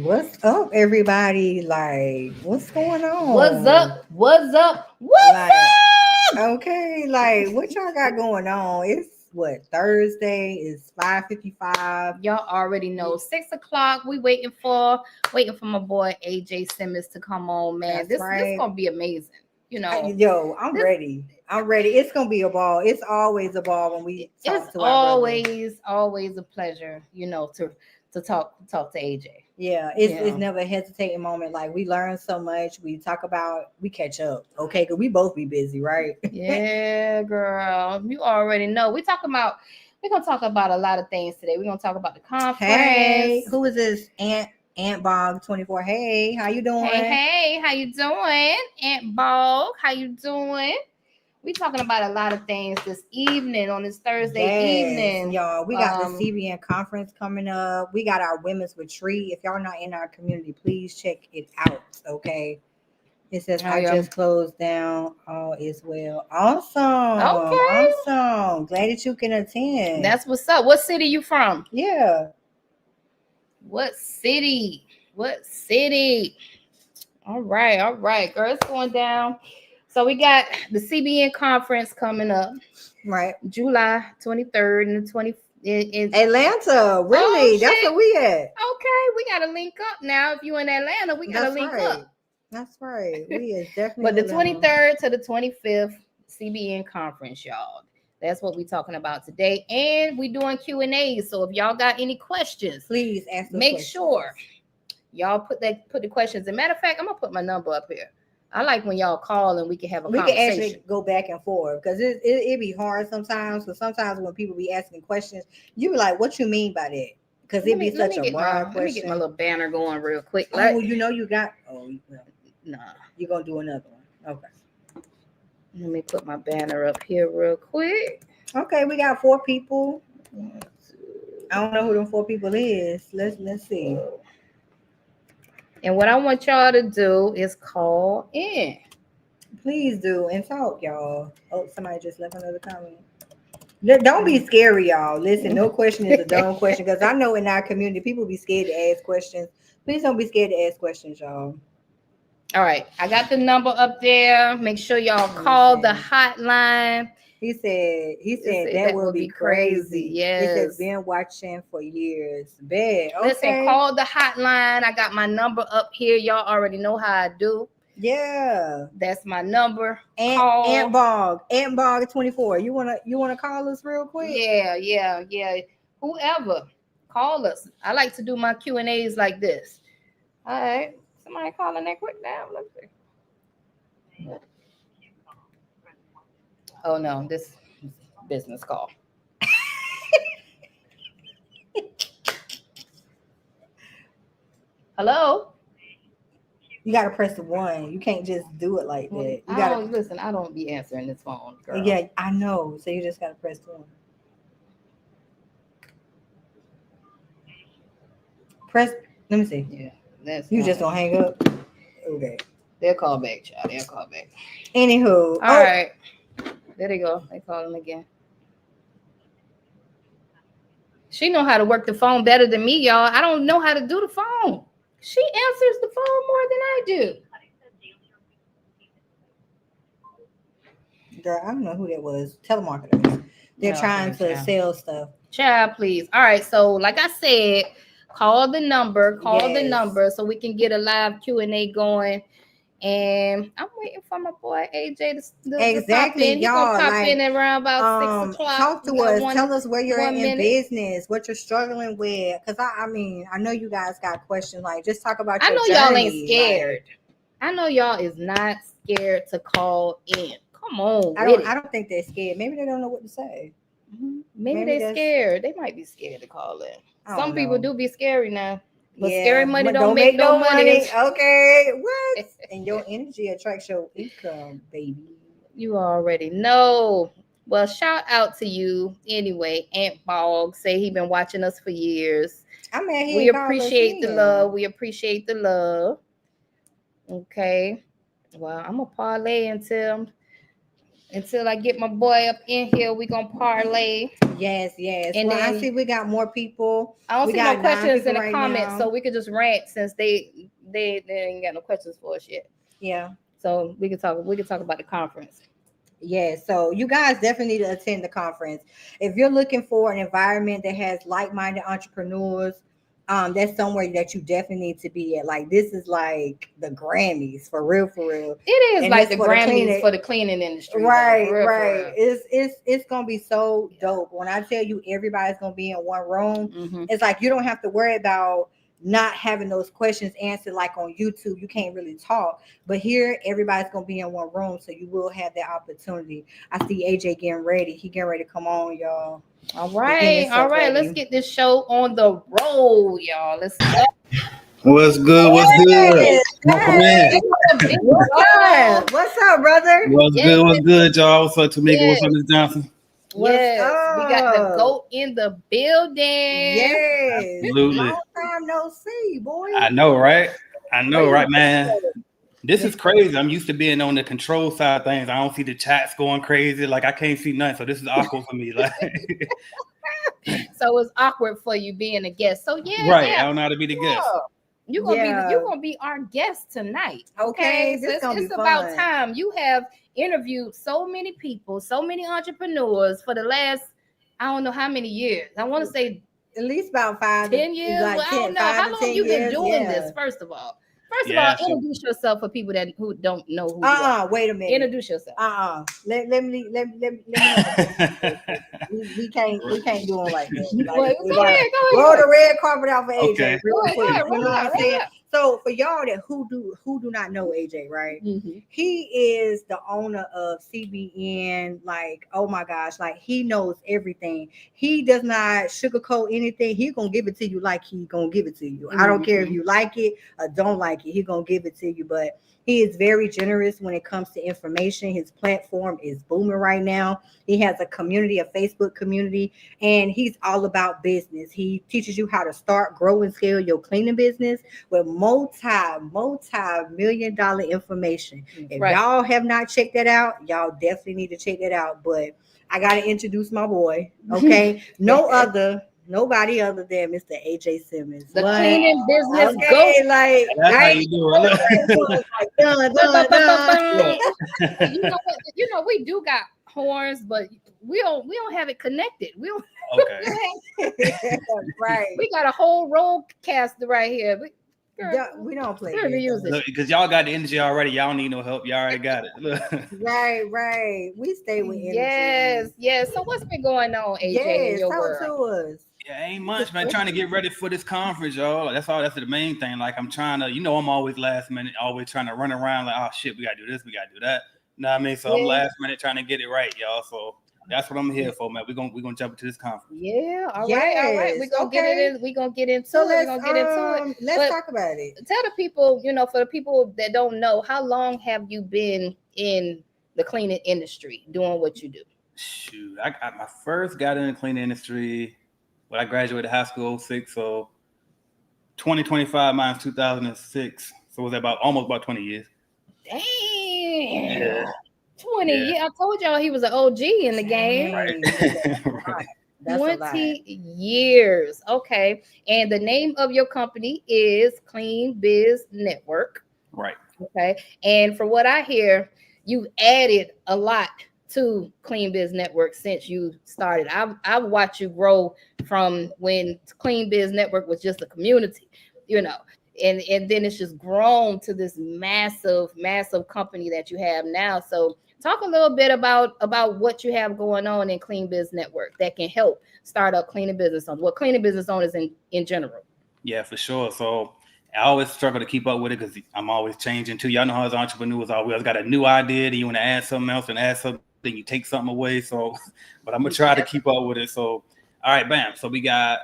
What's up, everybody? Like, what's going What's on? up? What's up? What's Like, up? okay, like, what y'all got going on? It's what Thursday? It's 5:55. Y'all already know 6 o'clock. We waiting for my boy AJ Simmons to come on, man. That's This right. gonna be amazing. You know, Yo, I'm this ready. I'm ready. It's gonna be a ball. It's always a ball when we it's talk to our brother. always a pleasure, to talk to AJ. Yeah, it's Yeah. never a hesitating moment. Like we learn so much. We talk about we catch up. Okay, because we both be busy, right? Yeah, girl. You already know. We're gonna talk about a lot of things today. We're gonna talk about the conference. Hey, who is this? Aunt Bog 24. Hey, how you Hey, doing? hey, how you doing? Aunt Bog, how you doing? We talking about a lot of things this evening on this Thursday Yes, evening. y'all. We got the CBN conference coming up. We got our women's retreat. If y'all not in our community, please check it out. Okay. It says Oh I yeah. just closed down. All is well. Awesome. Okay. Awesome. Glad that you can attend. That's what's up. What city you from? Yeah. What city? What city? All right, girl. It's going down. So we got the CBN conference coming up Right. July 23rd and the 20th. Atlanta. Oh Really? That's shit. where we at. Okay, we gotta link up now. If you in Atlanta, we gotta That's link right. up. That's right. We is definitely But in the Atlanta. 23rd to the 25th CBN conference, y'all. That's what we're talking about today. And we doing Q&A. So if y'all got any questions, Please ask those make questions. sure y'all put the questions. As a matter of fact, I'm gonna put my number up here. I like when y'all call and we can have a We can conversation. actually go back and forth because it be hard sometimes. Because sometimes when people be asking questions, you be like, "What you mean by that?" Because it be such a broad Let me get my question. little banner going real quick. Oh, you know you got. Oh, well, Nah. you're gonna do another one. Okay. Let me put my banner up here real quick. Okay, we got 4 people. I don't know who them 4 people is. Let's see. And what I want y'all to do is call in. Please do and talk, y'all. Oh, somebody just left another comment. Don't be scary, y'all. Listen, no question is a dumb question because I know in our community people be scared to ask questions. Please don't be scared to ask questions, y'all. All right, I got the number up there. Make sure y'all call the hotline. He said that would be crazy. Yes. It says been watching for years. Bad. Okay. Listen, call the hotline. I got my number up here. Y'all already know how I do. Yeah. That's my number. Aunt Bog 24. You wanna call us real quick? Yeah. Whoever, call us. I like to do my Q&As like this. All right. Somebody calling that quick now. Let's see. Oh no, this business call. Hello. You gotta press the 1. You can't just do it like that. You gotta listen. I don't be answering this phone, girl. Yeah, I know. So you just gotta press the 1. Press. Let me see. Yeah, you just don't hang up. Okay. They'll call back, child. They'll call back. Anywho. All right. There they go. They call him again. She know how to work the phone better than me, y'all. I don't know how to do the phone. She answers the phone more than I do. Girl, I don't know who that was. Telemarketers. They're trying to sell stuff. Child, please. All right. So, like I said, call the number. Call the number so we can get a live Q&A going. And I'm waiting for my boy AJ to pop in. He's gonna pop in around about 6 o'clock. Talk to us. Tell us where you're in business, what you're struggling with. Because I mean, I know you guys got questions. Like, just talk about your journey. Y'all ain't scared. I know y'all is not scared to call in. Come on. I don't think they're scared. Maybe they don't know what to say. Maybe they're scared. They might be scared to call in. Some people do be scary now. But scary money don't make no money. Okay. What? And your energy attracts your income, baby. You already know. Well, shout out to you anyway. Aunt Bog say he been watching us for years. I mean, we appreciate the love. We appreciate the love. Okay. Well, I'm gonna parlay until until I get my boy up in here, we gonna parlay. Yes. And Well, I then see we got more people. I don't We see no got 9 questions people in the right comments, now. so we could just rant since they ain't got no questions for us yet. Yeah. So we could talk about the conference. Yeah, so you guys definitely need to attend the conference. If you're looking for an environment that has like-minded entrepreneurs, that's somewhere that you definitely need to be at. Like this is like the Grammys for real, for real. It is And like it's the Grammys for the cleaning industry. Right, for real, right. For real. It's gonna be so dope. When I tell you everybody's gonna be in one room, Mm-hmm. it's like you don't have to worry about not having those questions answered like on YouTube. You can't really talk. But here everybody's gonna be in one room, so you will have that opportunity. I see AJ getting ready. He getting ready to come on, y'all. All right. Let's get this show on the road, y'all. Let's go. What's good? What's good? What's up, brother? What's good, y'all? What's up, Tamika? Yes. What's up, Miss Johnson? Yes, we got the GOAT in the building. Yes. Absolutely. Long time no see, boy. I know, right, man? This is crazy. I'm used to being on the control side of things. I don't see the chats going crazy. Like I can't see nothing. So this is awkward for me. Like so it's awkward for you being a guest. So right. I don't know how to be the guest. You're gonna be our guest tonight. Okay. This So it's about time. You have interviewed so many people, so many entrepreneurs for the last, I don't know how many years. I want to say at least about 10 years. Like I don't know how long you've been doing this. First of all, introduce yourself for people who don't know who you are. Wait a minute. Introduce yourself. Let me we can't do them like that. Like, go ahead. Roll the red carpet out for AJ. Okay. Real quick. You know what I'm saying? So for y'all that who do not know AJ, right? Mm-hmm. He is the owner of CBN. Like, oh my gosh, like he knows everything. He does not sugarcoat anything. He gonna give it to you like he gonna give it to you. I don't care if you like it or don't like it. He gonna give it to you. But he is very generous when it comes to information. His platform is booming right now. He has a community, a Facebook community, and he's all about business. He teaches you how to start, grow, and scale your cleaning business with multi-million-dollar information. If y'all have not checked that out, y'all definitely need to check that out. But I got to introduce my boy, okay? Nobody other than Mr. AJ Simmons. The cleaning business GOAT. Like, that's how you do it. You know, we do got horns, but we don't have it connected. We don't. Okay. Right. We got a whole roadcaster right here. We don't play because y'all got the energy already. Y'all don't need no help. Y'all already got it. Right. We stay with energy. Yes. So what's been going on, AJ, in your world? Talk to us. Yeah, ain't much, man. Trying to get ready for this conference, y'all. That's the main thing. Like I'm trying to, I'm always last minute, always trying to run around like, oh shit, we gotta do this, we gotta do that. You know what I mean? So I'm last minute trying to get it right, y'all. So that's what I'm here for, man. We're gonna jump into this conference. Yeah, all right. We're gonna get it in. We're gonna get into it. We're gonna get into it. Let's talk about it. Tell the people, for the people that don't know, how long have you been in the cleaning industry doing what you do? Shoot, I first got in the cleaning industry when I graduated high school 06, so 2025 minus 2006. So it was almost about 20 years. Damn. Yeah. 20 years. I told y'all he was an OG in the game. Right. 20 years. Okay. And the name of your company is Clean Biz Network. Right. Okay. And from what I hear, you've added a lot to Clean Biz Network since you started. I've watched you grow from when Clean Biz Network was just a community, and then it's just grown to this massive company that you have now. So talk a little bit about what you have going on in Clean Biz Network that can help start up cleaning business owners, what cleaning business owners in general. Yeah, for sure. So I always struggle to keep up with it because I'm always changing too. Y'all know how as entrepreneurs always got a new idea, then you want to add something else and add something, then you take something away. So, but I'm gonna try to keep up with it. So, all right, bam. So we got,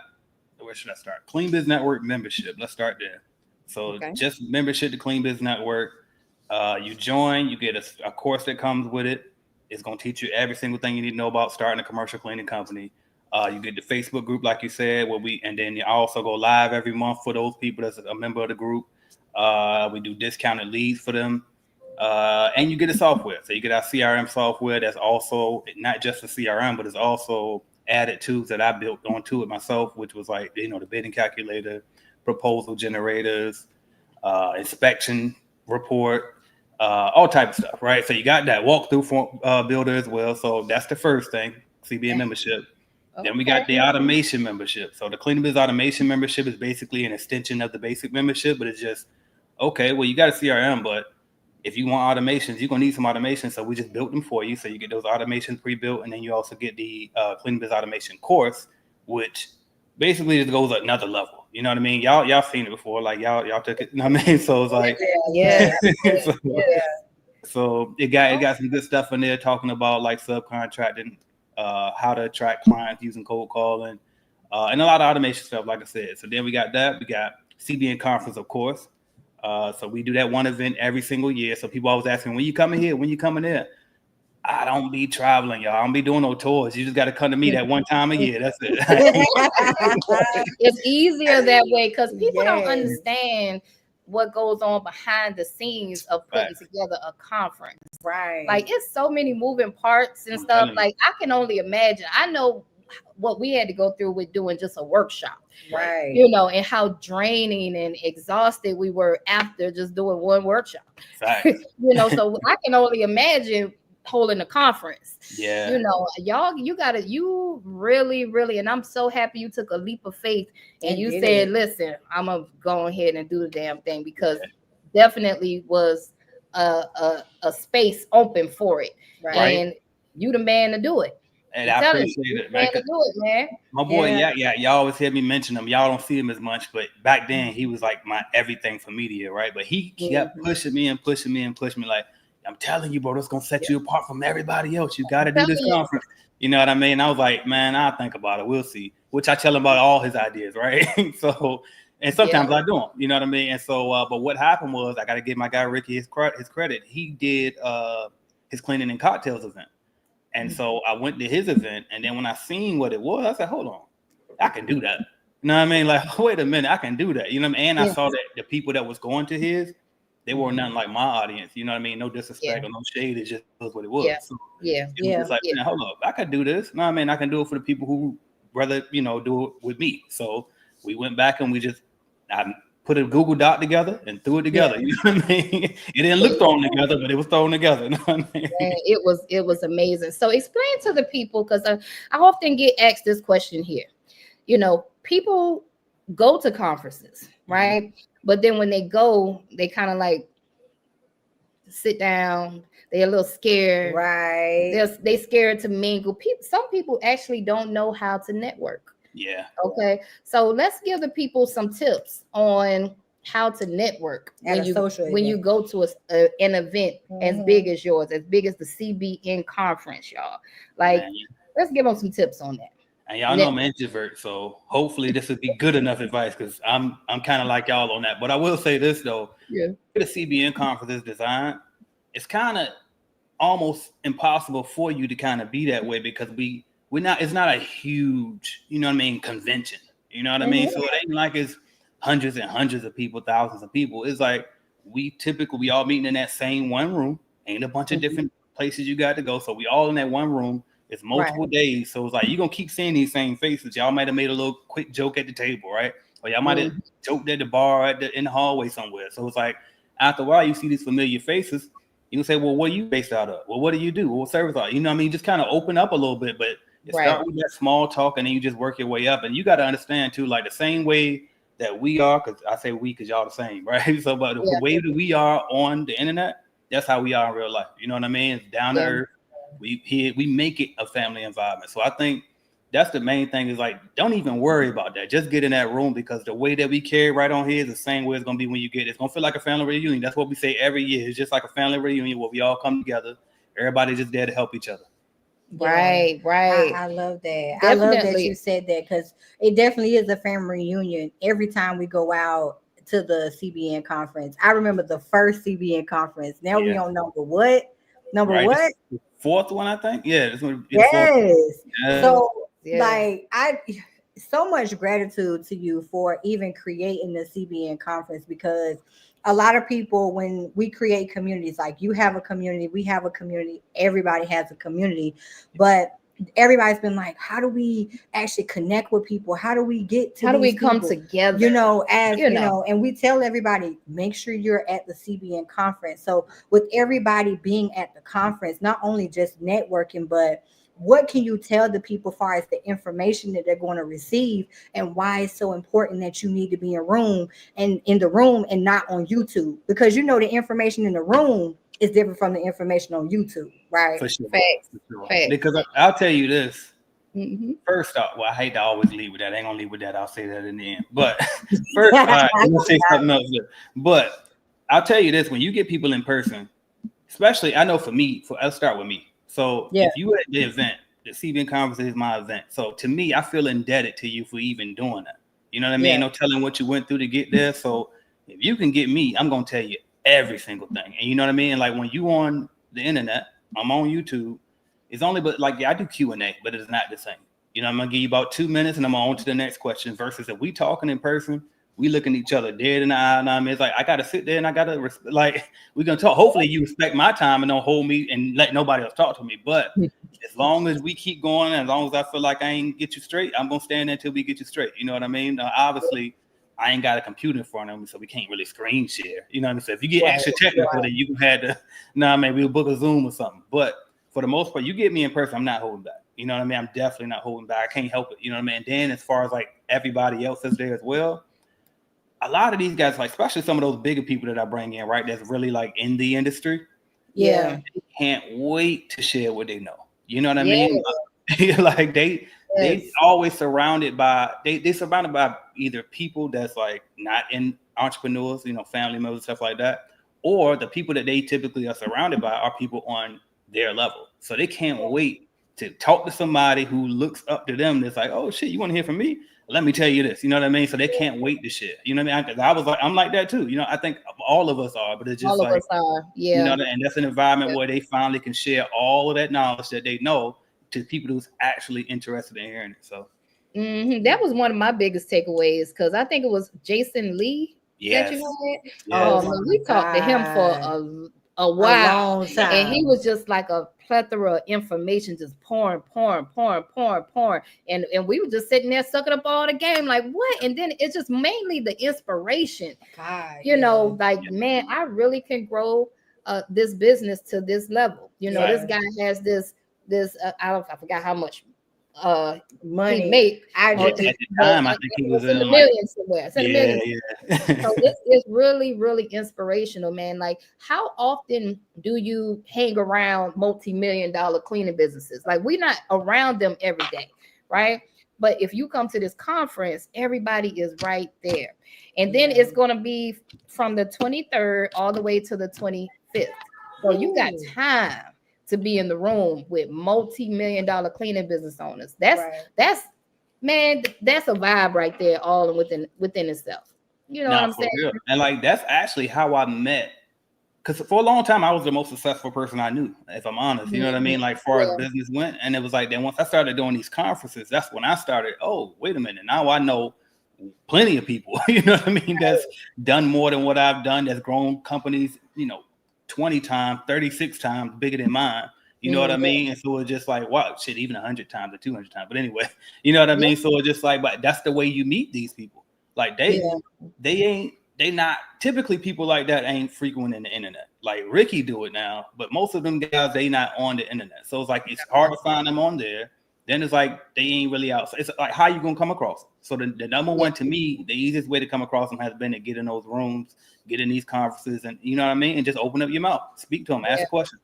where should I start? Clean Biz Network membership. Let's start there. So just membership to Clean Biz Network. You join, you get a course that comes with it. It's gonna teach you every single thing you need to know about starting a commercial cleaning company. You get the Facebook group, like you said, and then you also go live every month for those people that's a member of the group. We do discounted leads for them. And you get a software. So you get our CRM software that's also not just a CRM, but it's also added tools that I built onto it myself, which was like, the bidding calculator, proposal generators, inspection report, all type of stuff, right? So you got that walkthrough form builder as well. So that's the first thing, CBN membership. Okay. Then we got the automation membership. So the Clean Biz automation membership is basically an extension of the basic membership, but it's just, okay, well, you got a CRM, but if you want automations, you're going to need some automation. So we just built them for you. So you get those automations pre-built, and then you also get the Clean Biz automation course, which basically just goes another level. You know what I mean? Y'all seen it before. Like y'all took it. You know what I mean? So it's like, so it got some good stuff in there talking about like subcontracting, how to attract clients using cold calling, and a lot of automation stuff, like I said. So then we got that. We got CBN conference, of course. So we do that one event every single year. So people always asking, when you coming here? When you coming there? I don't be traveling, y'all. I don't be doing no tours. You just got to come to me that one time a year. That's it. It's easier that way because people don't understand what goes on behind the scenes of putting together a conference. Right. Like it's so many moving parts and stuff. Like I can only imagine. I know what we had to go through with doing just a workshop. Right. And how draining and exhausted we were after just doing one workshop. Right. So I can only imagine holding a conference. Yeah. Y'all, you really, really, and I'm so happy you took a leap of faith and you said, listen, I'm gonna go ahead and do the damn thing, because definitely was a space open for it. Right. And you the man to do it. And I appreciate it, man. To do it, man. My boy, y'all always hear me mention him. Y'all don't see him as much, but back then he was like my everything for media, right? But he kept pushing me. Like, I'm telling you, bro, that's gonna set you apart from everybody else. You got to do this conference. You know what I mean? I was like, man, I'll think about it. We'll see. Which I tell him about all his ideas, right? So, and sometimes I don't. You know what I mean? And so, but what happened was, I got to give my guy Ricky his credit. He did his cleaning and cocktails event. And so I went to his event, and then when I seen what it was, I said, hold on, I can do that. You know what I mean? Like, wait a minute, I can do that. You know what I mean? And I saw that the people that was going to his, they were nothing like my audience. You know what I mean? No disrespect or no shade. It just was what it was. So it was like, man, hold up, I can do this. You know what I mean? I can do it for the people who rather, do it with me. So we went back and I put a Google Doc together and threw it together. You know what I mean? It didn't look thrown together, but it was thrown together. You know what I mean? It was amazing. So explain to the people, because I often get asked this question here. People go to conferences, right? Mm-hmm. But then when they go, they kind of like sit down. They're a little scared. Right. They're scared to mingle. Some people actually don't know how to network. Yeah. Okay. So let's give the people some tips on how to network when you go to an event as big as yours, as big as the CBN conference, y'all. Like, let's give them some tips on that. And y'all know I'm an introvert, so hopefully this would be good enough advice, because I'm kind of like y'all on that. But I will say this though, the CBN conference is designed, it's kind of almost impossible for you to kind of be that way, because it's not a huge, convention. You know what I mean? So it ain't like it's hundreds and hundreds of people, thousands of people. It's like we all meeting in that same one room. Ain't a bunch of different places you got to go. So we all in that one room. It's multiple days. So it's like you're gonna keep seeing these same faces. Y'all might have made a little quick joke at the table, right? Or y'all might have joked at the bar in the hallway somewhere. So it's like after a while you see these familiar faces. You can say, well, what are you based out of? Well, what do you do? What service are you? You know what I mean? Just kind of open up a little bit, but start with that small talk, and then you just work your way up. And you got to understand too, like the same way that we are, because I say we because y'all the same, right? So, but the way that we are on the internet, that's how we are in real life. You know what I mean? It's down to earth. We make it a family environment. So I think that's the main thing, is like, don't even worry about that. Just get in that room, because the way that we carry right on here is the same way it's going to be when you get it. It's going to feel like a family reunion. That's what we say every year. It's just like a family reunion where we all come together. Everybody's just there to help each other. Right. I love that. Definitely. I love that you said that, because it definitely is a family reunion every time we go out to the CBN conference. I remember the first CBN conference. Now we on number what? What? The fourth one, I think. Yeah. This one. Yes. So like, so much gratitude to you for even creating the CBN conference, because a lot of people, when we create communities, like you have a community, we have a community, everybody has a community, but everybody's been like, how do we actually connect with people? How do we get to how do we these come people? together? You know, as You you know. know, and we tell everybody, make sure you're at the CBN conference. So with everybody being at the conference, not only just networking, but what can you tell the people as far as the information that they're going to receive, and why it's so important that you need to be in the room and not on YouTube? Because you know the information in the room is different from the information on YouTube, right? For sure. Facts. For sure. Facts. Because I'll tell you this. Mm-hmm. First off, well, I hate to always leave with that. I ain't gonna leave with that. I'll say that in the end. But first, all right, I'm gonna say something else. But I'll tell you this: when you get people in person, especially, I know for me, let's start with me. So if you at the event, the CBN conference is my event. So to me, I feel indebted to you for even doing that. You know what I mean? No telling what you went through to get there. So if you can get me, I'm gonna tell you every single thing. And you know what I mean? Like when you on the internet, I'm on YouTube. It's only, but like, I do Q&A, but it's not the same. You know, I'm gonna give you about 2 minutes and I'm on to the next question. Versus if we talking in person, we looking each other dead in the eye. And I mean, it's like I gotta sit there and I gotta like we're gonna talk. Hopefully, you respect my time and don't hold me and let nobody else talk to me. But as long as we keep going, as long as I feel like I ain't get you straight, I'm gonna stand there until we get you straight. You know what I mean? Now, obviously, I ain't got a computer in front of me, so we can't really screen share. You know what I'm saying? If you get extra technical, then you can have to. Maybe we'll book a Zoom or something. But for the most part, you get me in person, I'm not holding back. You know what I mean? I'm definitely not holding back. I can't help it. You know what I mean? And then as far as like everybody else is there as well, a lot of these guys, like especially some of those bigger people that I bring in, right? That's really like in the industry. Yeah. They can't wait to share what they know. You know what I mean? Like they always surrounded by they surrounded by either people that's like not in entrepreneurs, you know, family members, stuff like that, or the people that they typically are surrounded by are people on their level. So they can't wait to talk to somebody who looks up to them. That's like, oh shit, you want to hear from me? Let me tell you this. You know what I mean? So they can't wait to share. You know what I mean? I'm like that too. You know, I think all of us are, but it's just all like, of us are. Yeah. You know, and that's an environment where they finally can share all of that knowledge that they know to people who's actually interested in hearing it. So that was one of my biggest takeaways, because I think it was Jason Lee that you had. Yes. We talked to him for a while, and he was just like a plethora of information, just pouring, and we were just sitting there sucking up all the game, like what? And then it's just mainly the inspiration. You know, like man, I really can grow this business to this level. You know, this guy has this I forgot how much money he made. At the time, I think he was in the millions somewhere. Yeah. So this is really, really inspirational, man. Like, how often do you hang around multi-million-dollar cleaning businesses? Like, we're not around them every day, right? But if you come to this conference, everybody is right there. And then it's going to be from the 23rd all the way to the 25th. So you got time to be in the room with multi-million-dollar cleaning business owners. That's man, that's a vibe right there, all within itself. You know what I'm saying? Real. And like that's actually how I met. Because for a long time, I was the most successful person I knew, if I'm honest. You know what I mean? Like, far as business went. And it was like, then once I started doing these conferences, that's when I started, oh, wait a minute. Now I know plenty of people, you know what I mean? That's done more than what I've done, that's grown companies, you know, 20 times, 36 times bigger than mine. You know what I mean? And so it's just like, wow, shit, even 100 times or 200 times. But anyway, you know what I mean? So it's just like, but that's the way you meet these people. Like they not typically people like that ain't frequent in the internet. Like Ricky do it now, but most of them guys, they not on the internet. So it's like, it's hard to find them on there. Then it's like, they ain't really out. So it's like, how you going to come across them? So the number one to me, the easiest way to come across them has been to get in those rooms, get in these conferences, and you know what I mean? And just open up your mouth, speak to them, ask questions.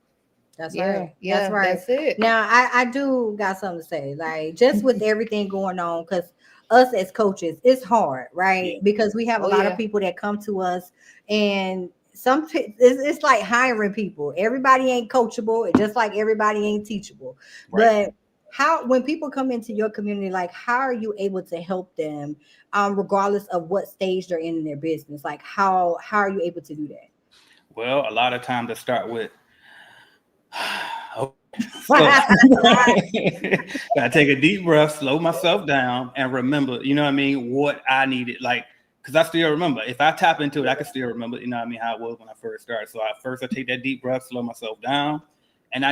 That's right. Yeah, that's right. That's it. Now, I do got something to say. Like, just with everything going on, because us as coaches, it's hard, right? Yeah. Because we have a lot of people that come to us, and it's like hiring people. Everybody ain't coachable, just like everybody ain't teachable. Right. But when people come into your community, like, how are you able to help them, regardless of what stage they're in their business? Like, how are you able to do that? Well, a lot of times I start with, I take a deep breath, slow myself down, and remember, you know what I mean, what I needed. Like, because I still remember. If I tap into it, I can still remember, you know what I mean, how it was when I first started. So I take that deep breath, slow myself down, and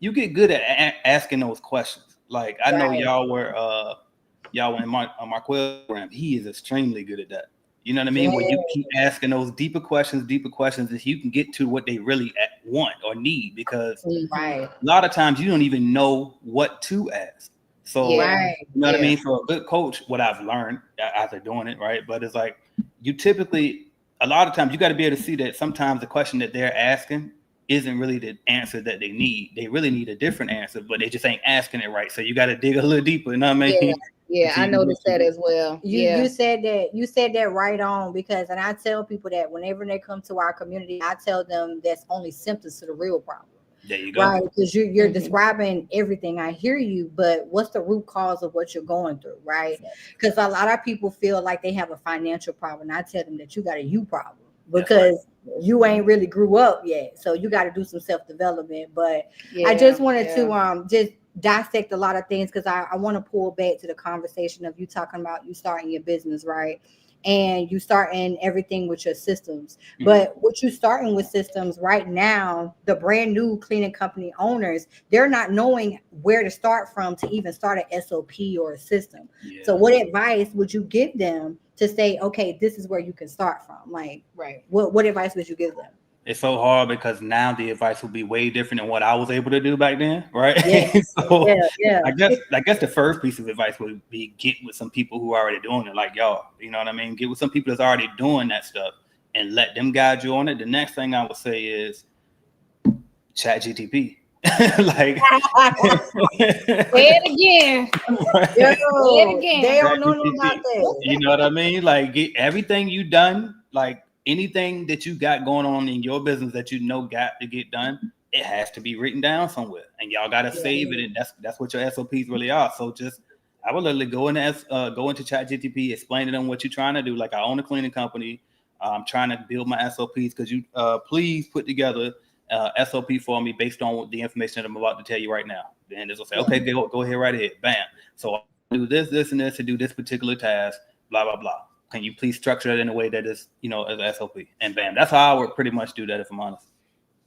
you get good at asking those questions. Like I know y'all were in Marquell's program. He is extremely good at that. You know what I mean? When you keep asking those deeper questions, that you can get to what they really want or need, because a lot of times you don't even know what to ask. So, you know what I mean? For a good coach, what I've learned after doing it, right? But it's like you typically, a lot of times you got to be able to see that sometimes the question that they're asking isn't really the answer that they need. They really need a different answer, but they just ain't asking it right. So you got to dig a little deeper. You know what I mean? Yeah, I noticed that as well. You said that right on, because, and I tell people that whenever they come to our community, I tell them that's only symptoms to the real problem. There you go. Right, because you're describing everything. I hear you, but what's the root cause of what you're going through, right? Because a lot of people feel like they have a financial problem. I tell them that you got a you problem, because you ain't really grew up yet. So you got to do some self-development. But I just wanted to just dissect a lot of things, because I want to pull back to the conversation of you talking about you starting your business, right? And you starting everything with your systems. But what you starting with systems right now, the brand new cleaning company owners, they're not knowing where to start from to even start an SOP or a system. So what advice would you give them to say, okay, this is where you can start from? Like, what advice would you give them? It's so hard, because now the advice will be way different than what I was able to do back then, right? So I guess the first piece of advice would be get with some people who are already doing it, like y'all. You know what I mean? Get with some people that's already doing that stuff and let them guide you on it. The next thing I would say is chat GTP. Like say it again. Say it again. They don't know about that. You know what I mean? Like, get everything you done, like anything that you got going on in your business that you know got to get done, it has to be written down somewhere, and y'all got to save it. And that's what your SOPs really are. So I would literally go into chat GTP, explain to them what you're trying to do. Like, I own a cleaning company. I'm trying to build my SOPs. Could you please put together SOP for me based on the information that I'm about to tell you right now? And this will say, okay, go ahead, right ahead. Bam. So I do this, and this to do this particular task, blah, blah, blah. Can you please structure that in a way that is, as an SOP? And bam, that's how I would pretty much do that, if I'm honest.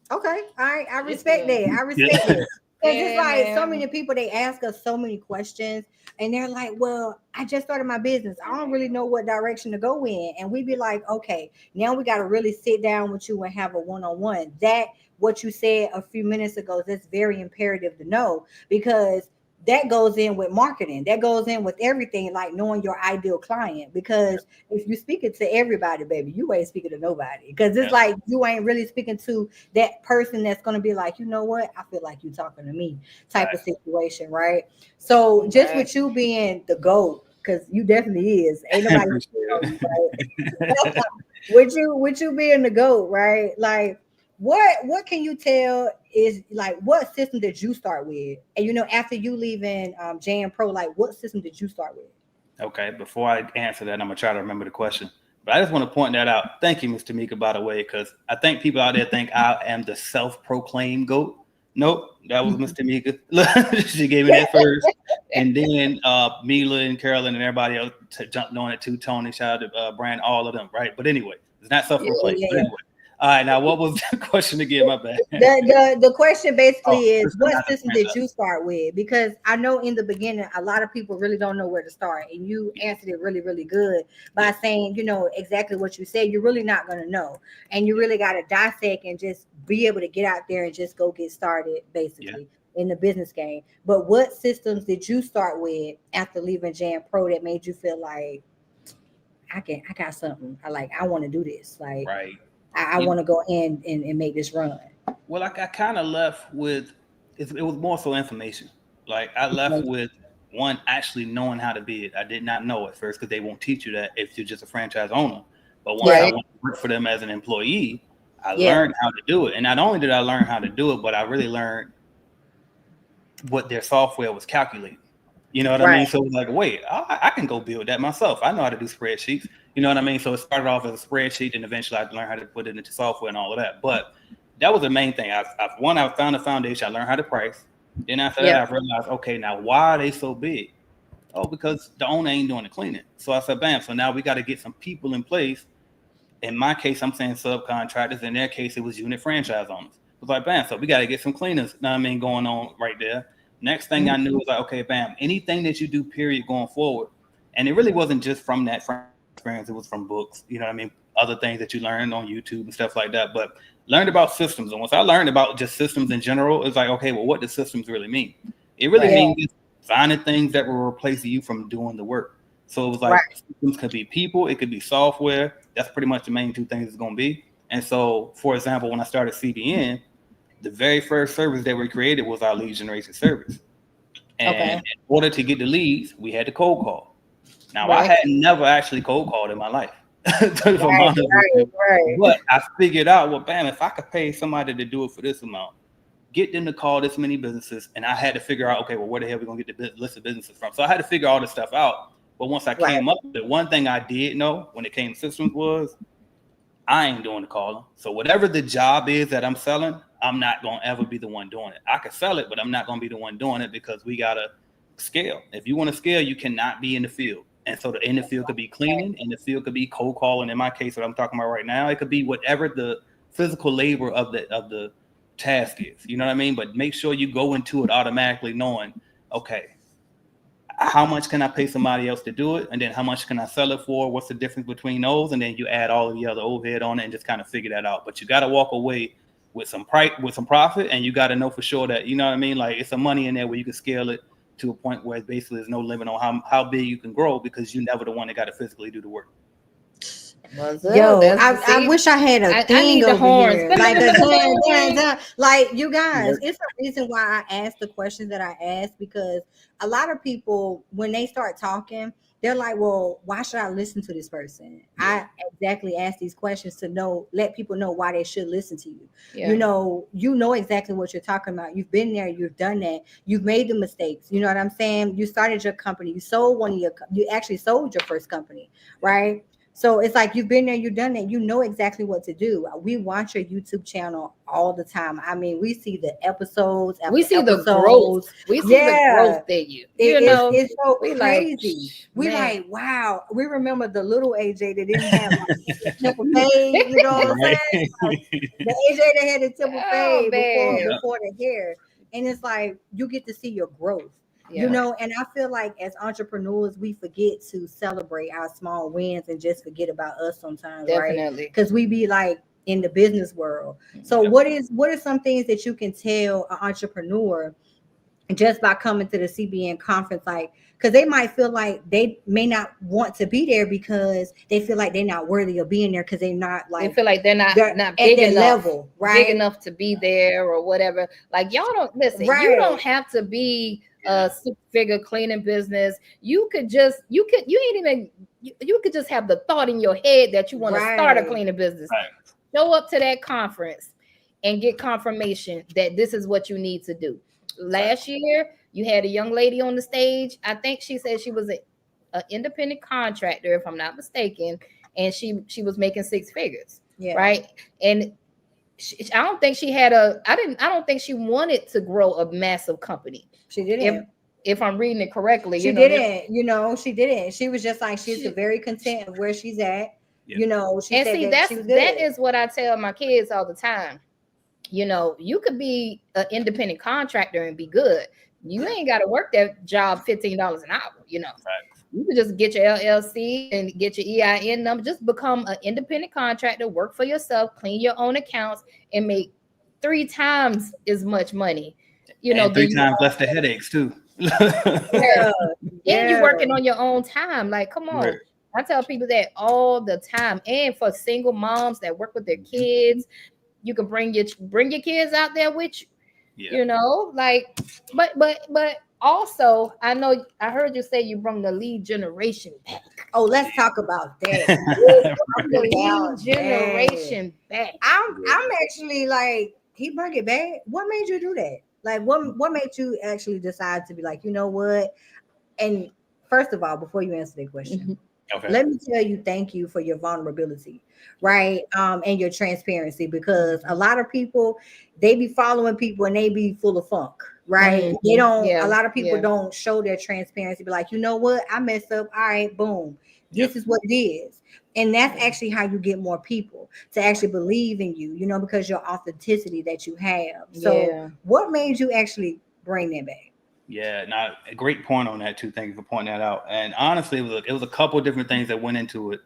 Okay. All right. I respect that. I respect it. Because it's like so many people, they ask us so many questions, and they're like, well, I just started my business. I don't really know what direction to go in. And we be like, okay, now we got to really sit down with you and have a one-on-one. That what you said a few minutes ago, that's very imperative to know, because that goes in with marketing. That goes in with everything, like knowing your ideal client. Because if you speak it to everybody, baby, you ain't speaking to nobody. Because it's like you ain't really speaking to that person that's going to be like, you know what? I feel like you talking to me type of situation, right? So just with you being the GOAT, because you definitely is. Ain't nobody right? with you being the GOAT, right? Like, what can you tell is like what system did you start with? And after you leaving Jan Pro, like what system did you start with? Okay, before I answer that, I'm gonna try to remember the question. But I just want to point that out. Thank you, Ms. Tamika, by the way, because I think people out there think I am the self-proclaimed GOAT. Nope, that was Ms. Tamika. She gave me that first. And then Mila and Carolyn and everybody else jumped on it too. Tony, shout out to Brand, all of them, right? But anyway, it's not self-proclaimed. But anyway. All right, now what was the question again? My bad. The question basically is, what system did you start with? Because I know in the beginning, a lot of people really don't know where to start, and you answered it really, really good by saying, exactly what you said. You're really not going to know, and you really got to dissect and just be able to get out there and just go get started, basically. In the business game. But what systems did you start with after leaving Jan Pro that made you feel like I got something? I want to do this. Like, right. I want to go in and make this run. Well, I kind of left with, it was more so information. Like, I left with one, actually knowing how to be it. I did not know at first, because they won't teach you that if you're just a franchise owner. But once I went to work for them as an employee, I learned how to do it. And not only did I learn how to do it, but I really learned what their software was calculating. You know what I mean? So it was like, wait, I can go build that myself. I know how to do spreadsheets. You know what I mean? So it started off as a spreadsheet, and eventually I learned how to put it into software and all of that. But that was the main thing. I found a foundation. I learned how to price. Then after that, I realized, okay, now why are they so big? Oh, because the owner ain't doing the cleaning. So I said, bam. So now we got to get some people in place. In my case, I'm saying subcontractors. In their case, it was unit franchise owners. It was like, bam. So we got to get some cleaners. Know what I mean, going on right there. Next thing I knew was like, okay, bam. Anything that you do, period, going forward. And it really wasn't just from that experience. It was from books. You know what I mean? Other things that you learned on YouTube and stuff like that. But learned about systems. And once I learned about just systems in general, it's like, okay, well, what does systems really mean? It really means finding things that will replace you from doing the work. So it was like systems could be people, it could be software. That's pretty much the main two things it's going to be. And so, for example, when I started CBN, the very first service that we created was our lead generation service. And in order to get the leads, we had to cold call. Now, I had never actually cold called in my life. But I figured out, well, bam, if I could pay somebody to do it for this amount, get them to call this many businesses, and I had to figure out, okay, well, where the hell are we gonna get the list of businesses from? So I had to figure all this stuff out. But once I came up with it, one thing I did know when it came to systems was I ain't doing the calling. So whatever the job is that I'm selling, I'm not gonna ever be the one doing it. I could sell it, but I'm not gonna be the one doing it because we gotta scale. If you want to scale, you cannot be in the field. And so in the field could be cleaning, and the field could be cold calling. In my case, what I'm talking about right now, it could be whatever the physical labor of the task is, you know what I mean? But make sure you go into it automatically knowing, okay, how much can I pay somebody else to do it, and then how much can I sell it for? What's the difference between those? And then you add all of the other overhead on it and just kind of figure that out. But you got to walk away with some profit, and you got to know for sure that, you know what I mean, like it's some money in there where you can scale it to a point where basically there's no limit on how big you can grow, because you're never the one that got to physically do the work. Yo, I wish I had a thing. I need the horns. Here. Like like you guys, it's a reason why I asked the questions that I asked, because a lot of people, when they start talking, they're like, well, why should I listen to this person? I exactly ask these questions to let people know why they should listen to you. You know exactly what you're talking about. You've been there, you've done that, you've made the mistakes. You know what I'm saying? You started your company, you actually sold your first company, right? So it's like you've been there, you've done it, you know exactly what to do. We watch your YouTube channel all the time. I mean, we see the episodes. We see the growth. We see the growth that it's so crazy. We like, wow. We remember the little AJ that didn't have like, temple fade, you know what I'm saying? Like, the AJ that had the temple fade before the hair. And it's like you get to see your growth. You know, and I feel like as entrepreneurs, we forget to celebrate our small wins and just forget about us sometimes, right? Because we be like in the business world. So what are some things that you can tell an entrepreneur just by coming to the CBN conference, like, because they might feel like they may not want to be there because they feel like they're not worthy of being there because they're not like, they feel like they're not big enough, level, right? Big enough to be there or whatever. Like, y'all don't listen. You don't have to be a six-figure cleaning business. You could just you could just have the thought in your head that you want to start a cleaning business. Show up to that conference and get confirmation that this is what you need to do. Last year, you had a young lady on the stage. I think she said she was an independent contractor, if I'm not mistaken, and she was making six figures, right? And I don't think she had I don't think she wanted to grow a massive company. She didn't. If I'm reading it correctly, she didn't. She didn't. She was just like, she's very content of where she's at. You know, she and said see, that is what I tell my kids all the time. You know, you could be an independent contractor and be good. You ain't got to work that job $15 an hour. You know, you could just get your LLC and get your EIN number. Just become an independent contractor, work for yourself, clean your own accounts, and make 3 times as much money. You know, 3 times less the headaches too. And you're working on your own time. Like, come on. Right. I tell people that all the time. And for single moms that work with their kids, you can bring your kids out there with you. You know, like, but also, I know I heard you say you bring the lead generation back. Oh, let's talk about that. The lead generation back. I'm actually like, he bring it back. What made you do that? Like, what made you actually decide to be like, you know what? And first of all, before you answer that question, let me tell you, thank you for your vulnerability, right? And your transparency, because a lot of people, they be following people and they be full of funk, right? They don't. Yeah, A lot of people yeah. don't show their transparency. Be like, you know what? I messed up. All right, boom. This is what it is. And that's actually how you get more people to actually believe in you, you know, because your authenticity that you have. So what made you actually bring that back? Yeah, now a great point on that too. Thank you for pointing that out. And honestly, it was a couple of different things that went into it.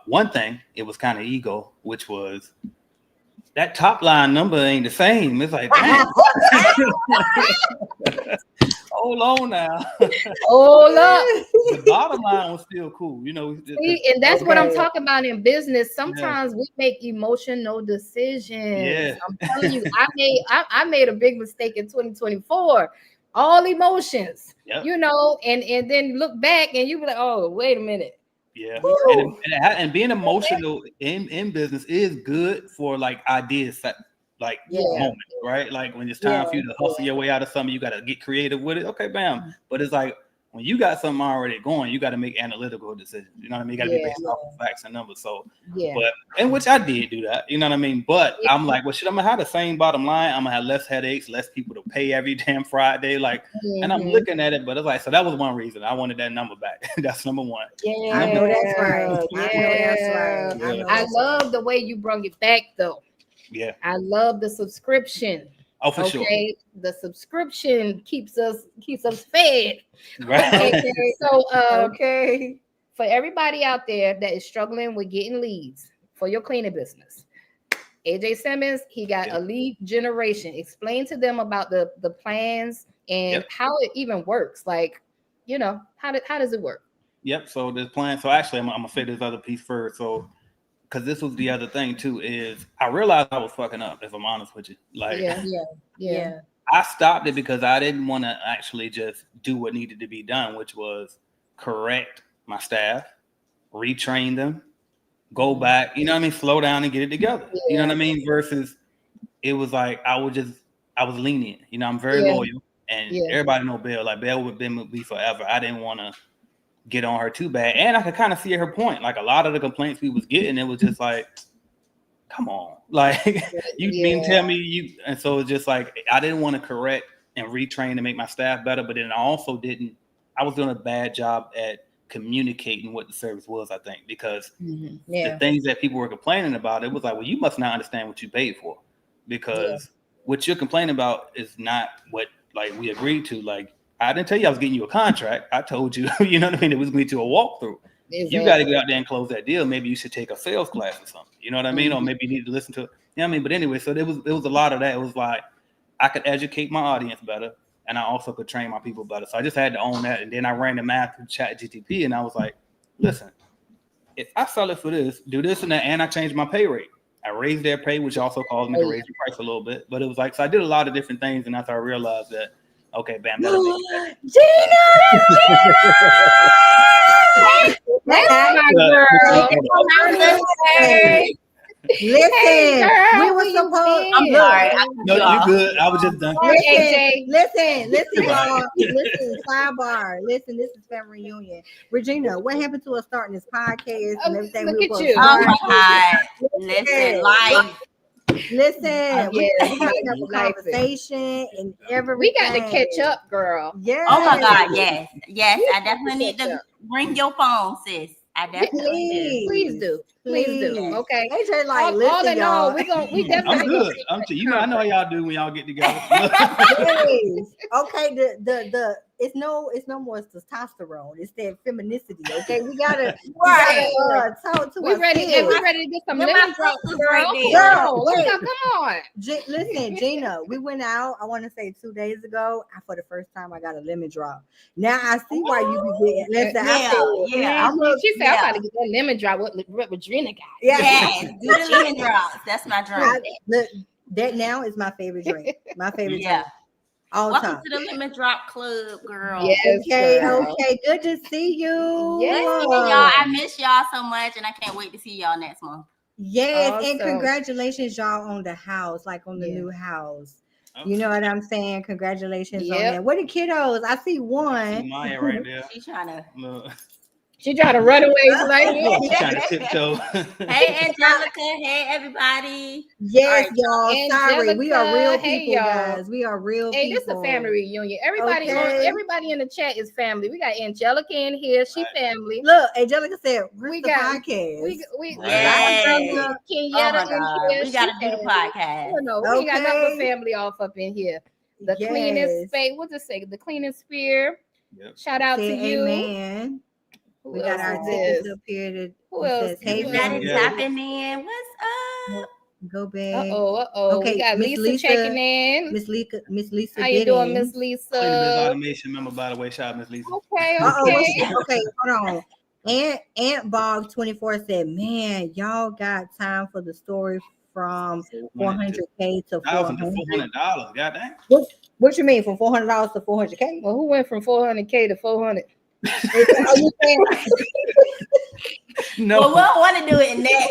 One thing, it was kind of ego, which was that top line number ain't the same. It's like, damn. Hold on now. Hold up. The bottom line was still cool, you know. See, and that's what I'm talking about in business. Sometimes we make emotional decisions. Yeah. I'm telling you, I made a big mistake in 2024. All emotions, you know, and then look back and you be like, oh, wait a minute. Yeah, and being emotional in business is good for like ideas, like moments, right? Like when it's time for you to hustle your way out of something, you got to get creative with it. Okay, bam. But it's like when you got something already going, you got to make analytical decisions. You know what I mean? You got to be based off of facts and numbers. So, but and which I did do that. You know what I mean? But I'm like, well, shit, I'm gonna have the same bottom line. I'm gonna have less headaches, less people to pay every damn Friday. Like, and I'm looking at it, but it's like, so that was one reason I wanted that number back. That's number one. Yeah, I know that's right. I love the way you brought it back, though. Yeah, I love the subscription. Oh, for sure. The subscription keeps us fed. Right. Okay. So for everybody out there that is struggling with getting leads for your cleaning business, AJ Simmons, he got a lead generation. Explain to them about the plans and how it even works. Like, you know, how does it work? Yep. So this plan. So actually, I'm gonna say this other piece first. So, because this was the other thing too, is I realized I was fucking up. If I'm honest with you, like, I stopped it because I didn't want to actually just do what needed to be done, which was correct my staff, retrain them, go back. You know what I mean? Slow down and get it together. You know what I mean? Versus, it was like I was lenient. You know, I'm very loyal, and everybody know Belle. Like Belle would been with me forever. I didn't want to get on her too bad, and I could kind of see her point. Like a lot of the complaints we was getting, it was just like, come on, like you mean tell me you. And so it's just like I didn't want to correct and retrain to make my staff better, but then I also didn't. I was doing a bad job at communicating what the service was. I think because the things that people were complaining about, it was like, well, you must not understand what you paid for, because what you're complaining about is not what like we agreed to. Like, I didn't tell you I was getting you a contract. I told you, you know what I mean? It was going to a walkthrough. Exactly. You got to go out there and close that deal. Maybe you should take a sales class or something. You know what I mean? Or maybe you need to listen to it. You know what I mean? But anyway, so it was a lot of that. It was like I could educate my audience better, and I also could train my people better. So I just had to own that. And then I ran the math through ChatGPT, and I was like, listen, if I sell it for this, do this and that, and I changed my pay rate. I raised their pay, which also caused me to raise the price a little bit. But it was like, so I did a lot of different things, and after I realized that, okay, bam, that'll make that. Gina! That's my girl. Listen, we were supposed. I'm sorry. No, you good. I was just done. Listen, y'all. Listen, sidebar. Listen, this is family reunion. Regina, what happened to us starting this podcast and everything? Look at you. Oh my God. Listen, life. Listen, we got to have a conversation and everything. We got to catch up, girl. Yeah. Oh my God, yes. Yes, I definitely need to bring your phone, sis. I definitely Please do. Okay. AJ, like, listen, y'all. We definitely. I'm good. You know, I know how y'all do when y'all get together. Okay, it's no more testosterone. It's that femininity. Okay, we gotta talk to. We ready to get some lemon drops, girl. Come on. Listen, Gina, we went out. I want to say 2 days ago. For the first time, I got a lemon drop. Now I see why you be getting. She said, "I'm about to get that lemon drop." What Regina got? Yes, do the lemon drops. That's my drink. That now is my favorite drink. My favorite drink. Welcome to the Lemon Drop Club, girl. Yes, okay. Good to see you. Yes, y'all. I miss y'all so much, and I can't wait to see y'all next month. Yes, and congratulations, y'all, on the house, like on the new house. Okay. You know what I'm saying? Congratulations on that. What are kiddos? I see one. Maya right there. She's trying to. She trying to run away. She's like, She trying to tiptoe. Hey, Angelica. Hey, everybody. Yes, All y'all. Sorry, we are real Angelica, hey, people, y'all. guys. We are real Hey, people. this is a family reunion. Everybody, Okay. everybody in the chat is family. We got Angelica in here. She family. Look, Angelica said, "Where's We the got podcast?" we Yes. Kenyatta Oh my in God. here. We got to She do the family. podcast. You know, we got another Okay. family off up in here. The Yes. cleanest space. What's it say? The cleanest sphere. Yep. Shout out Say to you. amen. Who We got else our is tickets this? up here. That Who it else? says, "Hey, Who That else? is Yeah. tapping in. What's up? Go back." We got Miss Lisa checking in. Miss Lisa, How you doing, Giddens. Miss Clean Biz Lisa? Automation member, by the way. Shout out, Miss Lisa. Okay, Okay, hold on. Aunt Bog 24 said, "Man, y'all got time for the story from 400K to 400. $400. Goddamn. What you mean from $400 to 400K? Well, who went from 400K to 400? Are you saying? No. Well, we don't want to do it in that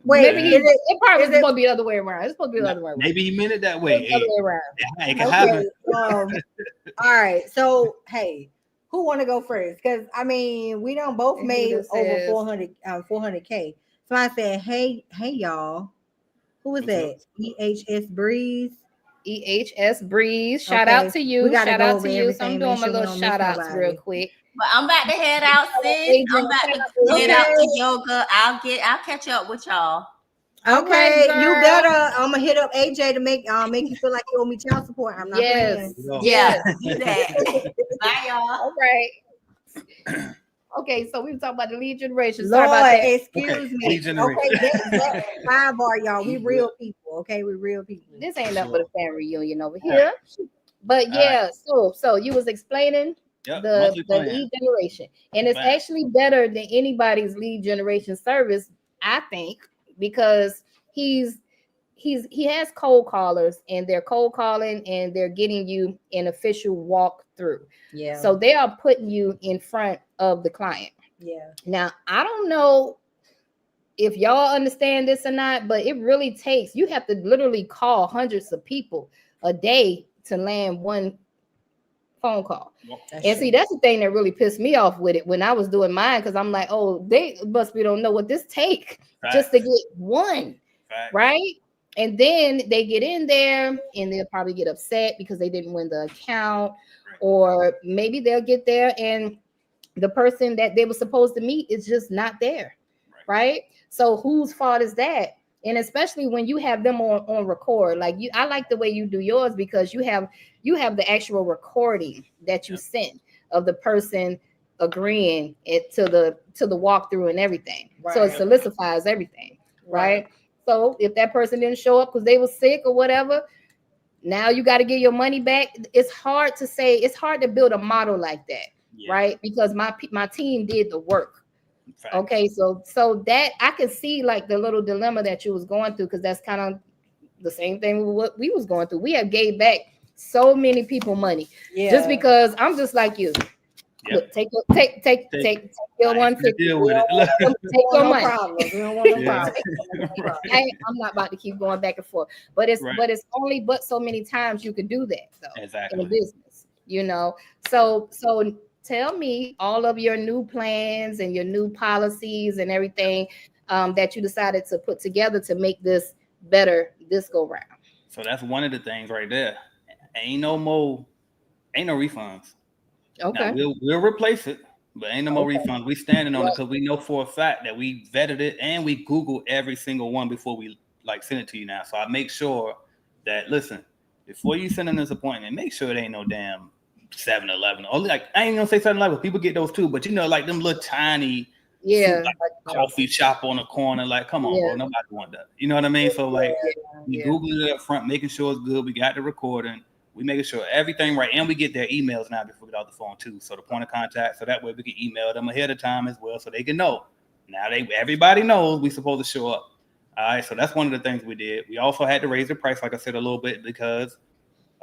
Wait, Maybe it probably was supposed to be the other way around. It's supposed to be the other way around. Maybe he meant it that way. The other way around. It can happen. all right. So, hey, who want to go first? Because I mean, we don't both And made Huda over says- 400K. So I said, hey, y'all. Who was that? EHS Breeze. EHS Breeze. Shout Okay, out to you. we gotta Shout go out over to you. So I'm everything, doing make my sure we little don't miss shout outs nobody. real quick. But I'm about to head out, sis. I'm about to head out to yoga. I'll catch up with y'all. Okay, All right, you girl. better. I'm gonna hit up AJ to make you feel like you owe me child support. I'm not Yes. playing. Yeah, do that. Bye, y'all. All right. Okay, so we were talking about the lead generation. Lord, Sorry about that. excuse me. lead generation. Okay, that sidebar, y'all. We real people. Okay, we real people. This ain't nothing but a family reunion over here. But yeah, so you was explaining the lead generation, and it's actually better than anybody's lead generation service, I think, because he has cold callers, and they're cold calling, and they're getting you an official walkthrough. Yeah. So they are putting you in front of the client. Yeah. Now, I don't know if y'all understand this or not, but it really takes, you have to literally call hundreds of people a day to land one phone call. That's the thing that really pissed me off with it when I was doing mine, because I'm like, oh, they must be don't know what this take just to get one. Right? And then they get in there and they'll probably get upset because they didn't win the account, or maybe they'll get there and the person that they were supposed to meet is just not there. Right? So whose fault is that? And especially when you have them on record, like you, I like the way you do yours, because you have the actual recording that you sent of the person agreeing it to the walkthrough and everything. Right. So it solidifies everything, right? So if that person didn't show up because they were sick or whatever, now you got to get your money back. It's hard to build a model like that, right? Because my team did the work. Okay, so that I can see like the little dilemma that you was going through, because that's kind of the same thing with what we was going through. We have gave back so many people money just because I'm just like you. Look, take your 150. Take your money. We don't want no problem. I'm not about to keep going back and forth, but it's only but so many times you can do that though in a business, you know. So tell me all of your new plans and your new policies and everything that you decided to put together to make this better this go round. So that's one of the things right there. Ain't no refunds. Okay. Now, we'll replace it, but ain't no more refunds. We standing on it because we know for a fact that we vetted it and we Googled every single one before we send it to you now. So I make sure that, listen, before you send in this appointment, make sure it ain't no damn 7-Eleven. Or I ain't gonna say 7-Eleven. People get those too, but like them little tiny coffee shop on the corner. Like, come on, bro, nobody want that. You know what I mean? So we Googled it up front, making sure it's good. We got the recording. We making sure everything right, and we get their emails now before we get off the phone too. So the point of contact, so that way we can email them ahead of time as well, so they can know. Now everybody knows we supposed to show up. All right, so that's one of the things we did. We also had to raise the price, like I said, a little bit, because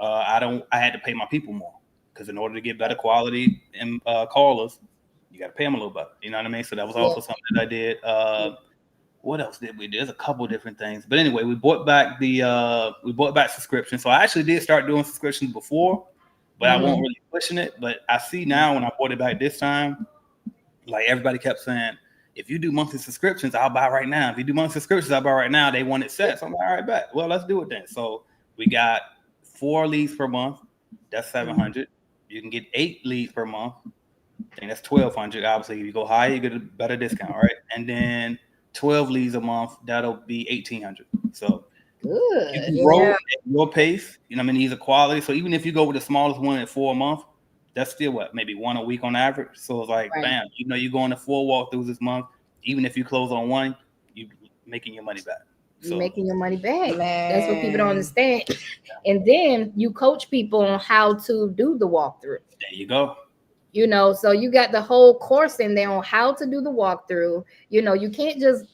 I had to pay my people more, because in order to get better quality and callers, you got to pay them a little better. You know what I mean? So that was also something that I did. What else did we do? There's a couple of different things, but anyway, we bought back subscription. So I actually did start doing subscriptions before, but I won't really pushing it. But I see now when I bought it back this time, like everybody kept saying, if you do monthly subscriptions, I'll buy right now. If you do monthly subscriptions, I'll buy right now. They want it set. So I'm like, all right, bet. Well, let's do it then. So we got 4 leads per month. That's 700. You can get 8 leads per month. I think that's 1,200. Obviously, if you go higher, you get a better discount, right? And then 12 leads a month, that'll be 1,800. So good. You can grow at your pace. You know what I mean? These are quality. So even if you go with the smallest one at 4 a month, that's still what, maybe 1 a week on average. So it's like, bam, you know, you're going to 4 walkthroughs this month. Even if you close on 1, you making your money back. You're making your money back. Man. That's what people don't understand. And then you coach people on how to do the walkthrough. There you go. You know, so you got the whole course in there on how to do the walkthrough. You know, you can't just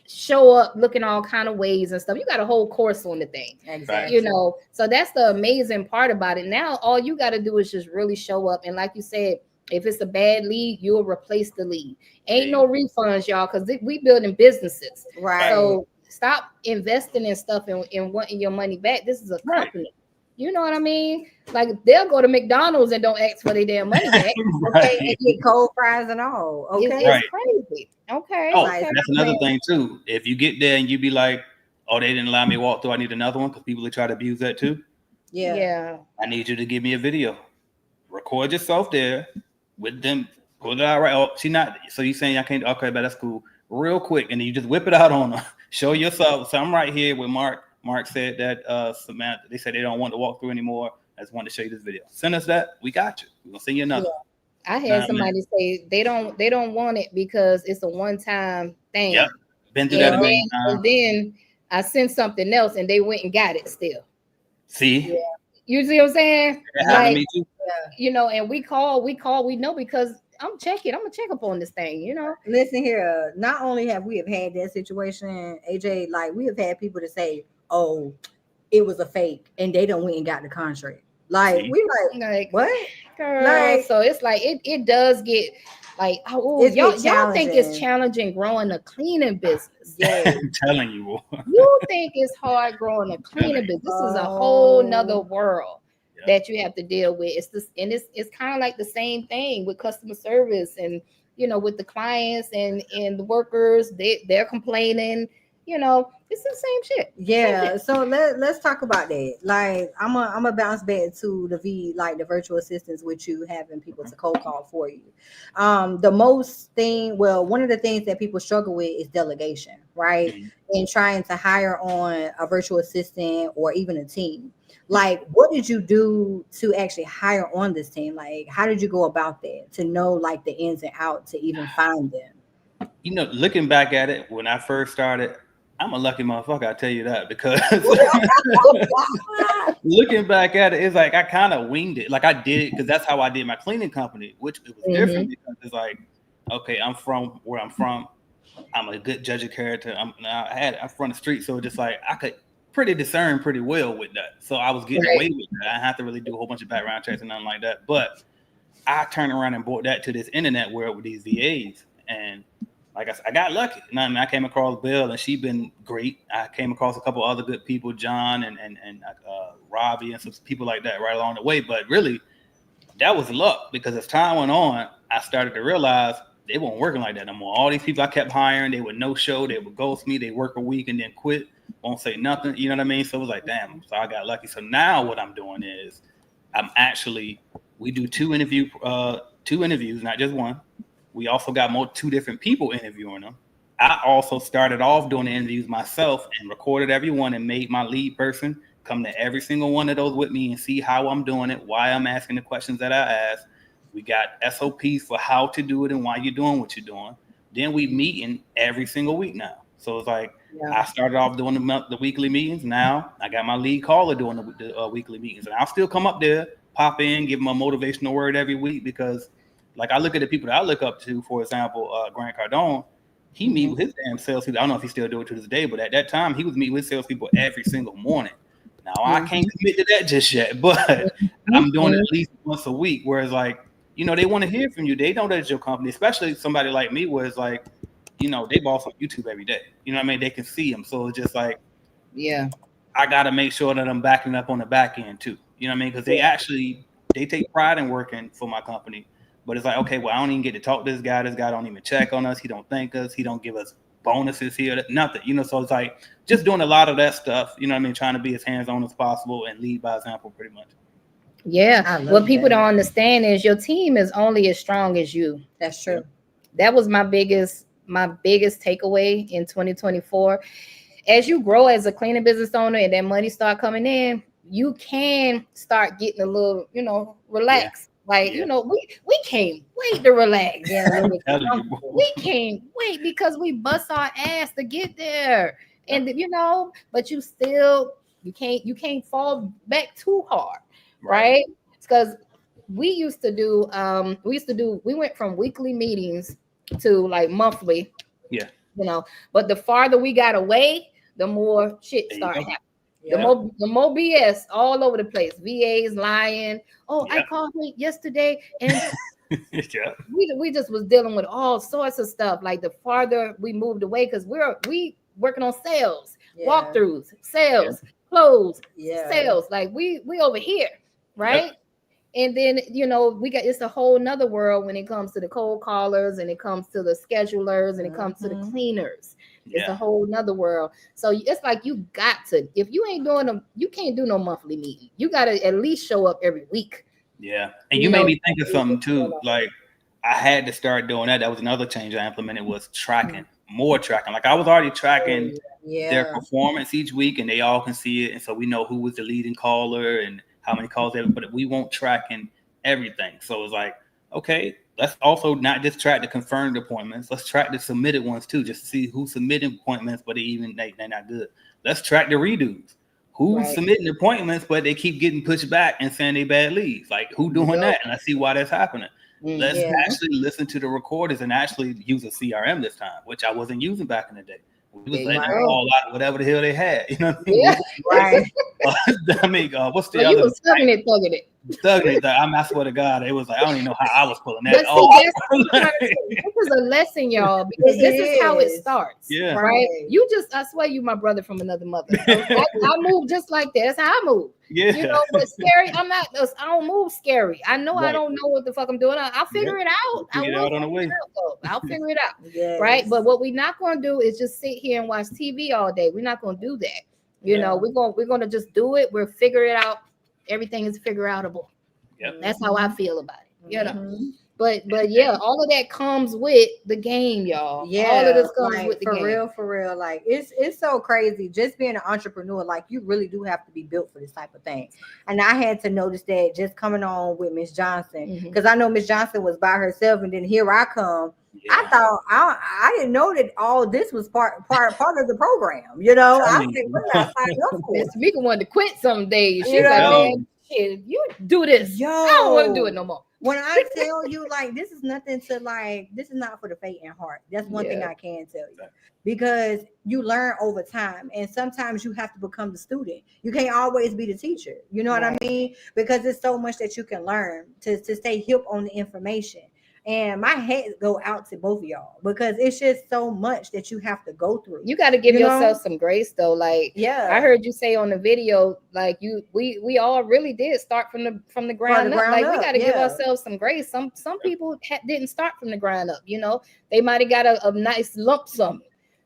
show up looking all kind of ways and stuff. You got a whole course on the thing. Exactly. You know, so that's the amazing part about it. Now all you got to do is just really show up, and like you said, if it's a bad lead, you'll replace the lead. Ain't no refunds, y'all, because we building businesses. Right. So stop investing in stuff and wanting your money back. This is a company. You know what I mean? Like they'll go to McDonald's and don't ask for their damn money back. Okay, and get cold fries and all. Okay, it's crazy. Okay. Oh, that's another thing too. If you get there and you be like, "Oh, they didn't allow me to walk through. I need another one," because people will try to abuse that too. Yeah. I need you to give me a video. Record yourself there with them. Pull it out right. Oh, she not. So you saying I can't? Okay, but that's cool. Real quick, and then you just whip it out on her. Show yourself. So I'm right here with Mark. Mark said that Samantha, they said they don't want to walk through anymore. I just wanted to show you this video. Send us that. We got you. We're gonna send you another. I had somebody say they don't want it because it's a one-time thing. Yep. Been through that a million times. And then I sent something else and they went and got it still. See? Yeah. You see what I'm saying? That happened to me too. You know, and we know because I'm gonna check up on this thing, you know. Listen here, not only have we had that situation, AJ, like we have had people to say, "Oh, it was a fake," and they don't went and got the contract. Like we like what? Girl, like, so it's like it does get like y'all think it's challenging growing a cleaning business. Yeah, I'm telling you. You think it's hard growing a cleaning business. This is a whole nother world that you have to deal with. It's this, and it's kind of like the same thing with customer service and you know with the clients and the workers. They're complaining. You know, it's the same shit. Yeah. So let's talk about that. Like, I'm a bounce back to the virtual assistants with you having people to cold call for you. One of the things that people struggle with is delegation, right? Mm-hmm. And trying to hire on a virtual assistant or even a team. Like, what did you do to actually hire on this team? Like, how did you go about that to know like the ins and outs to even find them? You know, looking back at it, when I first started, I'm a lucky motherfucker, I tell you that, because looking back at it, it's like I kind of winged it. Like I did it because that's how I did my cleaning company, which it was different because it's like, okay, I'm from where I'm from. I'm a good judge of character. I'm from the street, so just like I could discern pretty well with that. So I was getting away with that. I didn't have to really do a whole bunch of background checks and nothing like that. But I turned around and brought that to this internet world with these VAs. And like I said, I got lucky. I came across Bill, and she been great. I came across a couple other good people, John and Robbie and some people like that right along the way. But really, that was luck because as time went on, I started to realize they weren't working like that no more. All these people I kept hiring, they would no show, they would ghost me, they work a week and then quit, won't say nothing. You know what I mean? So it was like, damn. So I got lucky. So now what I'm doing is we do two interviews, not just one. We also got 2 different people interviewing them. I also started off doing the interviews myself and recorded everyone and made my lead person come to every single one of those with me and see how I'm doing it, why I'm asking the questions that I ask. We got SOPs for how to do it and why you're doing what you're doing. Then we meeting every single week now. So it's like I started off doing the weekly meetings. Now I got my lead caller doing the weekly meetings. And I'll still come up there, pop in, give them a motivational word every week because like I look at the people that I look up to, for example, Grant Cardone, he meet with his damn salespeople. I don't know if he still do it to this day, but at that time he was meeting with salespeople every single morning. Now I can't commit to that just yet, but I'm doing it at least once a week. Whereas like, you know, they want to hear from you. They know that it's your company, especially somebody like me where it's like, you know, they boss on YouTube every day. You know what I mean? They can see them. So it's just like, I got to make sure that I'm backing up on the back end too. You know what I mean? Because they take pride in working for my company. But it's like, okay, well, I don't even get to talk to this guy. This guy don't even check on us. He don't thank us. He don't give us bonuses here, nothing. You know, so it's like just doing a lot of that stuff. You know what I mean? Trying to be as hands-on as possible and lead by example, pretty much. Yeah. What people don't understand is your team is only as strong as you. That's true. That was my biggest takeaway in 2024. As you grow as a cleaning business owner and that money start coming in, you can start getting a little, relaxed. Like, we can't wait to relax. Yeah, we can't wait because we bust our ass to get there. And but you can't fall back too hard, right? Because we went from weekly meetings to like monthly. Yeah. But the farther we got away, the more shit started happening. The more BS all over the place. VAs lying. Oh, I called me yesterday, and we just was dealing with all sorts of stuff. Like the farther we moved away, because we working on sales, walkthroughs, sales, close, sales. Like we over here, right? And then it's a whole nother world when it comes to the cold callers, and it comes to the schedulers, and it comes to the cleaners. It's a whole nother world. So it's like you got to, if you ain't doing them, you can't do no monthly meeting. You got to at least show up every week. Yeah. And you made me think of something too. Like I had to start doing that. That was another change I implemented, was tracking, more tracking. Like I was already tracking their performance each week, and they all can see it. And so we know who was the leading caller and how many calls they, but we won't track in everything. So it's like, okay, let's also not just track the confirmed appointments. Let's track the submitted ones too, just to see who's submitting appointments, but they're not good. Let's track the redos. Who's submitting appointments, but they keep getting pushed back and saying they bad leads. Like who doing that? And I see why that's happening. Let's actually listen to the recorders and actually use a CRM this time, which I wasn't using back in the day. We was letting them call out whatever the hell they had. You know what I mean? Yeah, right. I mean, what's the other? You was thugging it. I swear to God, it was like I don't even know how I was pulling that off. This is a lesson, y'all, because this is how it starts. Yeah. Right. I swear you my brother from another mother. I move just like that. That's how I move. Yeah. But scary. I don't move scary. I know I don't know what the fuck I'm doing. I'll figure it out. I'll figure it out. Yes. Right. But what we're not gonna do is just sit here and watch TV all day. We're not gonna do that. We're gonna just do it. We'll figure it out. Everything is figure outable. Yep. That's how I feel about it. But all of that comes with the game, y'all. Yeah, all of this comes with the game. For real. Like it's so crazy. Just being an entrepreneur, like you really do have to be built for this type of thing. And I had to notice that just coming on with Miss Johnson, because I know Miss Johnson was by herself, and then here I come. Yeah. I thought I didn't know that all this was part of the program. I think we're not signed up for it. Mika wanted to quit some days. She's like, man, shit, you do this. I don't want to do it no more. When I tell you, like, this is nothing to like, this is not for the faint and heart. That's one thing I can tell you, because you learn over time, and sometimes you have to become the student. You can't always be the teacher. You know what I mean? Because there's so much that you can learn to stay hip on the information. And my head go out to both of y'all, because it's just so much that you have to go through. You got to give yourself some grace, though. Like, I heard you say on the video, like we all really did start from the ground up. Like, we got to give ourselves some grace. Some people didn't start from the ground up. They might have got a nice lump sum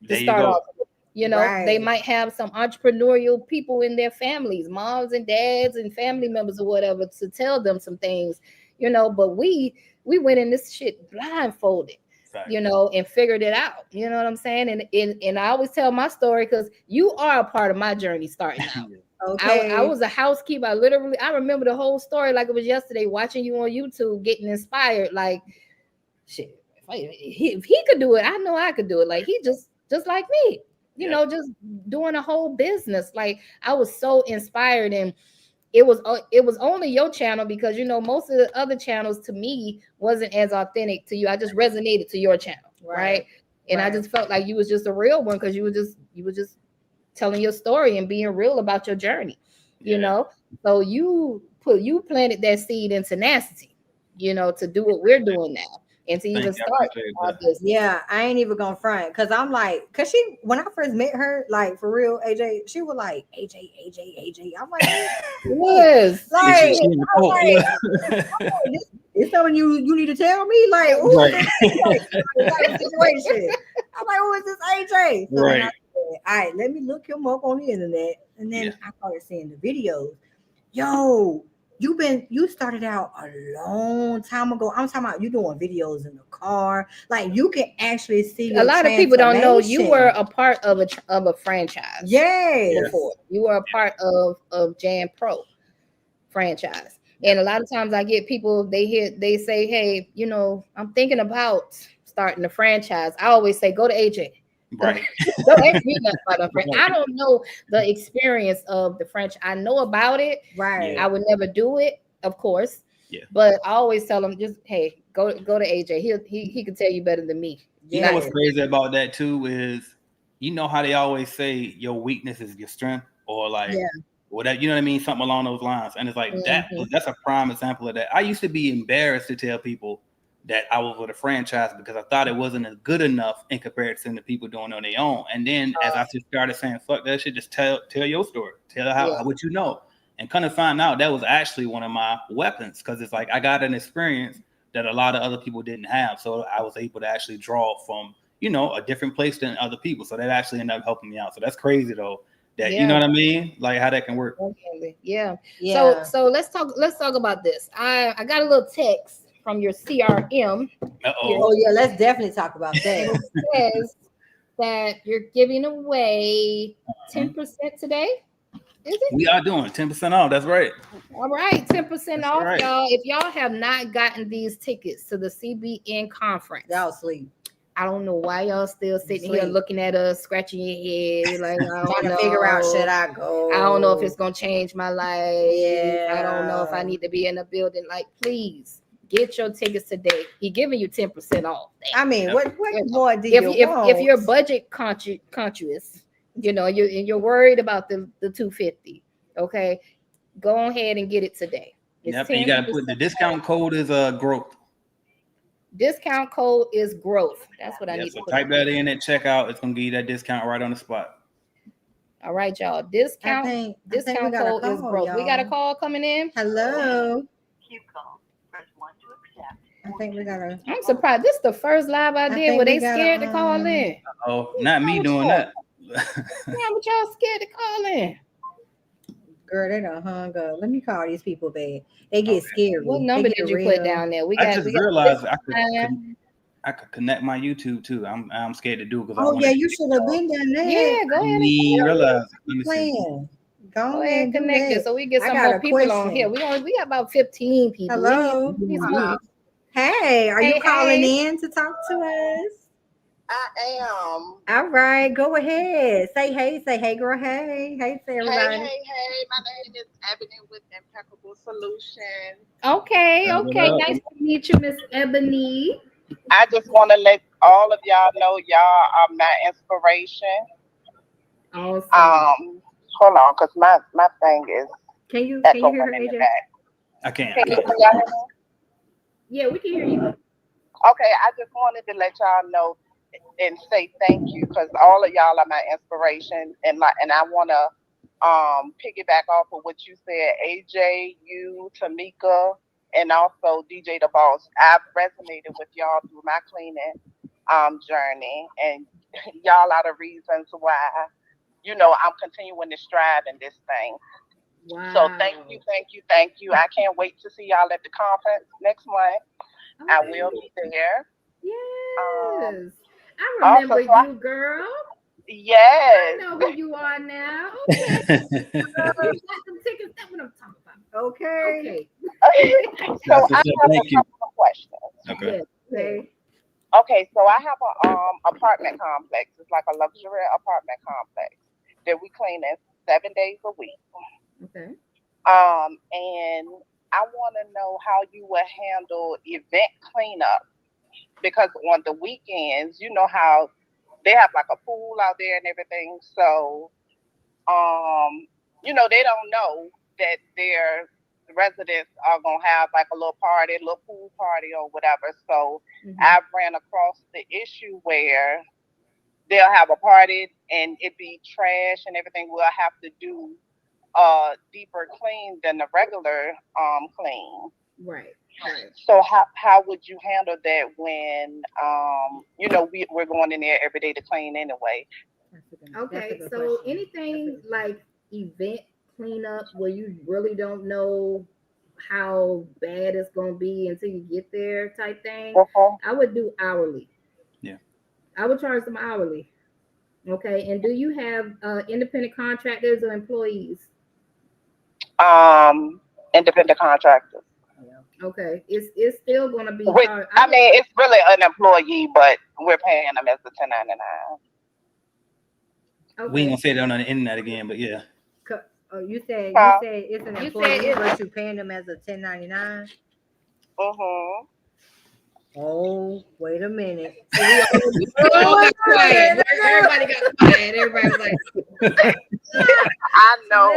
to start off with. They might have some entrepreneurial people in their families, moms and dads and family members or whatever, to tell them some things. But we went in this shit blindfolded, and figured it out. You know what I'm saying? And I always tell my story, because you are a part of my journey starting out. Okay. I was a housekeeper. I remember the whole story like it was yesterday, watching you on YouTube, getting inspired. Like, shit, if he could do it, I know I could do it. Like, he just like me, just doing a whole business. Like, I was so inspired, and it was only your channel, because most of the other channels to me wasn't as authentic to you. I just resonated to your channel, right? And I just felt like you was just a real one, because you were just telling your story and being real about your journey, So you planted that seed in tenacity, to do what we're doing now. and to even Thank you. I start appreciate our that. business. Yeah, I ain't even gonna front because I'm like, cause she when I first met her, like for real, AJ, she was like AJ. I'm like, Yes. like, She in the I'm court, like, yeah. this is something you need to tell me, like, who is Right. this AJ? Type of situation. I'm like, who is this AJ? So then I Right. said, all right, let me look him up on the internet, and then Yeah. I started seeing the videos. Yo, you started out a long time ago. I'm talking about you doing videos in the car. Like you can actually see A your lot of people don't know you were transformation. a part of a franchise. Yes. Before you were a part of Jan Pro franchise, and a lot of times I get people they say, hey, I'm thinking about starting a franchise. I always say go to AJ. Right. Don't ask me nothing about a franchise. Right. I don't know the experience of the franchise. I know about it. Right. Yeah. I would never do it, of course. Yeah. But I always tell them, just hey, go to AJ. He can tell you better than me. You know what's crazy about that too is, how they always say your weakness is your strength, or like whatever, you know what I mean, something along those lines. And it's like that's a prime example of that. I used to be embarrassed to tell people that I was with a franchise because I thought it wasn't as good enough in comparison to people doing it on their own. And then as I just started saying, fuck that shit, just tell your story, tell how what you know, and kind of find out that was actually one of my weapons, because it's like I got an experience that a lot of other people didn't have, so I was able to actually draw from a different place than other people. So that actually ended up helping me out. So that's crazy though. That you know what I mean, like how that can work. Okay. Yeah. So let's talk about this. I got a little text from your CRM. Oh yeah, let's definitely talk about that. It says that you're giving away 10% today. Is it? We are doing 10% off. That's right. All right, 10% off, right. y'all. If y'all have not gotten these tickets to the CBN conference, y'all sleep. I don't know why y'all still sitting here looking at us, scratching your head. You're like, I trying to figure out, should I go? I don't know if it's gonna change my life. Yeah. I don't know if I need to be in a building. Like, please get your tickets today. He giving you 10% off. I mean, what more do you want? If you're budget conscious, you're worried about the 250. Okay, go ahead and get it today. Yep, and you gotta put the discount code is growth. Discount code is growth. That's what I need to put. Type that in at checkout. It's gonna give you that discount right on the spot. All right, y'all. Discount code is growth. We got a call coming in. Hello. I think we gotta. I'm surprised. This is the first live I did where they scared to call in. Oh, not me doing that. Yeah, but y'all scared to call in. Girl, they done hung up. Let me call these people back. They get scared. What number did you put down there? I just realized I could connect my YouTube too. I'm scared to do it because you should have been done that. Yeah, go ahead. Realize. Go ahead and connect it so we get some more people on here. We got about 15 people. Hello. Hey, are you calling in to talk to us? I am. All right, go ahead. Say hey, girl. Hey, say everybody. Hey. My name is Ebony with Impeccable Solutions. Okay. Nice to meet you, Miss Ebony. I just want to let all of y'all know y'all are my inspiration. Awesome. Hold on, because my thing is. Can you hear her, AJ? I can't. Can y'all hear me? Yeah, we can hear you. Okay, I just wanted to let y'all know and say thank you, because all of y'all are my inspiration, and I want to piggyback off of what you said, AJ, you, Tamika, and also DJ the Boss. I've resonated with y'all through my cleaning journey, and y'all are the reasons why I'm continuing to strive in this thing. Wow. So thank you. I can't wait to see y'all at the conference next month. Okay. I will be there. Yes. I remember you, girl. Yes. I know who you are now. Okay. You got some tickets. That's what I'm talking about. Okay. So I have a couple of questions. Okay. Okay, so I have a apartment complex. It's like a luxury apartment complex that we clean in 7 days a week. Okay. And I want to know how you would handle event cleanup, because on the weekends, you know how they have like a pool out there and everything. So, they don't know that they're residents are gonna have like a little party, a little pool party or whatever. So Mhm. I ran across the issue where they'll have a party and it be trash and everything. We'll have to do deeper clean than the regular clean. Right. So how would you handle that when we're going in there every day to clean anyway? Okay, so anything like event cleanup where you really don't know how bad it's gonna be until you get there type thing, I would do hourly. Yeah. I would charge them hourly. Okay, and do you have independent contractors or employees? Independent contractors. Okay, it's still gonna be charged. I mean, it's really an employee, but we're paying them as a 1099. Okay. We ain't gonna say that on the internet again, but yeah. Oh, you said it's an You employee, said but you paying them as a 1099. Mhm. Oh, wait a minute. We all got quiet. Everybody got quiet. Everybody was like, I know.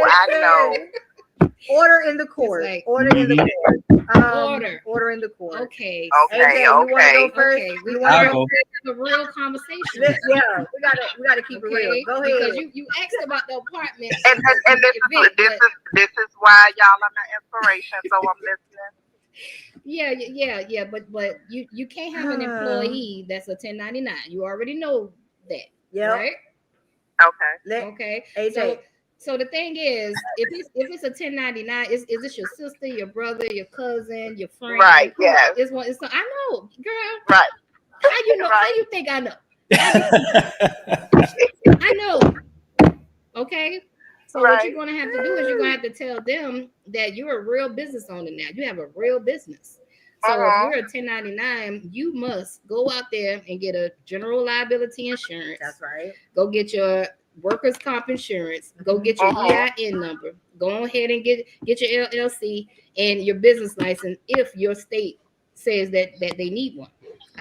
Order in the court. like- Order in the court. Order in the court. okay. Okay. You want to go first? Okay, we You want wanna I'll to go. have a real conversation. Yeah, we gotta keep it real. Go Because ahead. you asked about the apartment. And this is why y'all are my inspiration. So I'm listening. Yeah. But you can't have an employee that's a 1099. You already know that, right? Okay. Okay. AJ. So the thing is, if it's a 1099, is this your sister, your brother, your cousin, your friend? Right. Yes. I know, girl. Right. How you know? Right. How you think I know? I know. Okay. So what you're gonna have to do is you're gonna have to tell them that you're a real business owner now. You have a real business. So if you're a 1099, you must go out there and get a general liability insurance. That's right. Go get your workers' comp insurance. Go get your EIN number. Go ahead and get your LLC and your business license if your state says that they need one.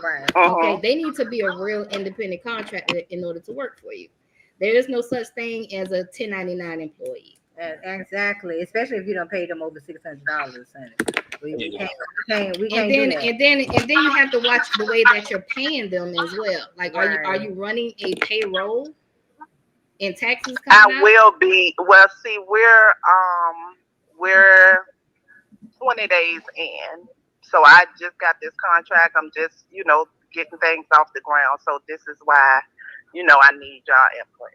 Right. Okay, they need to be a real independent contractor in order to work for you. There is no such thing as a 1099 employee. Exactly, especially if you don't pay them over $600. We can't And do then that. you have to watch the way that you're paying them as well. Like, are you running a payroll and taxes coming out? Will be. Well, see, we're 20 days in, so I just got this contract. I'm just getting things off the ground. So this is why I need y'all input.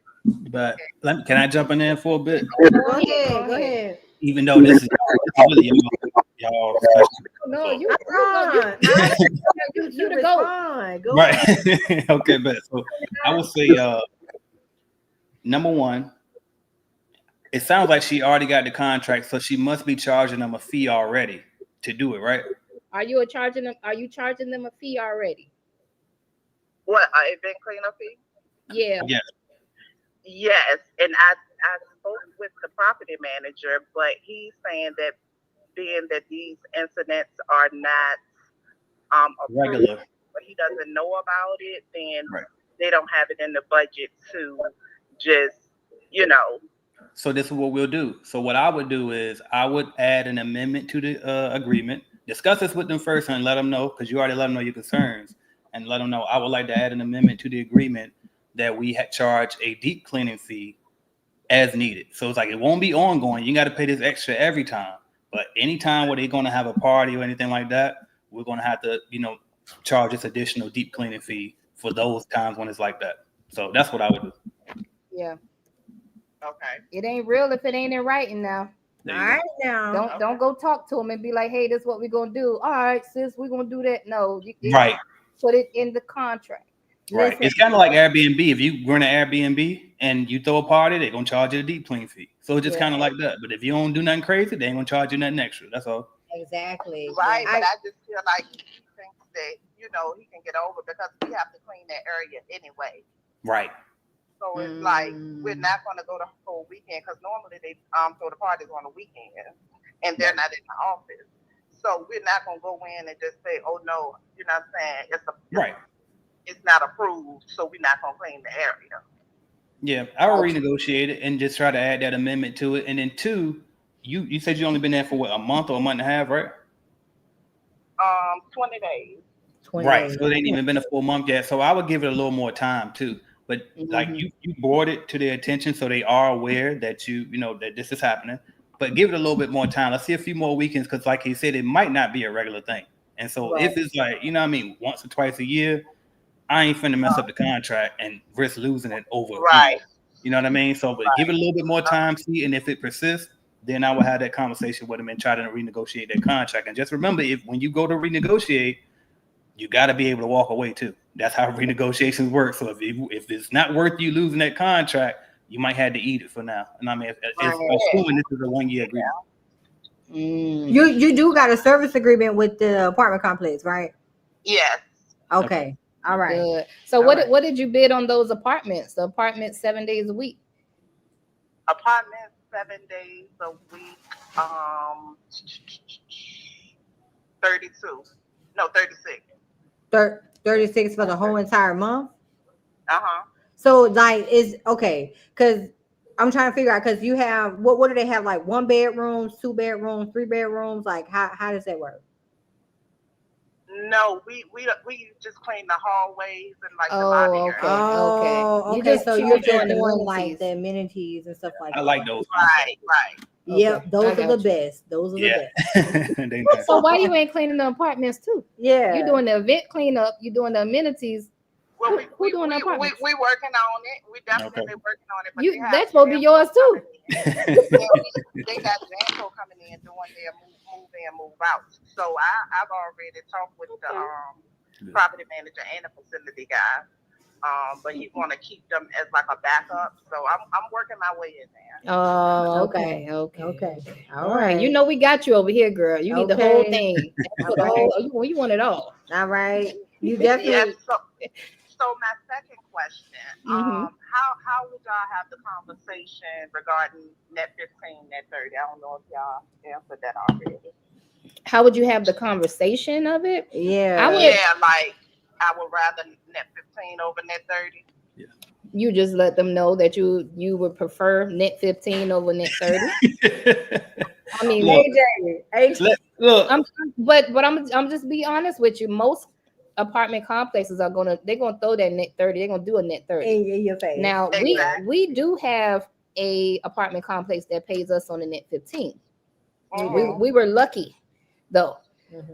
But can I jump in there for a bit? Go ahead. Even though this is really y'all special. No, you You the goat. Go Right. Okay, but so I would say number one, it sounds like she already got the contract, so she must be charging them a fee already to do it, right? Are you charging them a fee already? What, event cleanup fee? Yeah. Yes, and I spoke with the property manager, but he's saying that being that these incidents are not Regular, but he doesn't know about it, then they don't have it in the budget to just So this is what we'll do. So what I would do is I would add an amendment to the agreement. Discuss this with them first and let them know, because you already let them know your concerns, and let them know I would like to add an amendment to the agreement that we charge a deep cleaning fee as needed. So it's like it won't be ongoing. You got to pay this extra every time. But anytime where they're going to have a party or anything like that, we're going to have to, charge this additional deep cleaning fee for those times when it's like that. So that's what I would do. Yeah. Okay. It ain't real if it ain't in writing now. All right now. Don't go talk to them and be like, hey, this is what we're gonna do. All right, sis, we're gonna do that. No, you right. Put it in the contract. Right. Listen. It's kind of like Airbnb. If you run an Airbnb and you throw a party, they're gonna charge you a deep clean fee. So it's just kind of like that. But if you don't do nothing crazy, they ain't gonna charge you nothing extra. That's all. Exactly. Right. But I just feel like he thinks that he can get over because we have to clean that area anyway. Right. So it's like we're not going to go the whole weekend because normally they throw the parties on the weekend and they're not in the office. So we're not going to go in and just say, oh no, you know what I'm saying? It's not approved, so we're not going to clean the area. Yeah, I will renegotiate it and just try to add that amendment to it. And then two, you said you only been there for what, a month or a month and a half, right? 20 days. 20 Right. days. So it ain't even been a full month yet. So I would give it a little more time too. But like you brought it to their attention, so they are aware that you know that this is happening. But give it a little bit more time. Let's see a few more weekends, because like he said, it might not be a regular thing. And so if it's like, you know what I mean, once or twice a year, I ain't finna mess up the contract and risk losing it over. Right. You know what I mean? So but give it a little bit more time, see, and if it persists, then I will have that conversation with them and try to renegotiate their contract. And just remember, if when you go to renegotiate, you got to be able to walk away too. That's how renegotiations work. So if it's not worth you losing that contract, you might have to eat it for now. And I mean, assuming this is a 1 year agreement. You do got a service agreement with the apartment complex, right? Yes. Okay. All right. Good. So what did you bid on those apartments? The apartments 7 days a week. Apartments 7 days a week. 32. No, 36. 36 for the whole entire month. So like is okay, because I'm trying to figure out, because you have what do they have, like 1 bedrooms, 2 bedrooms, 3 bedrooms? Like how does that work? No, we just clean the hallways and like the lobby area. Okay. So you're just doing like the amenities and stuff like that. I like those. Right. Yep, those are the best. Those are the best. So why you ain't cleaning the apartments too? Yeah, you're doing the event cleanup, you're doing the amenities. Well, who doing the apartments? We working on it. We definitely working on it. But that's supposed to be yours too. They got Janko coming in doing their move in, move out. So I've already talked with the property manager and the facility guy. But he's going to keep them as like a backup. So I'm working my way in there. Oh, okay. All right. You know we got you over here, girl. You need the whole thing. You want it all. All right. You definitely. So my second question, how would y'all have the conversation regarding net 15, net 30? I don't know if y'all answered that already. How would you have the conversation of it? Yeah. I would rather net 15 over net 30. Yeah. You just let them know that you would prefer net 15 over net 30. I mean, AJ. Look. I'm just be honest with you. Most apartment complexes they're gonna throw that net 30. They're gonna do a net 30 in your face. Now we do have a apartment complex that pays us on the net 15. We were lucky though,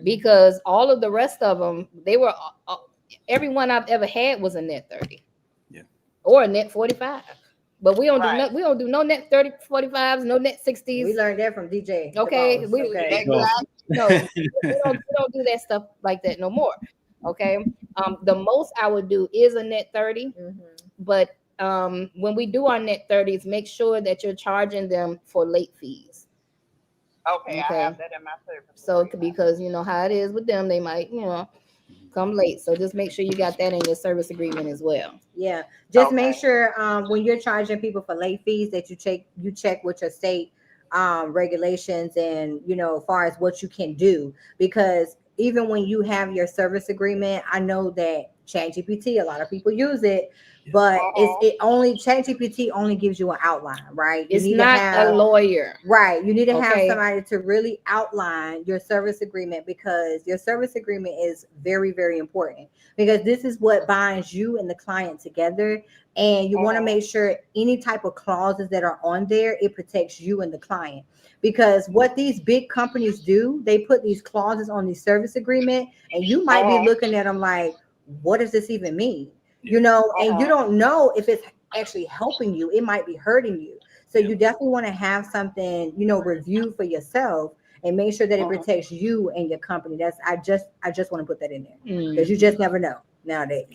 because all of the rest of them, they were everyone I've ever had was a net 30, or a net 45. But we don't do no net 30, 45s, no net 60s. We learned that from DJ. Okay, we don't do that stuff like that no more. Okay, the most I would do is a net 30, but when we do our net 30s, make sure that you're charging them for late fees. Okay. I have that in my service. So because you know how it is with them, they might come late. So just make sure you got that in your service agreement as well. Yeah, just make sure when you're charging people for late fees that you check with your state regulations and as far as what you can do, because even when you have your service agreement, I know that ChatGPT, a lot of people use it, but ChatGPT only gives you an outline, right? It's not a lawyer, right? You need to have somebody to really outline your service agreement, because your service agreement is very, very important, because this is what binds you and the client together. And you want to make sure any type of clauses that are on there, it protects you and the client. Because what these big companies do, they put these clauses on the service agreement, and you might be looking at them like, what does this even mean? And you don't know if it's actually helping you. It might be hurting you. So you definitely want to have something, review for yourself and make sure that it protects you and your company. I just want to put that in there, because you just never know nowadays.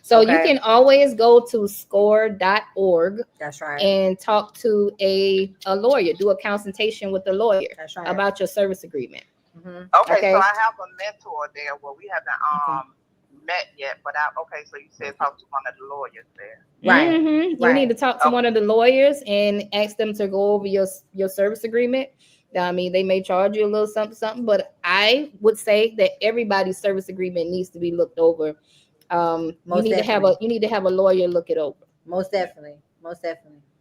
So you can always go to score.org. That's right. And talk to a lawyer, do a consultation with the lawyer. That's right. About your service agreement. Okay, so I have a mentor there. Well, we haven't met yet, but so you said talk to one of the lawyers there. Right. You need to talk to one of the lawyers and ask them to go over your service agreement. I mean, they may charge you a little something, but I would say that everybody's service agreement needs to be looked over. You need to have a lawyer look it over. Most definitely.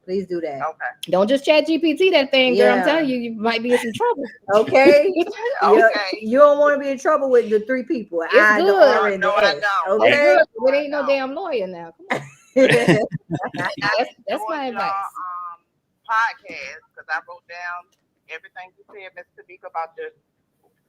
Please do that. Okay. Don't just chat GPT that thing, girl. I'm telling you, you might be in some trouble. Okay. Okay. You don't want to be in trouble with the 3 people. It's I, the good. R, and the No, I S. don't. It's Okay. good. It ain't no damn lawyer now. Come on. That's my advice. Podcast, because I wrote down everything you said, Miss Tamika, about the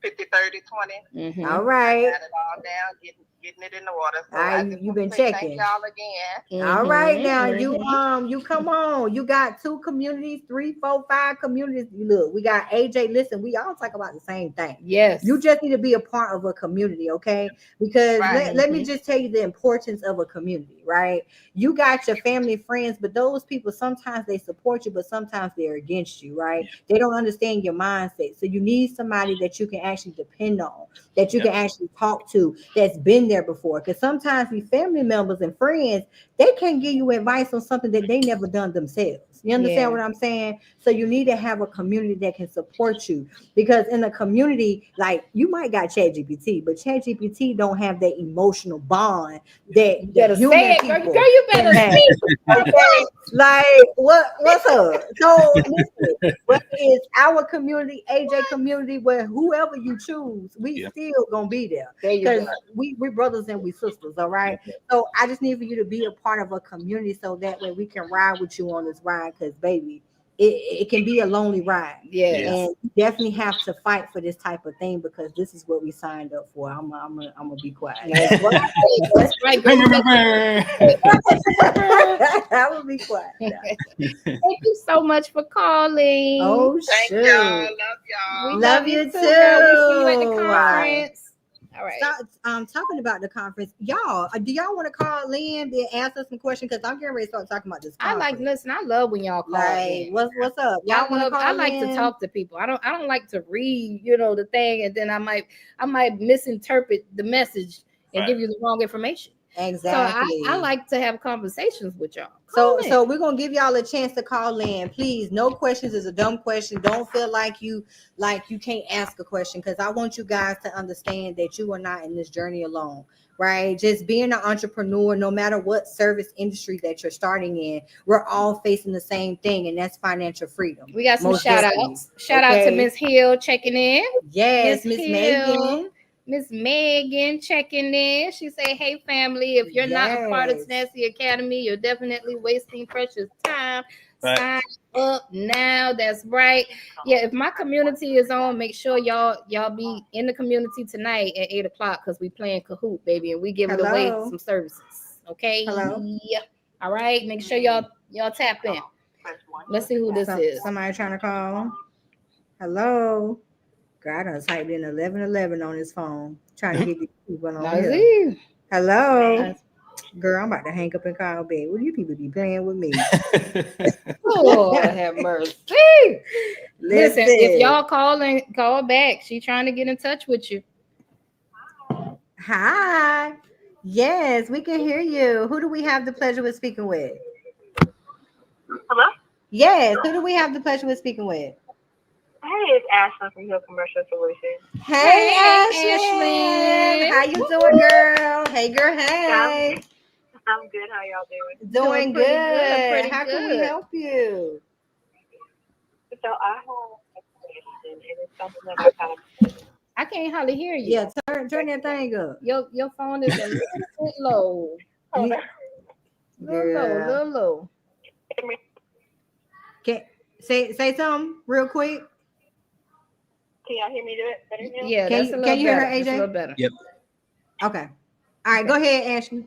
50, 30, 20. Mhm. All right. I got it all down, getting it in the order. So You've been say checking. Thank y'all again. All right, now Mhm. you come on. You got 2 communities, 3, 4, 5 communities. Look, we got AJ. Listen, we all talk about the same thing. Yes. You just need to be a part of a community, okay? Because Right. let me just tell you the importance of a community, right? You got your family, friends, but those people sometimes they support you, but sometimes they're against you, right? They don't understand your mindset. So you need somebody that you can actually depend on, that you can actually talk to, that's been there before. Because sometimes these family members and friends, they can't give you advice on something that they never done themselves. You understand what I'm saying? So you need to have a community that can support you, because in a community, like you might got ChatGPT, but ChatGPT don't have that emotional bond that You better human say it, people girl. You better can have. speak. Okay, like what's up? So listen, whether it's our community, AJ community, where whoever you choose, we still gonna be there There you because go. we brothers and we sisters. All right. So I just need for you to be a part of a community, so that way we can ride with you on this ride. Because baby, it can be a lonely ride. Yes. And you definitely have to fight for this type of thing, because this is what we signed up for. I'm gonna be quiet. That's right. That's right, girl. You better- I will be quiet. Thank you so much for calling. Oh, Thank shoot. y'all. Love y'all. We Love you girl. We see you at the too. conference. All right. Talking about the conference, y'all. Do y'all want to call Lynn and answer some questions? Because I'm getting ready to start talking about this conference. Listen. I love when y'all call. Like, what's up? Y'all want to call? I like to talk to people. I don't like to read, the thing, and then I might misinterpret the message and give you the wrong information. Exactly. So I like to have conversations with y'all. So we're gonna give y'all a chance to call in. Please, no questions is a dumb question. Don't feel like you can't ask a question, because I want you guys to understand that you are not in this journey alone, right? Just being an entrepreneur, no matter what service industry that you're starting in, we're all facing the same thing, and that's financial freedom. We got some shout outs. Shout out to Miss Hill checking in. Yes, Miss Megan. Miss Megan checking in. She say, "Hey family, if you're not a part of Tenacity Academy, you're definitely wasting precious time. Sign up now." That's right. Yeah, if my community is on, make sure y'all be in the community tonight at 8:00, because we playing Kahoot, baby, and we giving away some services. Okay. Hello. Yeah. All right. Make sure y'all tap in. Let's see who this is. Somebody trying to call. Hello. God, I done typed in 1111 on his phone, trying to get these people on here. Hello. Girl, I'm about to hang up and call back. Will you people be playing with me? Lord have mercy. Listen, if y'all call back, she trying to get in touch with you. Hi. Yes, we can hear you. Who do we have the pleasure with speaking with? Hello? Yes, who do we have the pleasure with speaking with? Hey, it's Ashley from Hill Commercial Solutions. Hey, Ashley. How you doing, girl? Hey, girl. Hey. I'm good. How y'all doing? Doing good. Pretty How good. can we help you? So I have a question, and it's something that I can't hardly hear you. Yeah, turn that thing up. Your phone is a little bit low. Little low. Can say something real quick. Can y'all hear me better now? Yeah, Can you hear her, AJ? That's a little better. Yep. Okay. All right, go ahead, Ashley.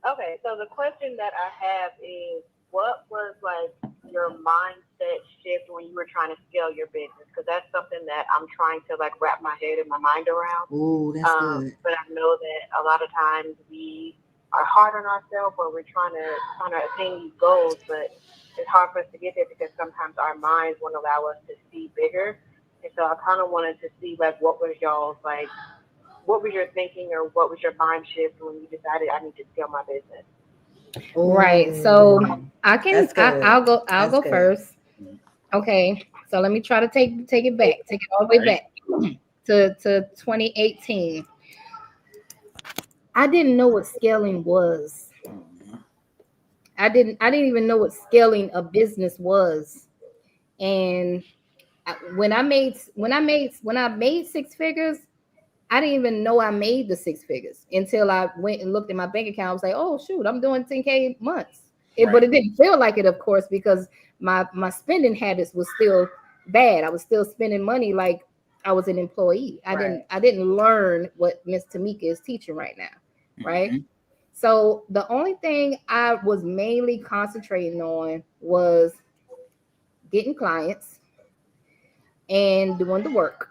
Okay, so the question that I have is, what was like your mindset shift when you were trying to scale your business? Because that's something that I'm trying to like wrap my head and my mind around. Oh, that's good. But I know that a lot of times we are hard on ourselves when we're trying to attain these goals, but it's hard for us to get there because sometimes our minds won't allow us to see bigger. And so I kind of wanted to see like what was your thinking, or what was your mind shift when you decided I need to scale my business? Right. So I'll go first. Okay. So let me try to take it back. Take it all the way back to 2018. I didn't know what scaling was. I didn't even know what scaling a business was. And when I made 6 figures, I didn't even know I made the 6 figures until I went and looked at my bank account. I was like, oh shoot, I'm doing 10K months. But it didn't feel like it, of course, because my spending habits was still bad. I was still spending money like I was an employee. I didn't learn what Miss Tamika is teaching right now, right? Mm-hmm. So the only thing I was mainly concentrating on was getting clients and doing the work.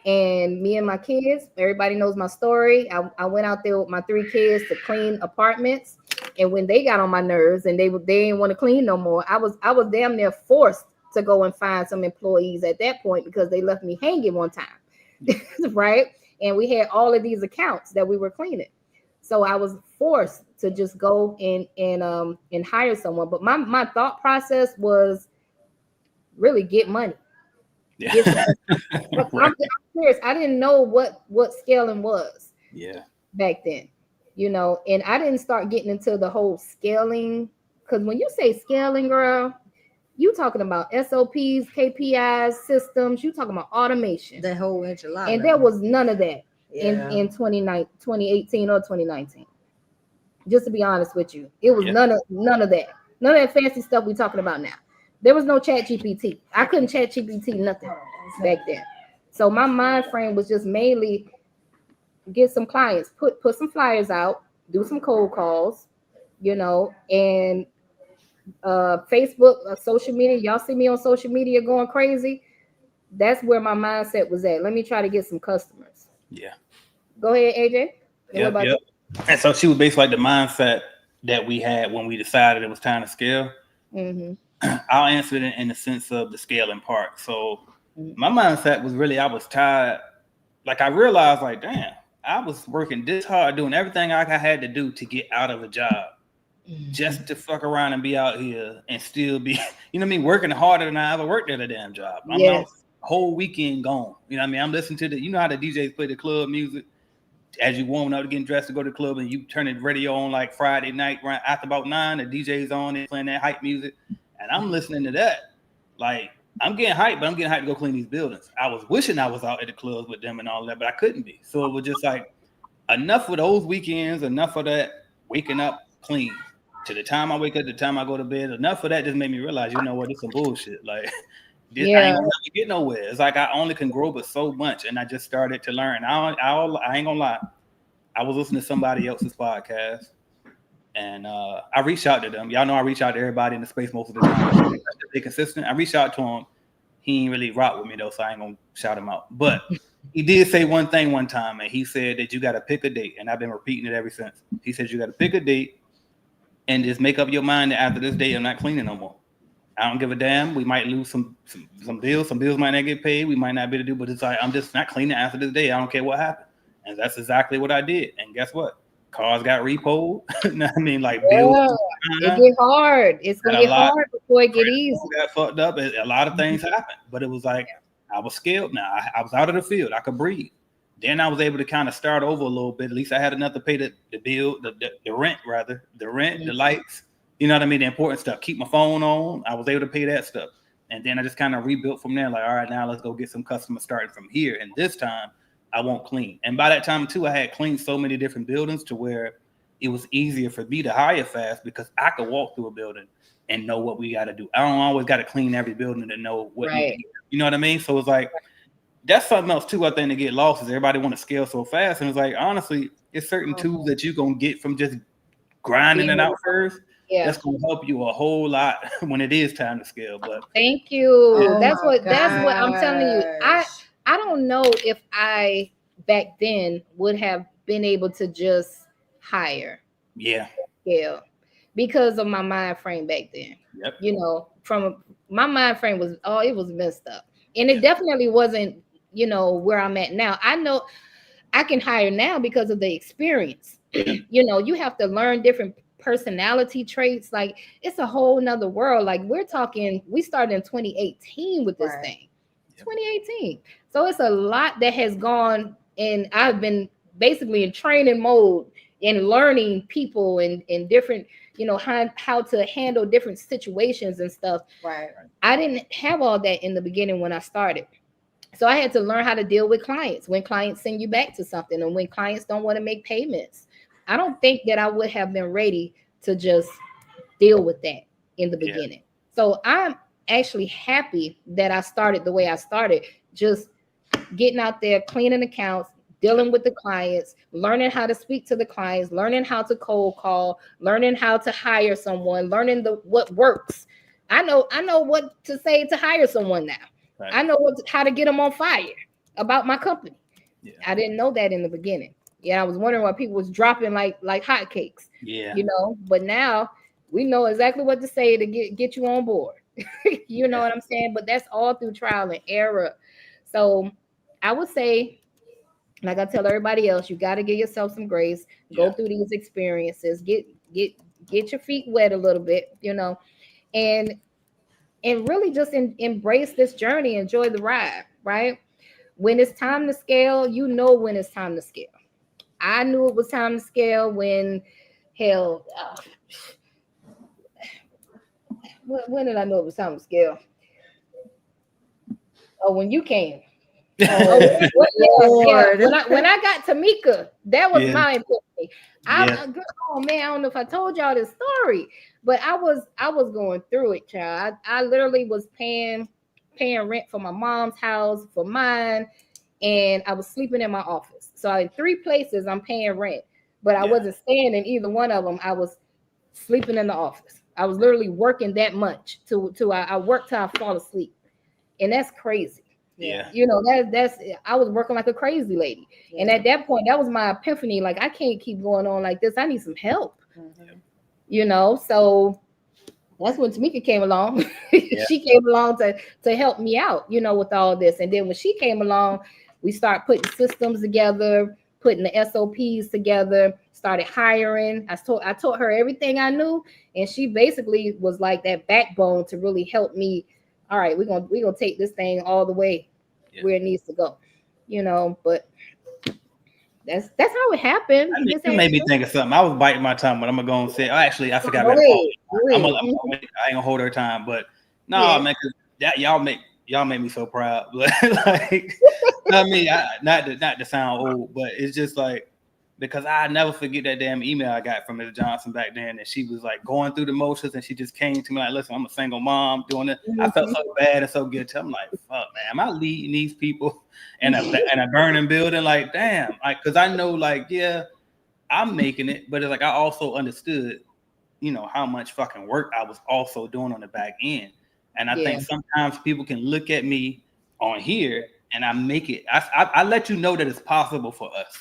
And me and my kids, everybody knows my story. I went out there with my 3 kids to clean apartments. And when they got on my nerves and they didn't want to clean no more, I was damn near forced to go and find some employees at that point because they left me hanging one time. Right? And we had all of these accounts that we were cleaning. So I was forced to just go and hire someone. But my thought process was really get money. Yeah. I'm serious. I didn't know what scaling was. Yeah. Back then, and I didn't start getting into the whole scaling, because when you say scaling, girl, you talking about SOPs, KPIs, systems. You talking about automation. The whole enchilada. And there was none of that in 2018 or 2019. Just to be honest with you, it was none of that. None of that fancy stuff we talking about now. There was no chat GPT. I couldn't chat GPT nothing back then. So my mind frame was just mainly get some clients, put some flyers out, do some cold calls, and Facebook, social media. Y'all see me on social media going crazy. That's where my mindset was at. Let me try to get some customers. Yeah. Go ahead, AJ. Yep. And so she was basically like the mindset that we had when we decided it was time to scale. Mm-hmm. I'll answer it in the sense of the scaling part. So my mindset was really, I was tired. Like I realized, like, damn, I was working this hard, doing everything I had to do to get out of a job, just to fuck around and be out here and still be, working harder than I ever worked at a damn job. I'm out whole weekend gone. I'm listening to how the DJs play the club music as you warming up, getting dressed to go to the club, and you turn the radio on like Friday night right after about 9. The DJ's on, they're playing that hype music. And I'm listening to that. Like, I'm getting hyped, but I'm getting hyped to go clean these buildings. I was wishing I was out at the clubs with them and all that, but I couldn't be. So it was just like, enough of those weekends, enough of that waking up clean. To the time I wake up, the time I go to bed, enough of that just made me realize, it's some bullshit. Like, I ain't gonna get nowhere. It's like I only can grow but so much. And I just started to learn. I ain't gonna lie. I was listening to somebody else's podcast. And I reached out to them. Y'all know I reach out to everybody in the space most of the time. They're consistent. I reached out to him. He ain't really rock with me though, so I ain't gonna shout him out. But he did say one thing one time, and he said that you got to pick a date. And I've been repeating it ever since. He said you got to pick a date and just make up your mind that after this date, I'm not cleaning no more. I don't give a damn. We might lose some bills. Some bills might not get paid. We might not be able to do, but it's like, I'm just not cleaning after this day. I don't care what happened. And that's exactly what I did. And guess what? Cars got repoed. Bills. It get hard. It's gonna get hard before it get easy. Got fucked up. A lot of things happened, but it was like I was skilled now. I was out of the field. I could breathe. Then I was able to kind of start over a little bit. At least I had enough to pay the bill, the rent, the lights. You know what I mean? The important stuff. Keep my phone on. I was able to pay that stuff. And then I just kind of rebuilt from there. Like, all right, now let's go get some customers starting from here. And this time I won't clean. And by that time too, I had cleaned so many different buildings to where it was easier for me to hire fast because I could walk through a building and know what we got to do. I don't always got to clean every building to know what you know what I mean? So it's like, that's something else too, I think, to get lost is everybody want to scale so fast. And it's like, honestly, it's certain tools that you're going to get from just grinding it out first. Yeah. That's going to help you a whole lot when it is time to scale. But thank you. That's what I'm telling you. I don't know if I back then would have been able to just hire. Yeah. Because of my mind frame back then. Yep. From my mind frame was it was messed up. And it definitely wasn't, where I'm at now. I know I can hire now because of the experience. You have to learn different personality traits. Like, it's a whole nother world. Like, we started in 2018 with this thing. 2018. So it's a lot that has gone, and I've been basically in training mode and learning people and different, you know, how to handle different situations and stuff. Right. I didn't have all that in the beginning when I started. So I had to learn how to deal with clients when clients send you back to something and when clients don't want to make payments. I don't think that I would have been ready to just deal with that in the beginning. So I'm actually happy that I started the way I started, just getting out there, cleaning accounts, dealing with the clients, learning how to speak to the clients, learning how to cold call, learning how to hire someone, learning what works. I know what to say to hire someone now. Right. I know how to get them on fire about my company. Yeah. I didn't know that in the beginning. Yeah, I was wondering why people was dropping like hotcakes. Yeah, you know, but now we know exactly what to say to get you on board. You know what I'm saying? But that's all through trial and error. So I would say, like I tell everybody else, you got to give yourself some grace. Go through these experiences. Get your feet wet a little bit, you know, and really just embrace this journey, enjoy the ride, right? When it's time to scale, you know when it's time to scale. I knew it was time to scale when, hell, when did I know it was time to scale? Oh, when you came. When I got Tamika, that was my epiphany. Oh man, I don't know if I told y'all this story, but I was going through it, child. I literally was paying rent for my mom's house, for mine, and I was sleeping in my office. So in 3 places I'm paying rent, but I wasn't staying in either one of them. I was sleeping in the office. I was literally working that much I worked till I fall asleep, and that's crazy. Yeah, you know, that's I was working like a crazy lady. And at that point, that was my epiphany. Like, I can't keep going on like this. I need some help. You know, so that's when Tamika came along. She came along to help me out, you know, with all this. And then when she came along, we started putting systems together, putting the SOPs together, started hiring. I taught her everything I knew, and she basically was like that backbone to really help me. All right, we're gonna take this thing all the way where it needs to go, you know. But that's how it happened. You made me think of something. I was biting my tongue, but I'm gonna go and say, I forgot about it. I ain't gonna hold her time, but no, man, that y'all make me so proud. Like, I mean, not to sound old, but it's just like, because I never forget that damn email I got from Ms. Johnson back then, and she was like going through the motions, and she just came to me like, listen, I'm a single mom doing it. I felt so bad and so guilty. I'm like, fuck, man, am I leading these people in a burning building? Like, damn, because I know, like, yeah, I'm making it, but it's like I also understood, you know, how much fucking work I was also doing on the back end. And I think sometimes people can look at me on here and I make it, I let you know that it's possible for us.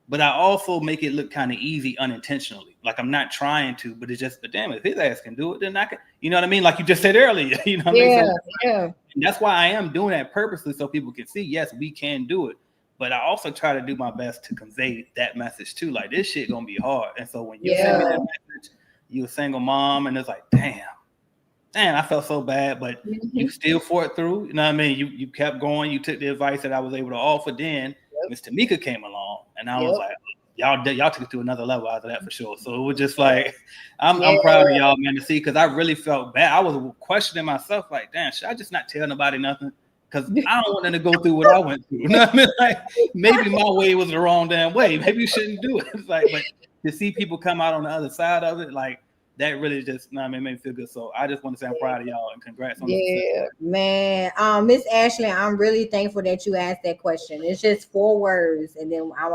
But I also make it look kind of easy unintentionally. Like, I'm not trying to, but it's just, but damn, if his ass can do it, then I can, you know what I mean? Like you just said earlier, you know what I mean? So, and that's why I am doing that purposely, so people can see, yes, we can do it. But I also try to do my best to convey that message too. Like, this shit gonna be hard. And so when you send me that message, you a single mom, and it's like, damn, I felt so bad, but you still fought through. You know what I mean? You kept going. You took the advice that I was able to offer then. Miss Tamika came along, and I was like, y'all took it to another level after that for sure. So it was just like, I'm proud of y'all, man, to see, because I really felt bad. I was questioning myself, like, damn, should I just not tell nobody nothing? Because I don't want them to go through what I went through. You know what I mean? Like, maybe my way was the wrong damn way. Maybe you shouldn't do it. It's like, but to see people come out on the other side of it, like, that really just, made me feel good. So I just want to say I'm proud of y'all and congrats on the man. Miss Ashley, I'm really thankful that you asked that question. It's just 4 words, and then I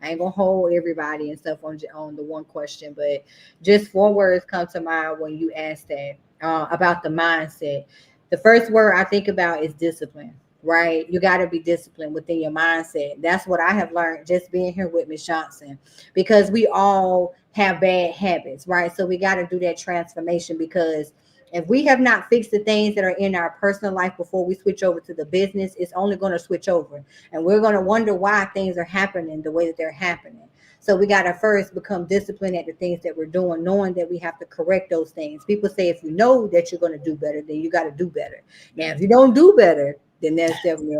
ain't gonna hold everybody and stuff on the one question, but just 4 words come to mind when you ask that about the mindset. The first word I think about is discipline. Right? You got to be disciplined within your mindset. That's what I have learned just being here with Ms. Johnson, because we all have bad habits, right? So we got to do that transformation, because if we have not fixed the things that are in our personal life before we switch over to the business, it's only going to switch over, and we're going to wonder why things are happening the way that they're happening. So we got to first become disciplined at the things that we're doing, knowing that we have to correct those things. People say, if you know that you're going to do better, then you got to do better. Now, if you don't do better, then that's definitely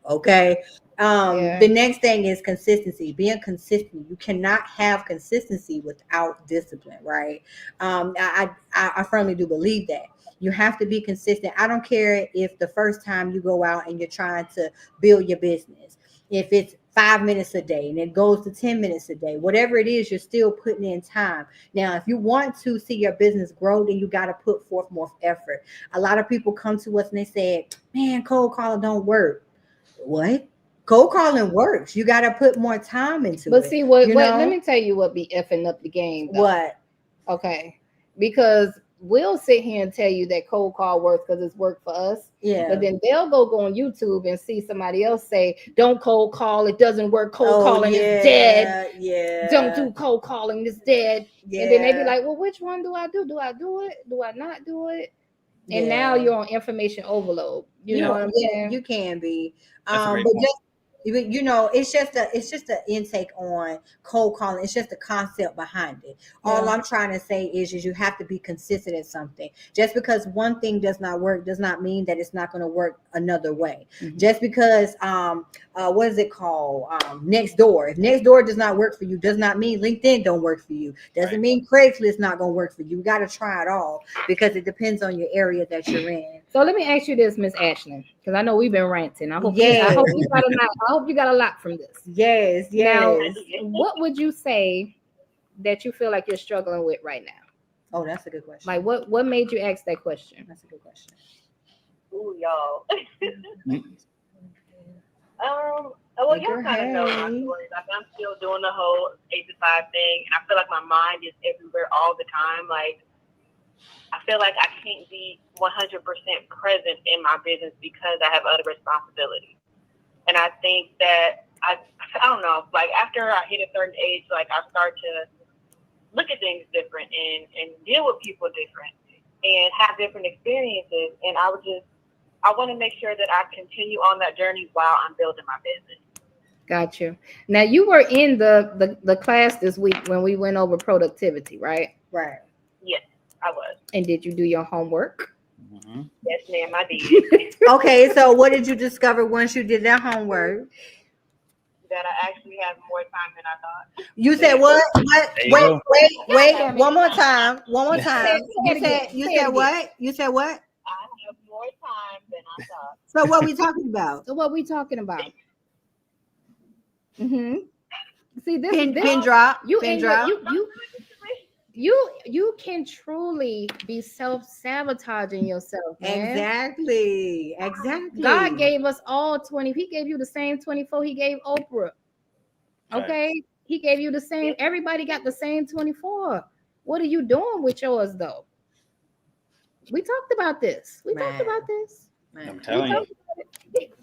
okay. The next thing is consistency, being consistent. You cannot have consistency without discipline, right? I firmly do believe that. You have to be consistent. I don't care if the first time you go out and you're trying to build your business, if it's 5 minutes a day and it goes to 10 minutes a day, whatever it is, you're still putting in time. Now, if you want to see your business grow, then you got to put forth more effort. A lot of people come to us and they say, man, cold calling don't work. What? Cold calling works. You got to put more time into it. But see, what let me tell you what be effing up the game, though. What? Okay. Because we'll sit here and tell you that cold call works because it's worked for us. Yeah. But then they'll go on YouTube and see somebody else say, don't cold call, it doesn't work. Cold calling is dead. Yeah. Don't do cold calling, it's dead. Yeah. And then they be like, well, which one do I do? Do I do it? Do I not do it? And now you're on information overload. You know what I'm saying? You can be. But just it's just an intake on cold calling. It's just the concept behind it. All I'm trying to say is you have to be consistent at something. Just because one thing does not work does not mean that it's not going to work another way. Mm-hmm. Just because what is it called? Next door. If next door does not work for you, does not mean LinkedIn don't work for you. Doesn't mean Craigslist not going to work for you. You got to try it all because it depends on your area that you're in. So let me ask you this, Miss Ashley, because I know we've been ranting. I hope you got a lot from this. Yes. Now, what would you say that you feel like you're struggling with right now? Oh, that's a good question. Like, what made you ask that question? That's a good question. Ooh, y'all. Well, y'all kind of know my story. Like, I'm still doing the whole 8 to 5 thing, and I feel like my mind is everywhere all the time. Like, I feel like I can't be 100% present in my business because I have other responsibilities. And I think that I don't know, like after I hit a certain age, like I start to look at things different and deal with people different and have different experiences. And I want to make sure that I continue on that journey while I'm building my business. Got you. Now you were in the class this week when we went over productivity, right? Right. Yes. I was. And did you do your homework? Mm-hmm. Yes, ma'am, I did. Okay, so what did you discover once you did that homework? That I actually have more time than I thought. You said what? Wait. One more time. You said what? You said what? I have more time than I thought. So what we talking about? Mm-hmm. See, this pin drop. You can truly be self-sabotaging yourself, man. Exactly. God gave us all 20. He gave you the same 24 he gave Oprah. Okay? Right. He gave you the same. Everybody got the same 24. What are you doing with yours, though? We talked about this. I'm telling you.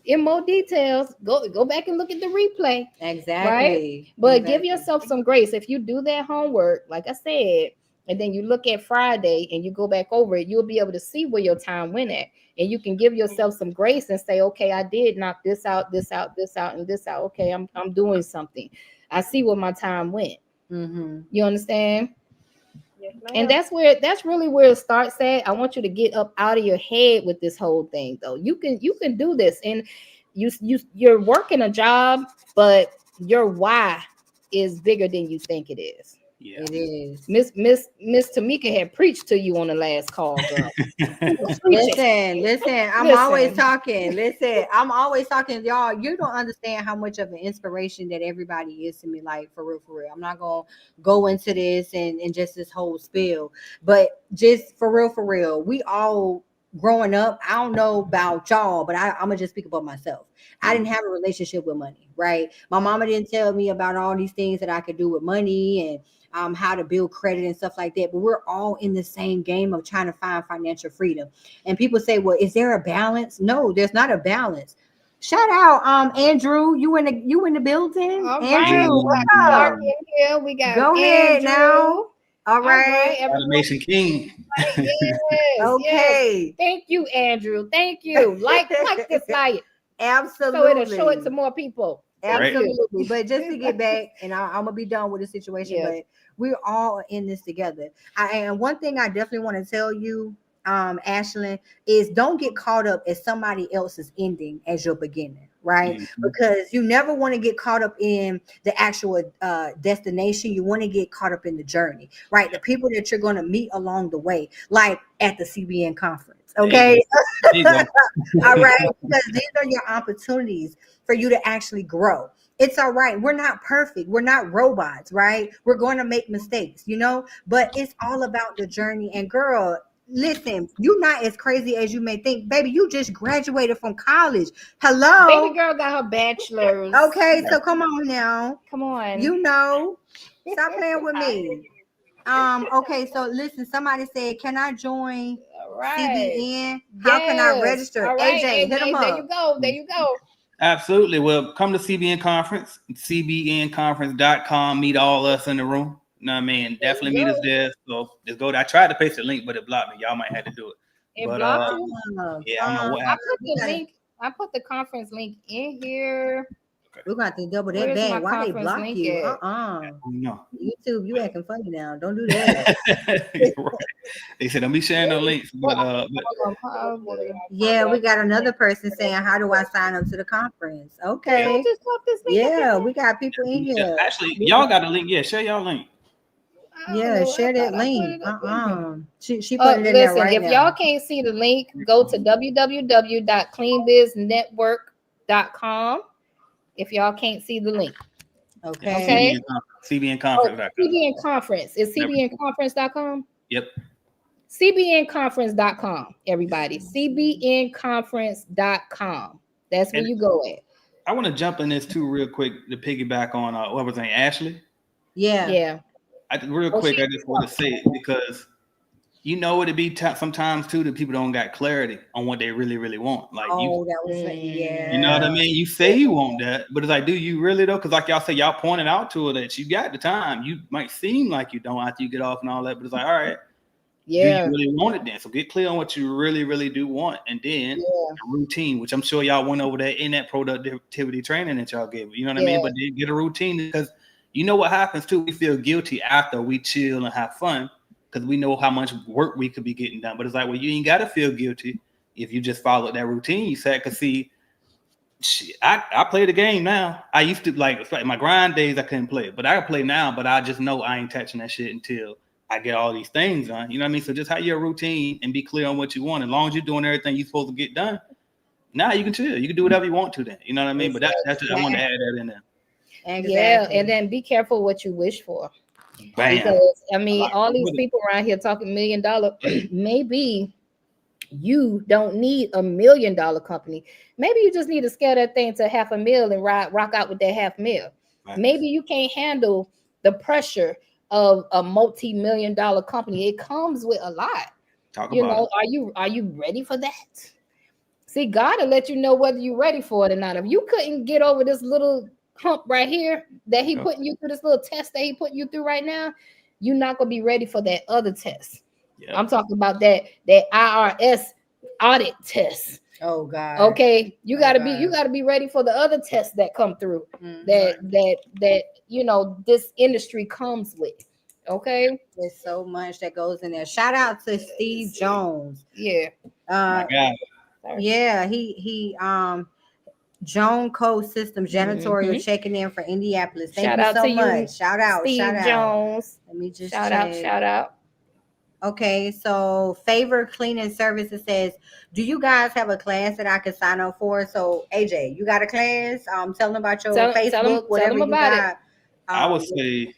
In more details, go back and look at the replay. Exactly. Right? But give yourself some grace. If you do that homework, like I said, and then you look at Friday and you go back over it, you'll be able to see where your time went at. And you can give yourself some grace and say, okay, I did knock this out, this out, this out, and this out. Okay, I'm doing something. I see where my time went. Mm-hmm. You understand? Yes, and that's really where it starts at. I want you to get up out of your head with this whole thing, though. You can do this, and you're working a job, but your why is bigger than you think it is. Yeah, it is. Miss Tamika had preached to you on the last call, girl. Listen. I'm always talking. Y'all. You don't understand how much of an inspiration that everybody is to me. Like for real. I'm not gonna go into this and just this whole spiel, but just for real. We all growing up. I don't know about y'all, but I'm gonna just speak about myself. I didn't have a relationship with money, right? My mama didn't tell me about all these things that I could do with money and how to build credit and stuff like that. But we're all in the same game of trying to find financial freedom. And people say, well, is there a balance? No, there's not a balance. Shout out, Andrew. You in the building? All Andrew, right. We got go Andrew. ahead now. All right. Automation King. Yes, okay. Yes. Thank you, Andrew. Thank you. Like this diet. Absolutely. So it'll show it to more people. Absolutely. But just to get back, and I'm gonna be done with the situation, but we're all in this together. And one thing I definitely want to tell you, Ashlyn, is don't get caught up as somebody else's ending as your beginning. right? Mm-hmm. Because you never want to get caught up in the actual destination. You want to get caught up in the journey, right? The people that you're going to meet along the way, like at the CBN conference. Okay. There you go. All right. Because these are your opportunities for you to actually grow. It's all right. We're not perfect. We're not robots, right? We're going to make mistakes, but it's all about the journey. And girl, listen, you're not as crazy as you may think. Baby, you just graduated from college. Hello. Baby girl got her bachelor's. Okay, so come on now. Come on. Stop playing with me. Okay, so listen, somebody said, can I join CBN? How can I register? All right, AJ, hit them up. There you go. Absolutely. Well, come to CBN Conference, cbnconference.com. Meet all us in the room. You know what I mean? Definitely meet us there. So just go there. I tried to paste the link, but it blocked me. Y'all might have to do it. It blocked you? Yeah, I don't know what happened. I put the conference link in here. We're going to have to double that bag. Why they block you? No. YouTube, you acting funny now. Don't do that. Right. They said, don't be sharing no links. Yeah, we got another person saying, how do I sign up to the conference? Okay. Yeah, we got people in here. Actually, y'all got a link. Yeah, share y'all link. Yeah, share that link. She put it in there right now. If y'all can't see the link, go to www.cleanbiznetwork.com. If y'all can't see the link. Okay. CBN Conference. CBN Conference. Is CBNconference.com? Yep. CBNconference.com, everybody. CBNconference.com. That's where you go at. I want to jump in this too real quick to piggyback on what was her name, Ashley? Yeah. Real quick, I just want to say it because it'd be sometimes too that people don't got clarity on what they really, really want. Like that was yeah. You know what I mean? You say you want that, but it's like, do you really though? Because like y'all say, y'all pointed out to her that you got the time. You might seem like you don't after you get off and all that, but it's like, all right, do you really want it then? So get clear on what you really, really do want, and then a routine, which I'm sure y'all went over that in that productivity training that y'all gave. You know what I mean? But then get a routine because you know what happens too. We feel guilty after we chill and have fun. Because we know how much work we could be getting done. But it's like, well, you ain't got to feel guilty if you just follow that routine you said. Because see, I play the game now. I used to, like my grind days, I couldn't play it. But I can play now, but I just know I ain't touching that shit until I get all these things done. You know what I mean? So just have your routine and be clear on what you want. As long as you're doing everything you're supposed to get done, now you can chill. You can do whatever you want to then. You know what I mean? But that's just, I want to add that in there. Exactly. Yeah, and then be careful what you wish for. Bam. Because all these people around here talking $1 million, maybe you don't need $1 million company. Maybe you just need to scale that thing to $500,000 and rock out with that $500,000. Right. Maybe you can't handle the pressure of a multi-million-dollar company. It comes with a lot. Are you ready for that? See, God will let you know whether you're ready for it or not. If you couldn't get over this little hump right here that he putting you through, this little test that he putting you through right now, you're not gonna be ready for that other test. I'm talking about that IRS audit test. Oh God. Okay, you gotta be ready for the other tests that come through that this industry comes with. Okay, there's so much that goes in there. Shout out to Steve Jones. Yeah. My God. Yeah, he Joan Code Systems Janitorial checking in for Indianapolis. Thank you so much. Shout out, Steve Jones. Let me just shout out. Okay, so Favor Cleaning Services says, do you guys have a class that I could sign up for? So AJ, you got a class? Tell them about your Facebook, whatever you got. I would say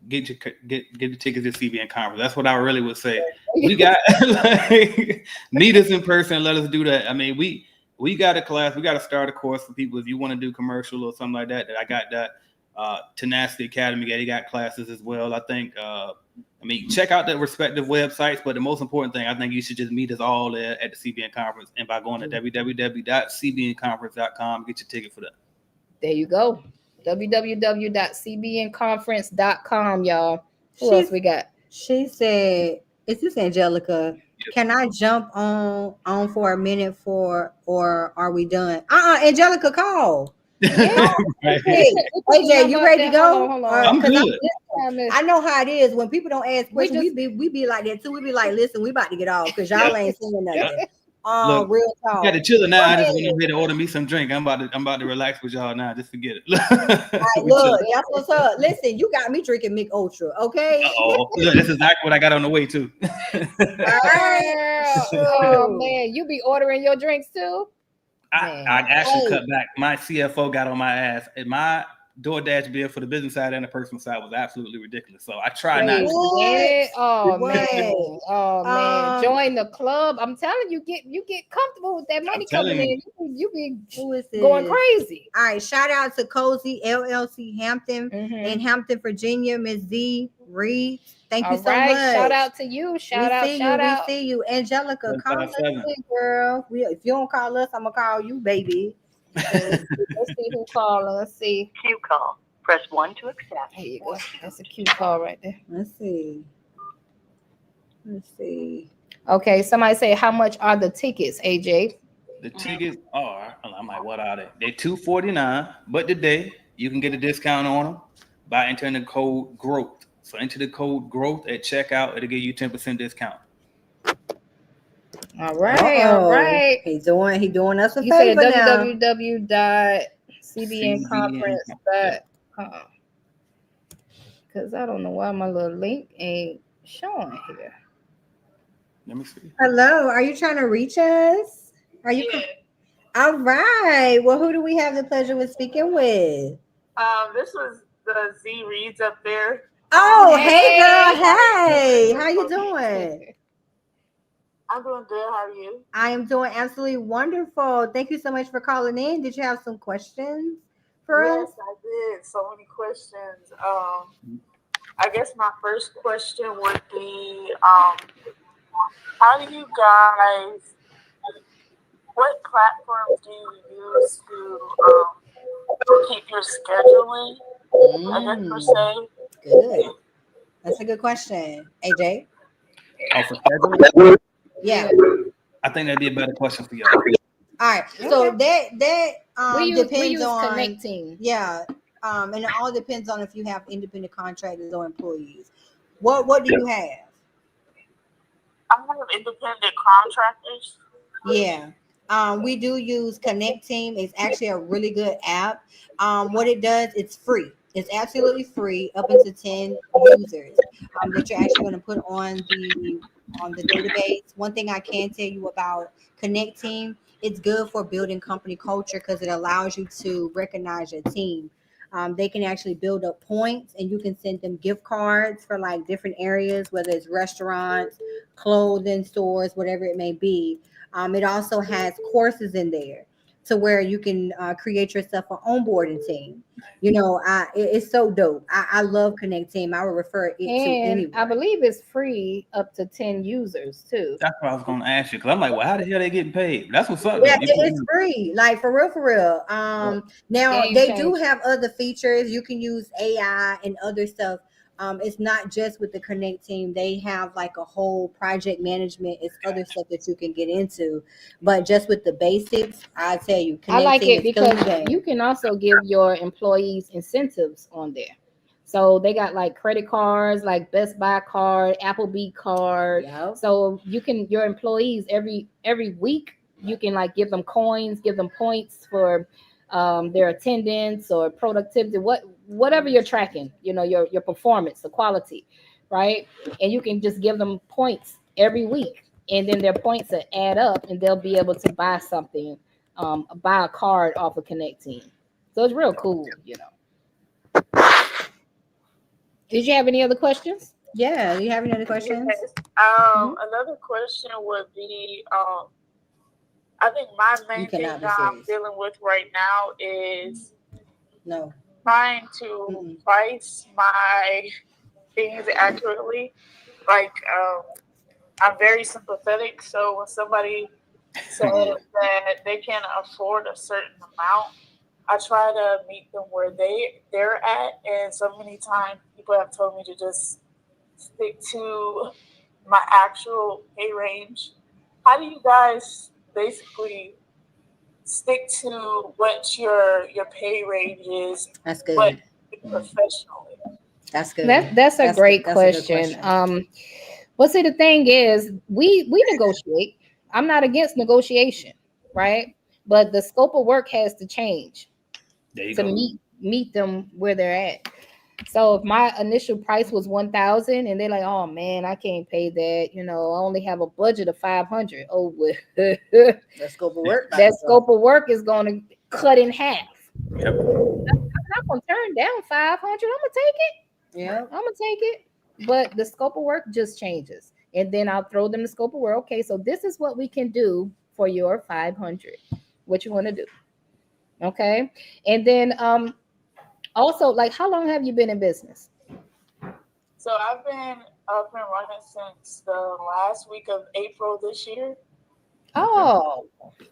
get the tickets to CBN Conference. That's what I really would say. We got meet us in person. Let us do that. I mean, we got a class. We got to start a course for people if you want to do commercial or something like that. I got that Tenacity Academy. They got classes as well. I think. Check out the respective websites, but the most important thing, I think you should just meet us all there at the CBN Conference, and by going to www.cbnconference.com, get your ticket for that. There you go. www.cbnconference.com, y'all. Who else we got? She said, is this Angelica? Yep. Can I jump on for a minute or are we done? Angelica, call. Yeah. Hey, AJ, you ready to go? Hold on. I'm good. I know how it is when people don't ask questions. We be like that too. We be like, listen, we about to get off because y'all ain't saying nothing. Look, Real you talk. got to chill now. I Go just went ahead. over here to order me some drink. I'm about to relax with y'all now. Just forget it. All right, We look, chilling. that's what's up. Listen, you got me drinking Mick Ultra, okay? Uh-oh. Look, this is exactly what I got on the way too. All right. Oh man, you be ordering your drinks too? I actually cut back. My CFO got on my ass, and my DoorDash bill for the business side and the personal side was absolutely ridiculous. So I try not to. What? Oh What? man, oh man, join the club. I'm telling you, you get comfortable with that money coming in. You be going crazy. All right, shout out to Cozy LLC Hampton in Hampton, Virginia, Miss Z Reed. Thank you so much. Shout out to you. Shout out. We see you, Angelica. Call us in, girl. If you don't call us, I'm gonna call you, baby. Let's see who calling. Let's see. Queue call. Press 1 to accept. Here you go. That's a cute call right there. Let's see. Okay, somebody say, how much are the tickets, AJ? The tickets are, I'm like, what are they? They're $249, but today you can get a discount on them by entering the code GROWTH. So enter the code GROWTH at checkout. It'll give you 10% discount. All right. He doing us a you favor said now. www.cbnconference.com. Because I don't know why my little link ain't showing here. Let me see. Hello, are you trying to reach us? Are you? Yeah. All right. Well, who do we have the pleasure with speaking with? This was the Z Reads up there. Oh, hey girl. Hey, how you doing? I'm doing good. How are you? I am doing absolutely wonderful. Thank you so much for calling in. Did you have some questions for us? Yes, I did. So many questions. I guess my first question would be, how do you guys, what platforms do you use to keep your scheduling? I guess per se. Good. That's a good question. AJ? Oh, for scheduling? Yeah. I think that'd be a better question for y'all. All right. So that we depends use on connecting. Yeah. And it all depends on if you have independent contractors or employees. What do you have? I have independent contractors. Yeah. We do use Connect Team. It's actually a really good app. What it does, it's free. It's absolutely free up into 10 users that you're actually going to put on the database. One thing I can tell you about Connect Team, it's good for building company culture because it allows you to recognize your team. They can actually build up points and you can send them gift cards for like different areas, whether it's restaurants, clothing stores, whatever it may be. It also has courses in there to where you can create yourself an onboarding team. You know, it's so dope. I love Connect Team. I would refer it to anyone. I believe it's free up to 10 users too. That's what I was going to ask you because I'm like, well, how the hell they getting paid? That's what's up. Yeah, it's free. Like for real. Now they do have other features. You can use AI and other stuff. It's not just with the Connect Team. They have like a whole project management. It's other stuff that you can get into. But just with the basics, I tell you, I like it because you can also give your employees incentives on there. So they got like credit cards, like Best Buy card, Applebee card. Yep. So you can, your employees every week, you can like give them coins, give them points for their attendance or productivity, whatever you're tracking, you know, your performance, the quality, right? And you can just give them points every week, and then their points will add up, and they'll be able to buy something, buy a card off of Connect Team. So it's real cool, you know. Did you have any other questions? Yeah, do you have any other questions? Yes. Another question would be, I think my main thing that I'm dealing with right now is trying to price my things accurately. Like, I'm very sympathetic. So when somebody says that they can't afford a certain amount, I try to meet them where they're at. And so many times people have told me to just stick to my actual pay range. How do you guys basically stick to what your pay range is? That's good. But professionally. That's good. That's a great question. Well, see, the thing is, we negotiate. I'm not against negotiation, right? But the scope of work has to change to meet them where they're at. So if my initial price was 1,000 and they're like, oh man, I can't pay that. You know, I only have a budget of 500. Oh, that scope of work. That scope of work is going to cut in half. Yep. I'm not going to turn down 500. I'm going to take it. Yeah. I'm going to take it. But the scope of work just changes. And then I'll throw them the scope of work. Okay, so this is what we can do for your 500. What you want to do. Okay. And then also, like, how long have you been in business? So I've been up and running since the last week of April this year. Oh.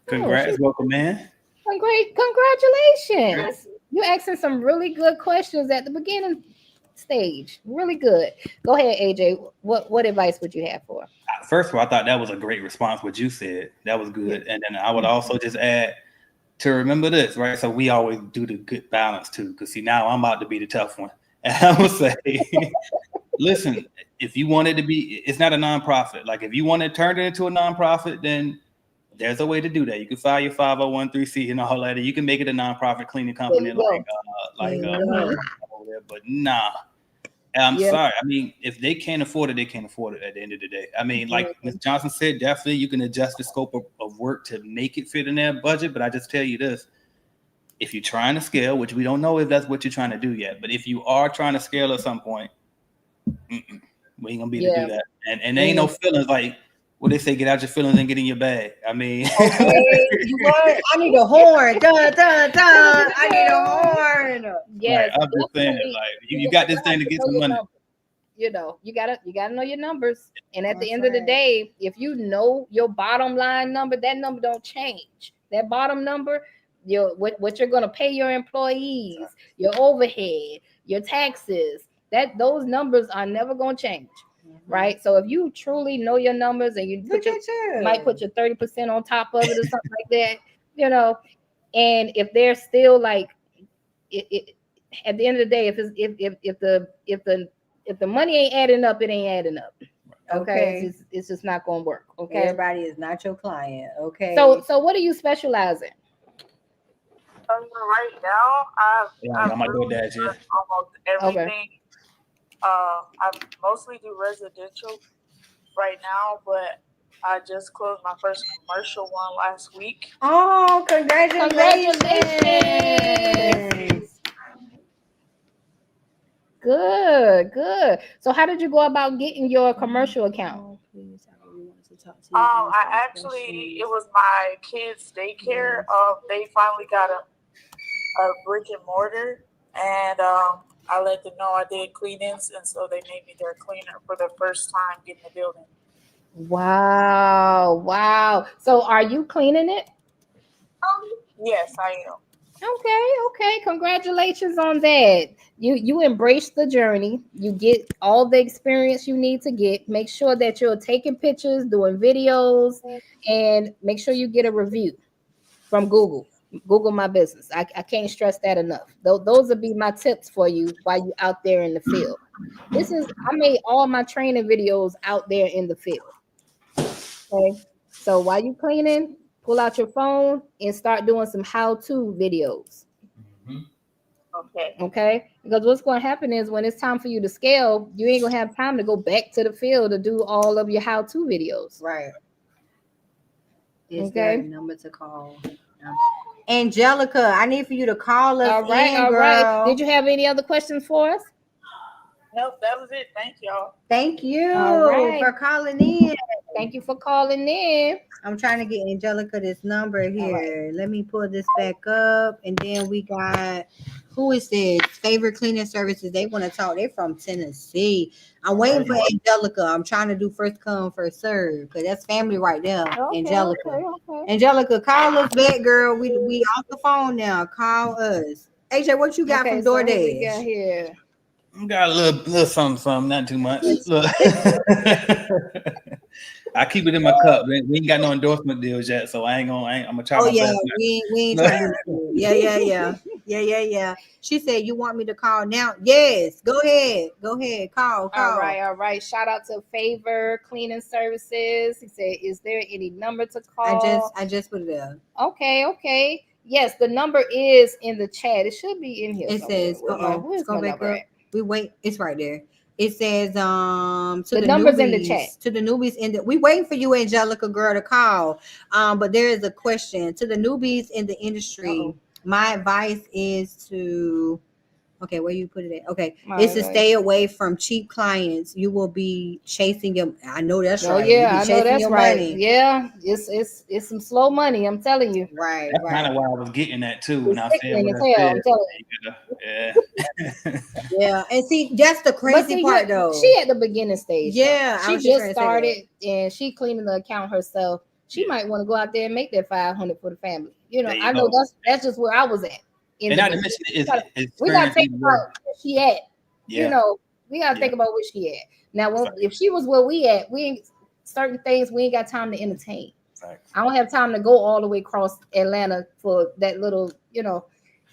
Congrats, welcome, man. Congratulations. You asking some really good questions at the beginning stage. Really good. Go ahead, AJ. What advice would you have for? First of all, I thought that was a great response, what you said. That was good. And then I would also just add to remember this, right? So we always do the good balance too. Because see, now I'm about to be the tough one. And I would say, listen, if you want it to be, it's not a nonprofit. Like if you want to turn it into a nonprofit, then there's a way to do that. You can file your 501(c) and all that. You can make it a nonprofit cleaning company but nah. I'm sorry. I mean, if they can't afford it, they can't afford it at the end of the day. I mean, like Ms. Johnson said, definitely you can adjust the scope of work to make it fit in their budget. But I just tell you this, if you're trying to scale, which we don't know if that's what you're trying to do yet, but if you are trying to scale at some point, we ain't gonna be able to do that. And there ain't no feelings like, well, they say get out your feelings and get in your bag. I mean, I need a horn. Dun, dun, dun. I need a horn. Yes, I'm just saying, like you got this thing to get some money. You know, you gotta know your numbers. And at the end of the day, if you know your bottom line number, that number don't change. That bottom number, what you're gonna pay your employees, your overhead, your taxes, those numbers are never gonna change. Right. So if you truly know your numbers and you might put your 30% on top of it or something like that, you know, and if they're still like it at the end of the day, if the money ain't adding up, it ain't adding up. Okay. It's just not gonna work. Okay. Everybody is not your client. Okay. So what do you specialize in? Right now, I've really done almost everything. Okay. I mostly do residential right now, but I just closed my first commercial one last week. Oh, congratulations. Good. So how did you go about getting your commercial account? It was my kids' daycare. They finally got a brick and mortar, and I let them know I did cleanings, and so they made me their cleaner for the first time getting the building. Wow. So are you cleaning it? Yes, I am. Okay. Congratulations on that. You embrace the journey. You get all the experience you need to get. Make sure that you're taking pictures, doing videos, and make sure you get a review from Google. Google my business. I can't stress that enough. Those will be my tips for you while you're out there in the field. I made all my training videos out there in the field. Okay. So while you're cleaning, pull out your phone and start doing some how-to videos. Okay. Because what's going to happen is when it's time for you to scale, you ain't going to have time to go back to the field to do all of your how-to videos. Right. Is there a number to call? Angelica, I need for you to call us. All right. Did you have any other questions for us? Nope, that was it. Thank y'all. Thank you for calling in. Thank you for calling in. I'm trying to get Angelica this number here. Let me pull this back up. And then we got, who is this? Favorite Cleaning Services. They want to talk. They're from Tennessee. I'm waiting for Angelica. I'm trying to do first come, first serve. Because that's family right there. Angelica. Okay. Angelica, call us back, girl. We off the phone now. Call us. AJ, what you got from DoorDash? So we got here. Got a little something, not too much. Look. I keep it in my cup. We ain't got no endorsement deals yet, so I'm gonna try my best. We ain't trying to do it. Yeah. Yeah. She said, you want me to call now? Yes. Go ahead. Call. All right. Shout out to Favor Cleaning Services. He said, is there any number to call? I just put it there. Okay. Yes, the number is in the chat. It should be in here. It says, where's my number at? We wait. It's right there. It says, to the the numbers newbies, in the chat. To the newbies we waiting for you, Angelica girl, to call. But there is a question to the newbies in the industry. My advice is to, okay, where you put it at? Okay, it's to stay away from cheap clients. You will be chasing your. I know that's right. Yeah, I know that's right. Money. Yeah, it's some slow money. I'm telling you. Right. That's kind of why I was getting that too. When I said what I said. Yeah, and see, that's the crazy part though. She at the beginning stage. Yeah, she just started and she cleaning the account herself. She might want to go out there and make that $500 for the family. I know that's just where I was at. And not to mention, we gotta think about where she at. Yeah. We gotta think about where she at. Now, if she was where we at, we ain't certain things we ain't got time to entertain. Right. I don't have time to go all the way across Atlanta for that little.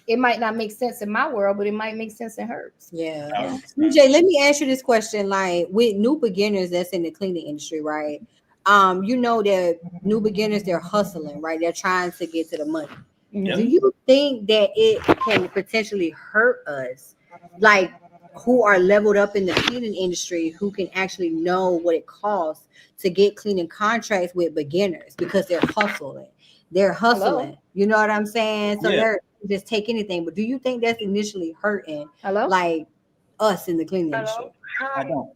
It might not make sense in my world, but it might make sense in hers. Yeah. CJ, let me ask you this question: like with new beginners that's in the cleaning industry, right? That new beginners, they're hustling, right? They're trying to get to the money. Mm-hmm. Do you think that it can potentially hurt us, like who are leveled up in the cleaning industry, who can actually know what it costs to get cleaning contracts with beginners because they're hustling? Hello? You know what I'm saying? So they're just take anything. But do you think that's initially hurting, like us in the cleaning industry? I don't.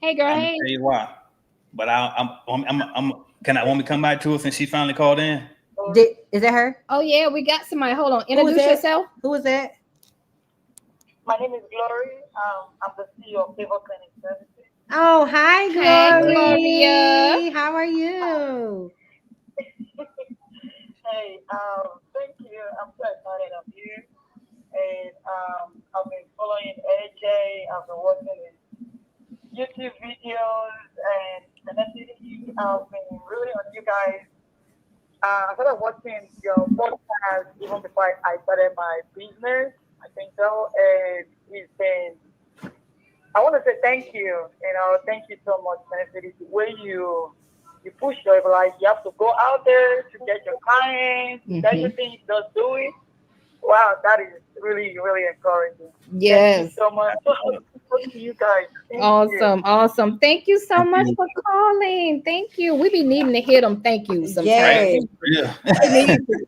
Hey, girl. Hey. Tell you why. But can I want me to come back to her since she finally called in? Is that her? Oh yeah, we got somebody. Hold on. Introduce yourself. Who is that? My name is Glory. I'm the CEO of Favor Cleaning Services. Oh, hi, Glory. Hey, Gloria. How are you? Hey, thank you. I'm so excited I'm here. And I've been following AJ. I've been watching his YouTube videos and connecting. I've been really on you guys. I started watching your podcast even before I started my business. I think so. And it's been, I want to say thank you. Thank you so much, Benefited. The way you push your life, you have to go out there to get your clients, get your things, just do it. Wow, that is really, really encouraging. Yes. Thank you so much. To you guys. Awesome. Thank you so much for calling. Thank you. We be needing to hear them thank you sometimes. Yeah.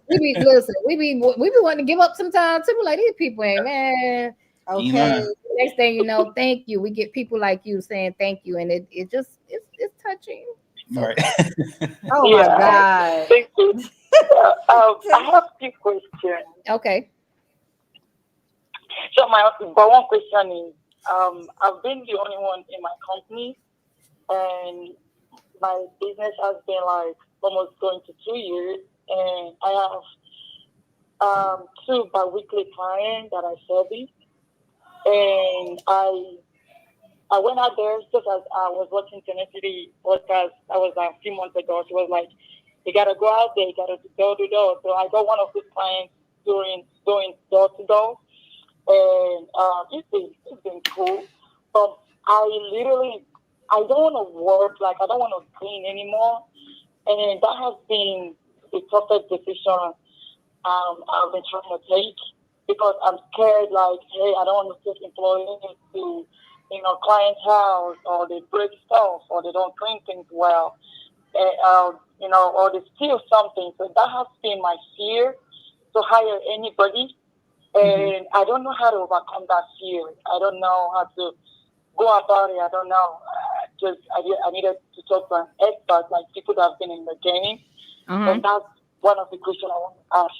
we be wanting to give up sometimes too. Like these people ain't, man. Okay. Next thing you know, thank you. We get people like you saying thank you, and it's touching. Right. Oh my God. Thank you. I have a few questions. Okay. So my one question is, I've been the only one in my company, and my business has been like almost going to 2 years, and I have 2 bi-weekly clients that I service, and I went out there just as I was watching Tenacity podcast. That was a few months ago. She was like, "You gotta go out there. You gotta door to door." So I got one of these clients doing door to door, and it's been cool. But I don't want to work, like I don't want to clean anymore, and that has been the toughest decision I've been trying to take, because I'm scared. Like, hey, I don't want to take employees to client's house, or they break stuff, or they don't clean things well, or they steal something. So that has been my fear, to hire anybody. And I don't know how to overcome that fear. I don't know how to go about it. I don't know. I needed to talk to an expert, like people that have been in the game. And that's one of the questions I want to ask.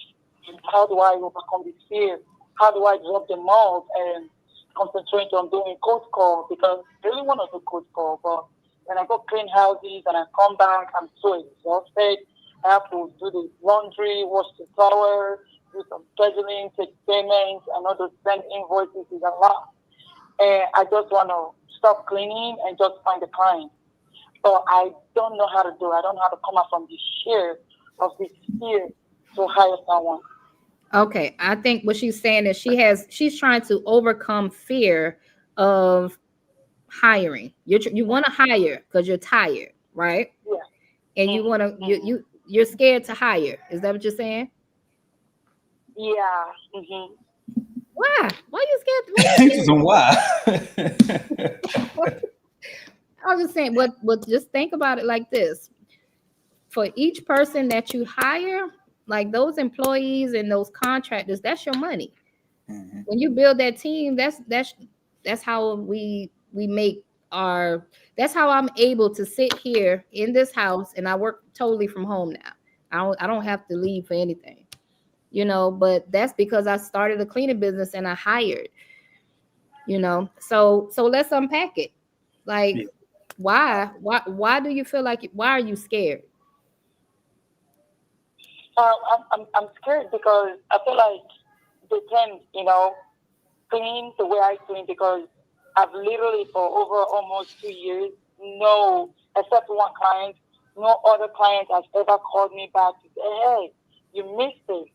How do I overcome this fear? How do I drop the mold and concentrate on doing cold call? Because I really want to do cold call, but when I go clean houses and I come back, I'm so exhausted. I have to do the laundry, wash the towel, do some scheduling, take payments, and all those send invoices is a lot. And I just want to stop cleaning and just find the client. So I don't know how to do it. I don't know how to come out from the share of this fear to hire someone. Okay, I think what she's saying is she's trying to overcome fear of hiring. You want to hire because you're tired, right? Yeah. And you want to you're scared to hire. Is that what you're saying? Yeah. Why? Why you scared? Why? I was just saying, just think about it like this. For each person that you hire, like those employees and those contractors, that's your money. Mm-hmm. When you build that team, that's how we make our. That's how I'm able to sit here in this house, and I work totally from home now. I don't have to leave for anything, But that's because I started a cleaning business and I hired, So let's unpack it. Like, yeah. Why do you feel like? Why are you scared? I'm scared because I feel like they can, clean the way I clean, because I've literally for over almost 2 years, except one client, no other client has ever called me back to say, hey, you missed it.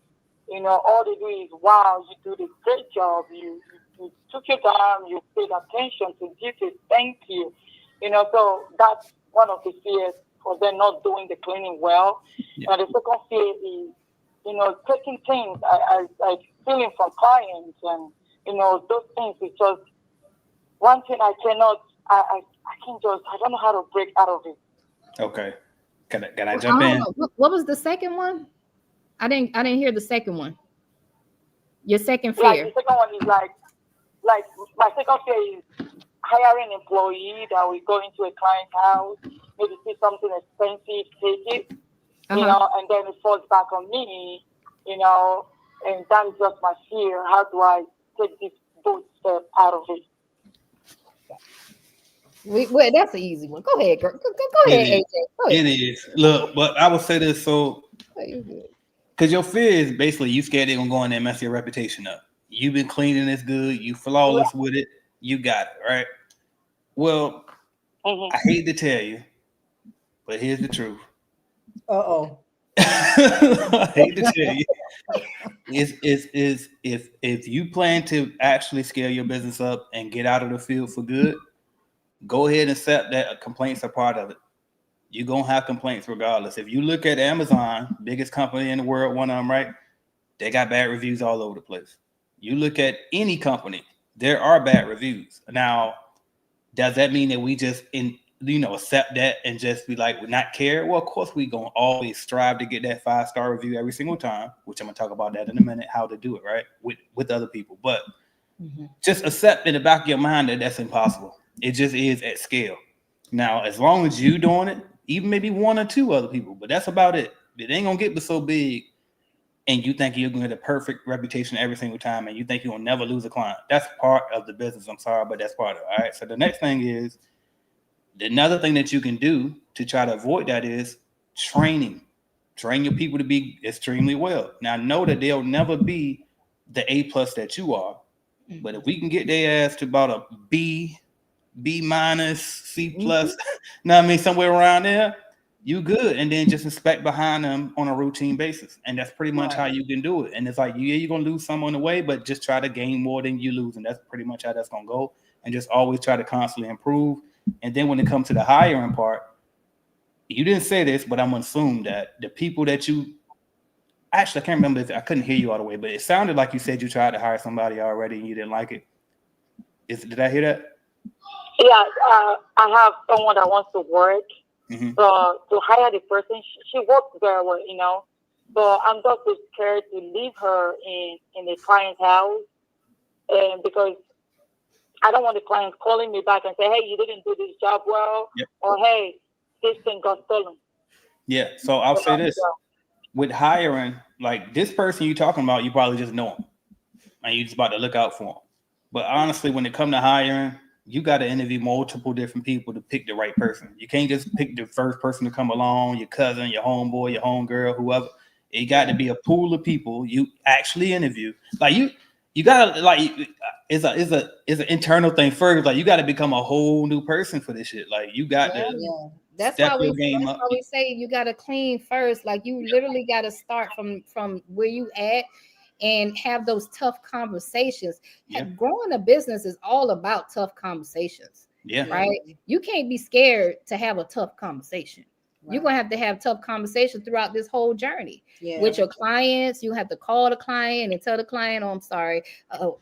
All they do is, wow, you do this great job. You took your time, you paid attention to give it, thank you. So that's one of the fears for them not doing the cleaning well. Yeah. And the second fear is, taking things, I feeling from clients, and, those things is just one thing I cannot, I don't know how to break out of it. Okay. Can I jump in? What was the second one? I didn't hear the second one. Your second fear. Like the second one is like my second fear is hiring an employee that will go into a client's house, maybe see something expensive, take it, and then it falls back on me, and that is just my fear. How do I take this bold step out of it? Well, that's an easy one. Go ahead, girl. Go ahead, AJ. Go ahead. It is. Look, but I would say this, because your fear is basically you scared they're going to go in there and mess your reputation up. You've been cleaning this good. You flawless with it. You got it, right? Well, I hate to tell you, but here's the truth. I hate to tell you. If you plan to actually scale your business up and get out of the field for good, go ahead and accept that complaints are part of it. You're going to have complaints regardless. If you look at Amazon, biggest company in the world, one of them, right? They got bad reviews all over the place. You look at any company, there are bad reviews. Now, does that mean that we just accept that and just be like, we not care? Well, of course, we going to always strive to get that 5-star review every single time, which I'm going to talk about that in a minute, how to do it, right? With other people. But just accept in the back of your mind that that's impossible. It just is at scale. Now, as long as you doing it, even maybe 1 or 2 other people, but that's about it. It ain't going to get so big and you think you're going to get a perfect reputation every single time and you think you'll never lose a client. That's part of the business. I'm sorry, but that's part of it. All right. So the next thing is, another thing that you can do to try to avoid that is training. Train your people to be extremely well. Now, know that they'll never be the A+ that you are, but if we can get their ass to about a B-, C+, know what I mean, somewhere around there, you good. And then just inspect behind them on a routine basis. And that's pretty much how you can do it. And it's like, you're going to lose some on the way, but just try to gain more than you lose. And that's pretty much how that's going to go. And just always try to constantly improve. And then when it comes to the hiring part, you didn't say this, but I'm going to assume that the people that you actually, I can't remember if I couldn't hear you all the way, but it sounded like you said you tried to hire somebody already and you didn't like it. Did I hear that? Yeah, I have someone that wants to work. So to hire the person, she works very well, So I'm just scared to leave her in the client's house, and because I don't want the client calling me back and say, hey, you didn't do this job well, or hey, this thing got stolen. Yeah, so I'll say this. With hiring, like this person you're talking about, you probably just know him. And you're just about to look out for him. But honestly, when it comes to hiring, you got to interview multiple different people to pick the right person. You can't just pick the first person to come along, your cousin, your homeboy, your homegirl, whoever. It got to be a pool of people you actually interview. Like you gotta like it's an internal thing first. Like you got to become a whole new person for this shit. Like you got to. That's why we say you got to clean first. Like you literally got to start from where you at and have those tough conversations. Growing a business is all about tough conversations. Right? You can't be scared to have a tough conversation. You're going to have tough conversations throughout this whole journey with your clients. You have to call the client and tell the client, oh, I'm sorry,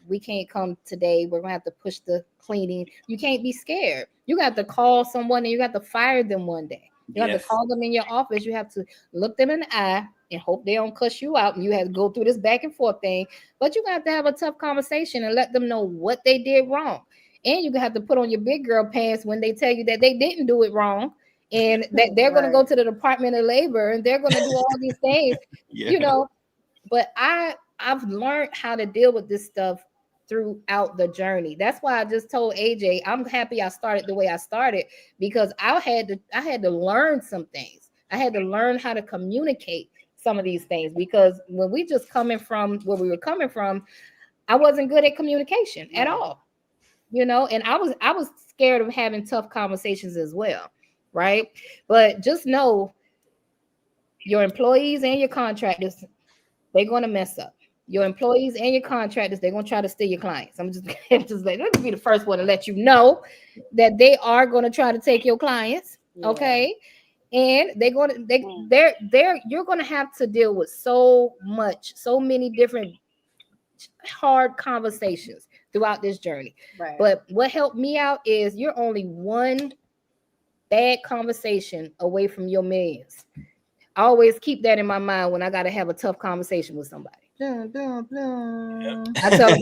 we can't come today. We're going to have to push the cleaning. You can't be scared. You got to call someone and you got to fire them one day. You have to call them in your office. You have to look them in the eye and hope they don't cuss you out. And you have to go through this back and forth thing. But you have to have a tough conversation and let them know what they did wrong. And you have to put on your big girl pants when they tell you that they didn't do it wrong. And that they're going to go to the Department of Labor and they're going to do all these things, you know. But I've learned how to deal with this stuff throughout the journey. That's why I just told AJ, I'm happy I started the way I started, because I had to learn some things. I had to learn how to communicate some of these things, because when we just coming from where we were coming from, I wasn't good at communication at all, you know. And I was scared of having tough conversations as well. Right. But just know your employees and your contractors, they're going to mess up. Your employees and your contractors, they're going to try to steal your clients. I'm just let me be the first one to let you know that they are going to try to take your clients. Okay. And you're going to have to deal with so many different hard conversations throughout this journey. Right. But what helped me out is you're only one bad conversation away from your millions. I always keep that in my mind when I got to have a tough conversation with somebody. I tell them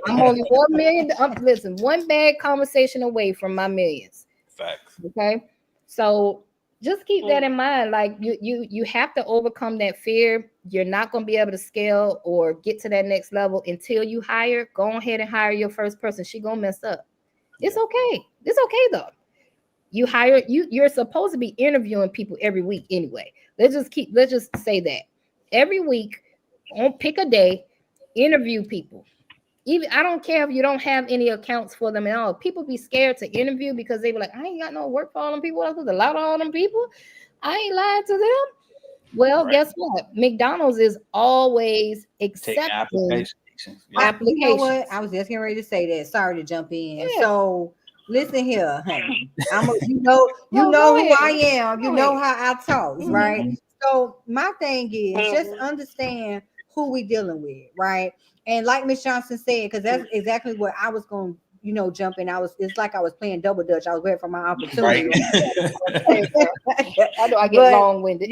I'm only 1 million. Listen, one bad conversation away from my millions. Facts. Okay, so just keep that in mind. Like you have to overcome that fear. You're not going to be able to scale or get to that next level until you hire. Go ahead and hire your first person. She gonna mess up. It's okay. It's okay though. You're supposed to be interviewing people every week anyway. Let's just say that every week, pick a day, interview people. Even I don't care if you don't have any accounts for them at all. People be scared to interview because they be like, I ain't got no work for all them people. I was a lot of all them people. I ain't lying to them. Well, guess what? McDonald's is always accepting applications. You know what? I was just getting ready to say that. Sorry to jump in. Yeah. So listen here, honey. You know who I am. You know how I talk, right? So my thing is just understand who we dealing with, right? And like Miss Johnson said, because that's exactly what I was going to, jump in. It's like I was playing double dutch. I was waiting for my opportunity. Right. I know I get long-winded.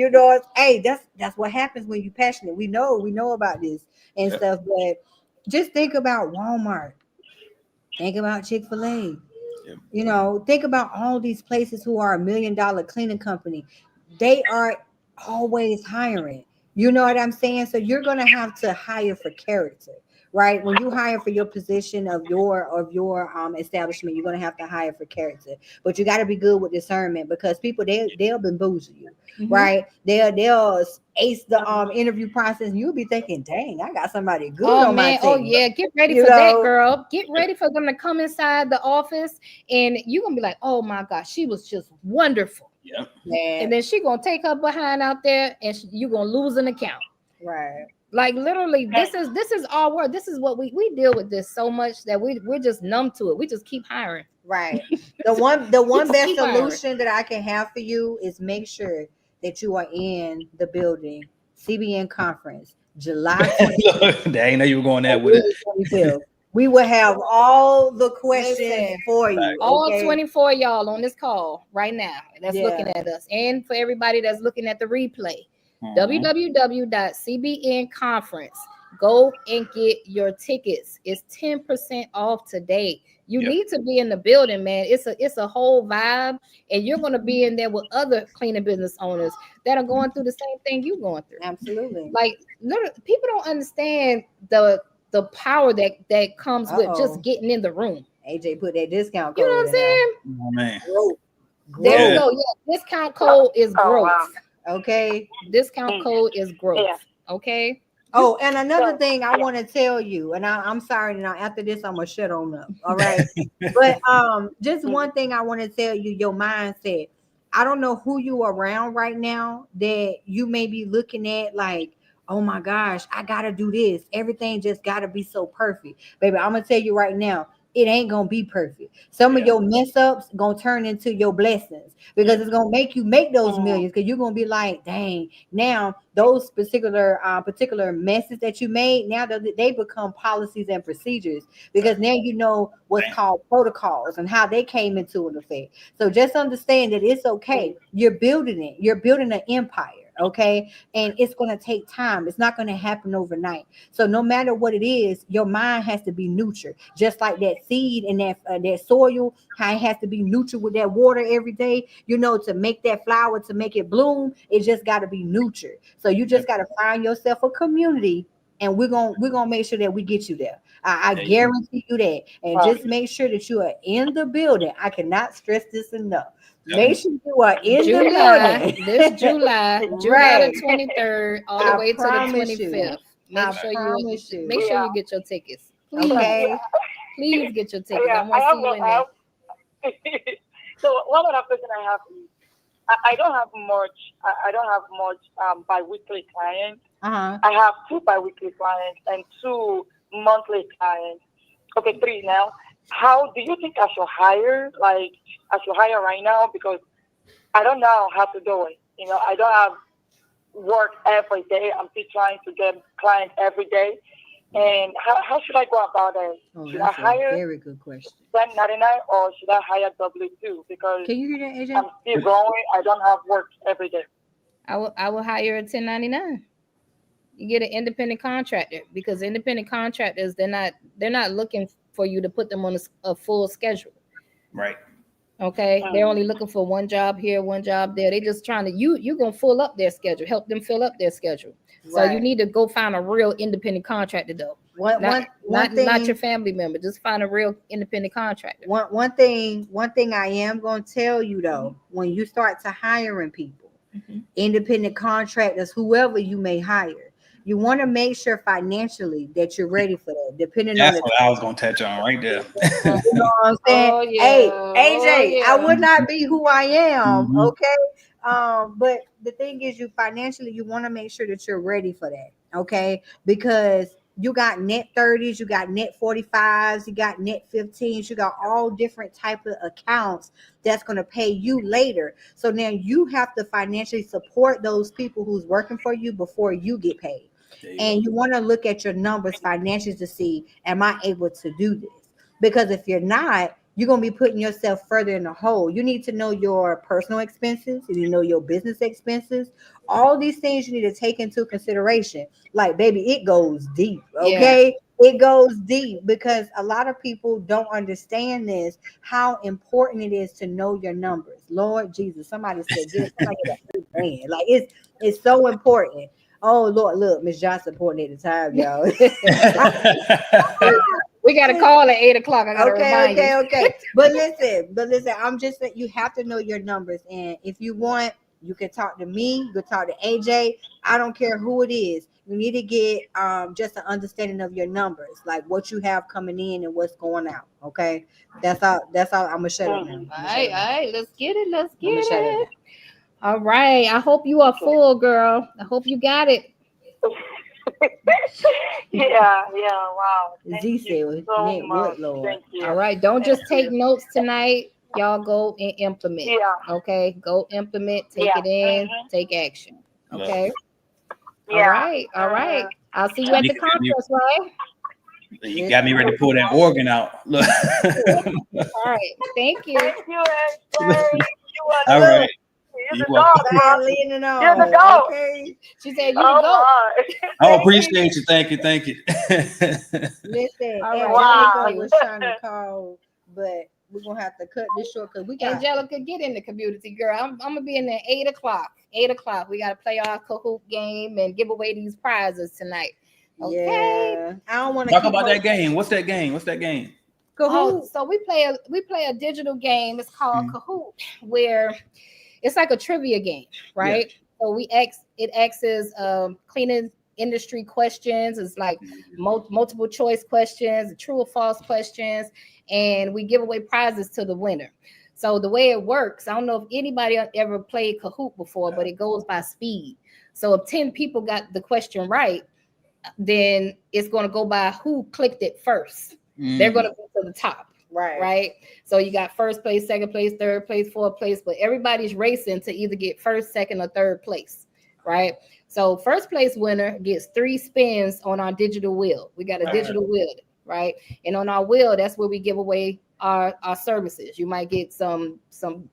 Hey, that's what happens when you're passionate. We know about this and stuff, but just think about Walmart. Think about Chick-fil-A. Think about all these places who are $1 million cleaning company. They are always hiring. You know what I'm saying? So you're going to have to hire for character, right? When you hire for your position of your establishment, you're going to have to hire for character. But you got to be good with discernment, because people they'll bamboozle you, right? They'll ace the interview process, and you'll be thinking, dang, I got somebody good on my team. Oh yeah, get ready for that, girl. Get ready for them to come inside the office, and you're gonna be like, oh my gosh, she was just wonderful. Yep. And then she gonna take her behind out there, and you're gonna lose an account. Right. Like literally, this is our work. This is what we deal with this so much that we're just numb to it. We just keep hiring. Right. The one best solution that I can have for you is make sure that you are in the building. CBN conference, July 20th. I know you were going that with it. We will have all the questions for you. All 24 of y'all on this call right now that's looking at us. And for everybody that's looking at the replay, www.cbnconference. Go and get your tickets. It's 10% off today. You need to be in the building, man. It's a whole vibe, and you're going to be in there with other cleaning business owners that are going through the same thing you're going through. Absolutely. Like literally, people don't understand the power that comes with just getting in the room. AJ put that discount code. You know what I'm saying? Oh man. There you go. Yeah, discount code is growth. Wow. Okay. Discount code is growth. Okay. Oh, and another thing I want to tell you, and I'm sorry, now after this I'm gonna shut on up. All right. But just one thing I want to tell you, your mindset. I don't know who you are around right now that you may be looking at like, oh my gosh, I gotta do this. Everything just gotta be so perfect. Baby, I'm gonna tell you right now, it ain't gonna be perfect. Some of your mess ups gonna turn into your blessings because it's gonna make you make those millions, because you're gonna be like, dang, now those particular messes that you made, now they become policies and procedures, because now you know what's called protocols and how they came into an effect. So just understand that it's okay. You're building it. You're building an empire. Okay. And it's going to take time. It's not going to happen overnight. So no matter what it is, your mind has to be nurtured, just like that seed and that soil, how it has to be nurtured with that water every day, you know, to make that flower, to make it bloom. It just got to be nurtured. So you just got to find yourself a community, and we're gonna make sure that we get you there. I guarantee you that. And just make sure that you are in the building. I cannot stress this enough. Make sure you are in the building. This July the 23rd, all the way to the 25th. Make sure you get your tickets. Please, please get your tickets. I want to see you in there. So one other question I have is, I don't have much bi-weekly clients. I have 2 bi-weekly clients and 2 monthly clients. Okay, 3 now. How do you think I should hire right now? Because I don't know how to do it. You know, I don't have work every day. I'm still trying to get clients every day. And how should I go about it? Should I hire a very good question. 1099 or should I hire W-2? Because can you hear that, AJ? I'm still growing. I don't have work every day. I will hire a 1099. You get an independent contractor, because independent contractors, they're not looking for you to put them on a full schedule. Right. Okay. They're only looking for one job here, one job there. They just trying to, you're going to fill up their schedule, help them fill up their schedule. So you need to go find a real independent contractor though. Not your family member. Just find a real independent contractor. One thing I am going to tell you though, when you start to hiring people, independent contractors, whoever you may hire, you want to make sure financially that you're ready for that. Depending on what I was going to touch on right there. You know what I'm saying? Hey, AJ, I would not be who I am. Okay. But the thing is, you want to make sure that you're ready for that. Okay. Because you got net 30s, you got net 45s, you got net 15s, you got all different type of accounts that's going to pay you later. So now you have to financially support those people who's working for you before you get paid. And you want to look at your numbers financially to see, am I able to do this? Because if you're not, you're going to be putting yourself further in the hole. You need to know your personal expenses. You need to know your business expenses. All these things you need to take into consideration. Like, baby, it goes deep. Okay. It goes deep, because a lot of people don't understand this, how important it is to know your numbers. Lord Jesus, somebody said, get a man. Like, it's so important. Oh Lord, look, Miss Johnson pointing at the time, y'all. We got to call at 8 o'clock. I gotta remind you. Okay. But listen, I'm just saying, you have to know your numbers. And if you want, you can talk to me, you can talk to AJ. I don't care who it is. You need to get just an understanding of your numbers, like what you have coming in and what's going out. Okay. That's all. I'm gonna shut up now. All right, let's get it. All right. I hope you are full, girl. I hope you got it. Wow. Z said, so what, Lord? Thank you. All right. Don't just take notes tonight. Y'all go and implement. Okay. Go implement, take it in, take action. Okay. All right. I'll see you at the conference, right? You got me ready to pull that organ out. Look. All right. Thank you. Thank you. All right. You're the dog. You're the dog. Okay. She said, "You the dog." Oh, appreciate you. Thank you. Listen, Angelica was trying to call, but we're gonna have to cut this short because we got Angelica, get in the community, girl. I'm gonna be in there 8 o'clock. 8 o'clock. We gotta play our Kahoot game and give away these prizes tonight. Okay. Yeah. I don't want to talk about that game. What's that game? Kahoot. Oh, so we play a digital game. It's called Kahoot, where it's like a trivia game, right? Yeah. So it asks cleaning industry questions. It's like multiple choice questions, true or false questions, and we give away prizes to the winner. So the way it works, I don't know if anybody ever played Kahoot before, but it goes by speed. So if 10 people got the question right, then it's going to go by who clicked it first. They're going to go to the top. Right. So you got first place, second place, third place, fourth place, but everybody's racing to either get first, second, or third place. Right. So first place winner gets 3 spins on our digital wheel. We got a digital wheel, right? And on our wheel, that's where we give away our services. You might get some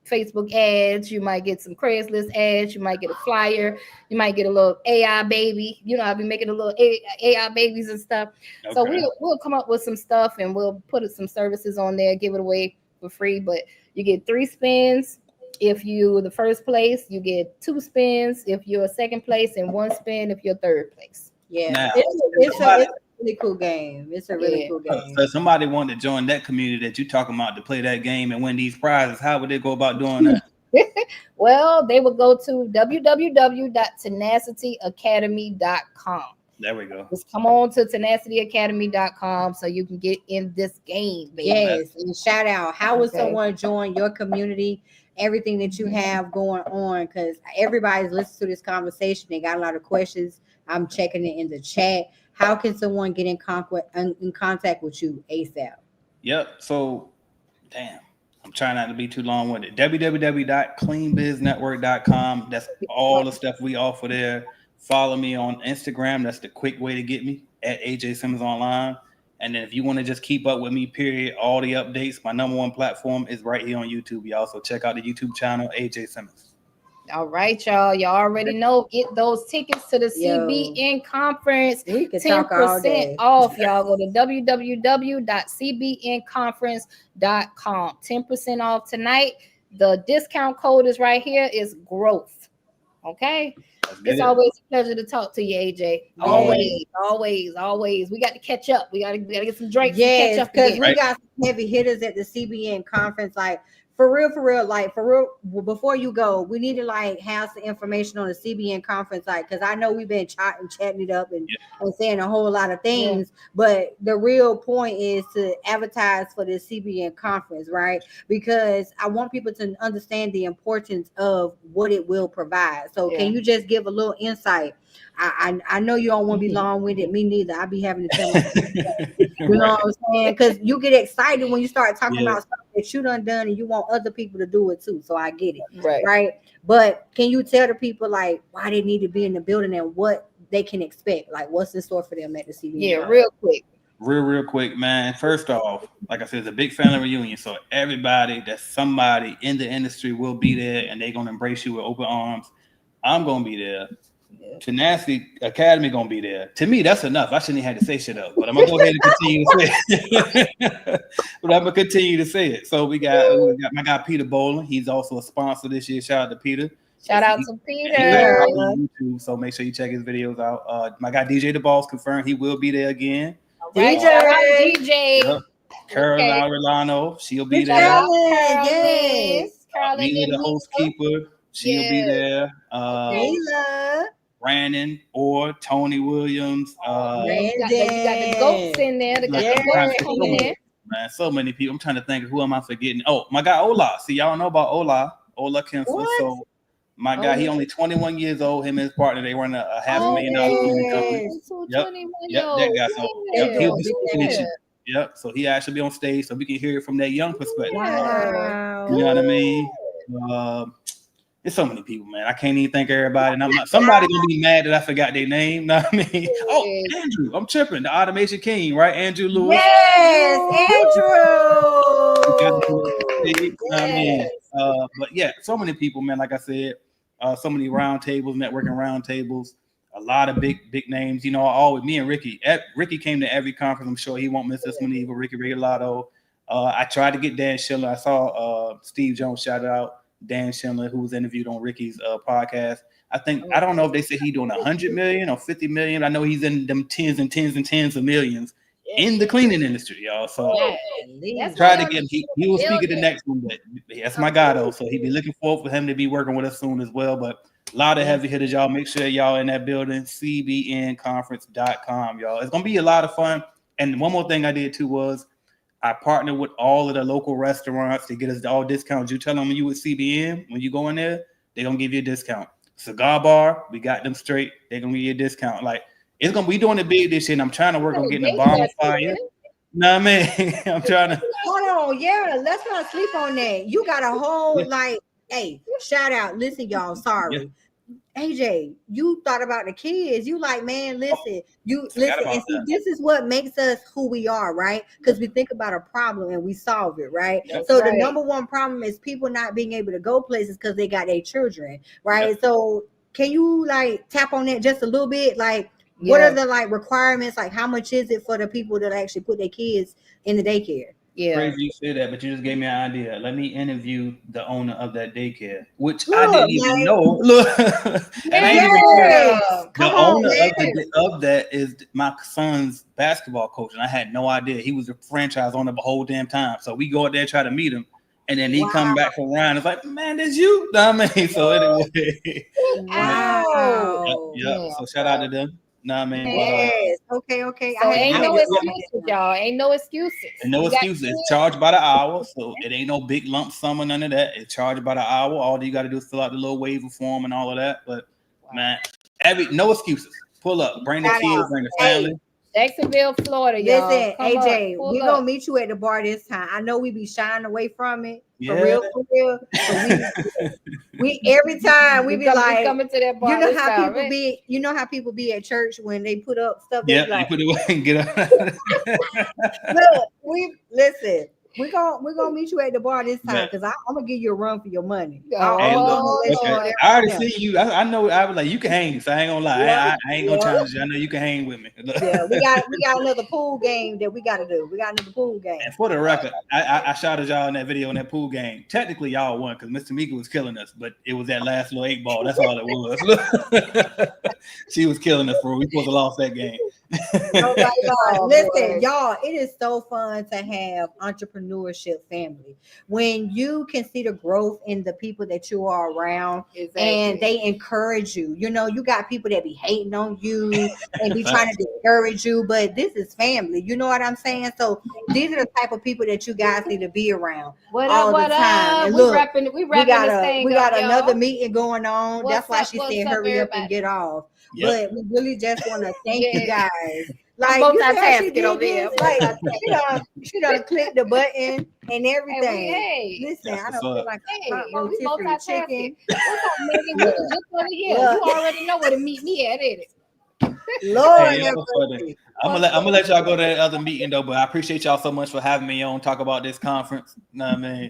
Facebook ads, you might get some Craigslist ads, you might get a flyer, you might get a little AI baby. You know, I've been making a little AI babies and stuff. Okay. So we'll come up with some stuff and we'll put some services on there, give it away for free. But you get 3 spins. If you're the first place, you get 2 spins. If you're second place, and 1 spin if you're third place. Yeah, now, it's a really cool game. It's a really cool game. So if somebody wanted to join that community that you're talking about to play that game and win these prizes, how would they go about doing that? Well, they would go to www.tenacityacademy.com. There we go. Just come on to tenacityacademy.com so you can get in this game, baby. Yes, and shout out. How would someone join your community? Everything that you have going on, because everybody's listening to this conversation. They got a lot of questions. I'm checking it in the chat. How can someone get in contact with you ASAP? Yep. So, damn, I'm trying not to be too long with it. www.cleanbiznetwork.com. That's all the stuff we offer there. Follow me on Instagram. That's the quick way to get me at AJ Simmons Online. And then if you want to just keep up with me, period, all the updates, my #1 platform is right here on YouTube. Y'all also check out the YouTube channel, AJ Simmons. All right, y'all. Y'all already know. Get those tickets to the CBN conference. 10% off, y'all. Go to www.cbnconference.com. 10% off tonight. The discount code is right here. Is growth. Okay. It's always a pleasure to talk to you, AJ. Always. We got to catch up. We got to get some drinks. Yes, because we got some heavy hitters at the CBN conference. Like for real, before you go, we need to like have some information on the CBN conference, like, because I know we've been chatting it up and saying a whole lot of things, but the real point is to advertise for the CBN conference, right? Because I want people to understand the importance of what it will provide. So can you just give a little insight? I know you don't want to be long-winded. Me neither. I be having to tell myself, you know what I'm saying? Because you get excited when you start talking about stuff that you done and you want other people to do it too. So I get it, right? But can you tell the people like why they need to be in the building and what they can expect? Like what's in store for them at the CBN? Yeah, real quick. Real quick, man. First off, like I said, it's a big family reunion. So everybody that's somebody in the industry will be there and they're gonna embrace you with open arms. I'm gonna be there. Tenacity Academy gonna be there. To me, that's enough. I shouldn't have had to say shit up, but I'm gonna go ahead and continue to say it. But I'm gonna continue to say it. So we got my guy Peter Boland. He's also a sponsor this year. Shout out to Peter. Shout out to Peter. YouTube, so make sure you check his videos out. My guy DJ the Boss confirmed he will be there again. DJ. Shout out DJ. Yep. Carolina Rolano, she'll be there. Yes. Carolina, the host keeper. She'll be there. Brandon or Tony Williams. You got the goats in there. The goats coming in. Man, so many people. I'm trying to think of who am I forgetting. Oh, my guy Ola. See, y'all know about Ola Kinsler. So my guy, he only 21 years old. Him and his partner, they run a $500,000 company. Yep, that guy. So he'll be speaking. Yep. So he actually be on stage, so we can hear it from that young perspective. Wow. You know what I mean? There's so many people, man. I can't even think of everybody. And I'm not, somebody gonna be mad that I forgot their name. Know what I mean? Oh, Andrew. I'm tripping. The Automation King, right? Andrew Lewis. Yes, Andrew. But yeah, so many people, man. Like I said, so many roundtables, networking roundtables. A lot of big names. You know, me and Ricky. Ricky came to every conference. I'm sure he won't miss this one either. Ricky Regalado. I tried to get Dan Schiller. I saw Steve Jones shout out Dan Schindler, who was interviewed on Ricky's podcast. I don't know if they said he's doing 100 million or 50 million. I know he's in them tens and tens of millions in the cleaning industry, y'all. So try to get him. He will speak at the next one, but that's my guy though. So he'd be looking forward for him to be working with us soon as well. But a lot of heavy hitters, y'all. Make sure y'all in that building, cbnconference.com, y'all. It's gonna be a lot of fun. And one more thing I did too was I partnered with all of the local restaurants to get us all discounts. You tell them when you with CBN, when you go in there, they're going to give you a discount. cigar bar, we got them straight. They're gonna give you a discount. Like it's gonna be doing it big this year, and I'm trying to work on getting a bonfire. Know what I mean? I'm trying to hold on, yeah. Let's not sleep on that. You got a whole hey, shout out. Listen, y'all, sorry. AJ, you thought about the kids. You like, man, listen, and see, this is what makes us who we are, right? Because we think about a problem and we solve it, right? So the number one problem is people not being able to go places because they got their children, right? So can you tap on that just a little bit? What are the requirements? How much is it for the people that actually put their kids in the daycare? Yeah. Crazy you say that, but you just gave me an idea. Let me interview the owner of that daycare, which I didn't even know. Look, and I ain't even care. The owner of that is my son's basketball coach, and I had no idea he was a franchise owner the whole damn time. So we go out there try to meet him, and then he come back from Ryan. It's like, man, that's you. I mean, so anyway, So shout out to them. Nah, man. Yes. Okay. So ain't no excuses, y'all. Ain't no excuses. And no excuses. It's charged by the hour, so it ain't no big lump sum or none of that. It's charged by the hour. All you got to do is fill out the little waiver form and all of that. But man, no excuses. Pull up. Bring the kids. Bring the family. Jacksonville, Florida, y'all. Listen, AJ, we're gonna meet you at the bar this time. I know we be shying away from it. For real. So we every time we be coming to that bar. You know how people be at church when they put up stuff. Yeah, they put it away and get up. Look, we're gonna meet you at the bar this time because I'm gonna give you a run for your money. I already see you. I know. I was like, you can hang. So I ain't gonna lie. I ain't gonna challenge you. I know you can hang with me. Yeah, we got another pool game that we got to do. We got another pool game. And for the record, I shouted y'all in that video in that pool game. Technically, y'all won because Mr. Mika was killing us, but it was that last little 8 ball. That's all it was. She was killing us, bro. We supposed to lost that game. Oh my God. Listen, y'all, it is so fun to have entrepreneurship family when you can see the growth in the people that you are around and they encourage you. You know, you got people that be hating on you and be trying to discourage you, but this is family. You know what I'm saying? So these are the type of people that you guys need to be around all the time. And look, we got another meeting going on. That's why she said hurry up and get off. But we really just want to thank you guys. She done clicked the button and everything. Listen, I don't feel like we multitasking. What's up, Megan? Just over here. You already know where to meet me at, ain't it? Lord, I'm gonna let y'all go to that other meeting though, but I appreciate y'all so much for having me on talk about this conference. You know what I mean?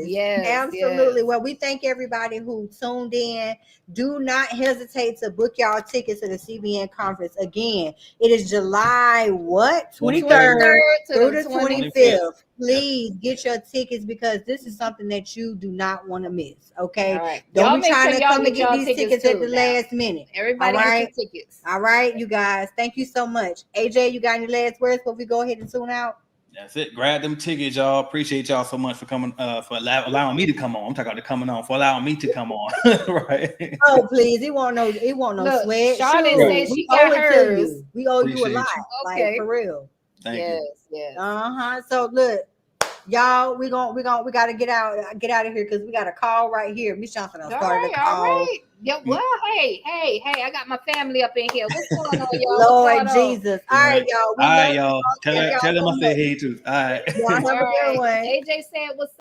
Yes, absolutely. Well, we thank everybody who tuned in. Do not hesitate to book y'all tickets to the CBN conference. Again, it is July 23rd through the 25th. Please get your tickets because this is something that you do not want to miss. Okay, right. Don't be trying to come and get these tickets at the last minute. Everybody get your tickets. All right, you guys. Thank you so much. AJ, you got any last words before we go ahead and tune out? That's it. Grab them tickets, y'all. Appreciate y'all so much for coming, for allowing me to come on. I'm talking about coming on, for allowing me to come on. Right? Oh, please. He won't no sweat. Charlotte said she got hers. We owe you a lot. Okay. For real. Thank you. Yes. So look, y'all, we gotta get out of here because we got a call right here. Miss Johnson started a call. All right. Yeah, well, hey, I got my family up in here. What's going on, y'all? Lord Jesus. All right, y'all. All right, y'all. Tell them I said hey too. All right. Y'all have a good one. AJ said what's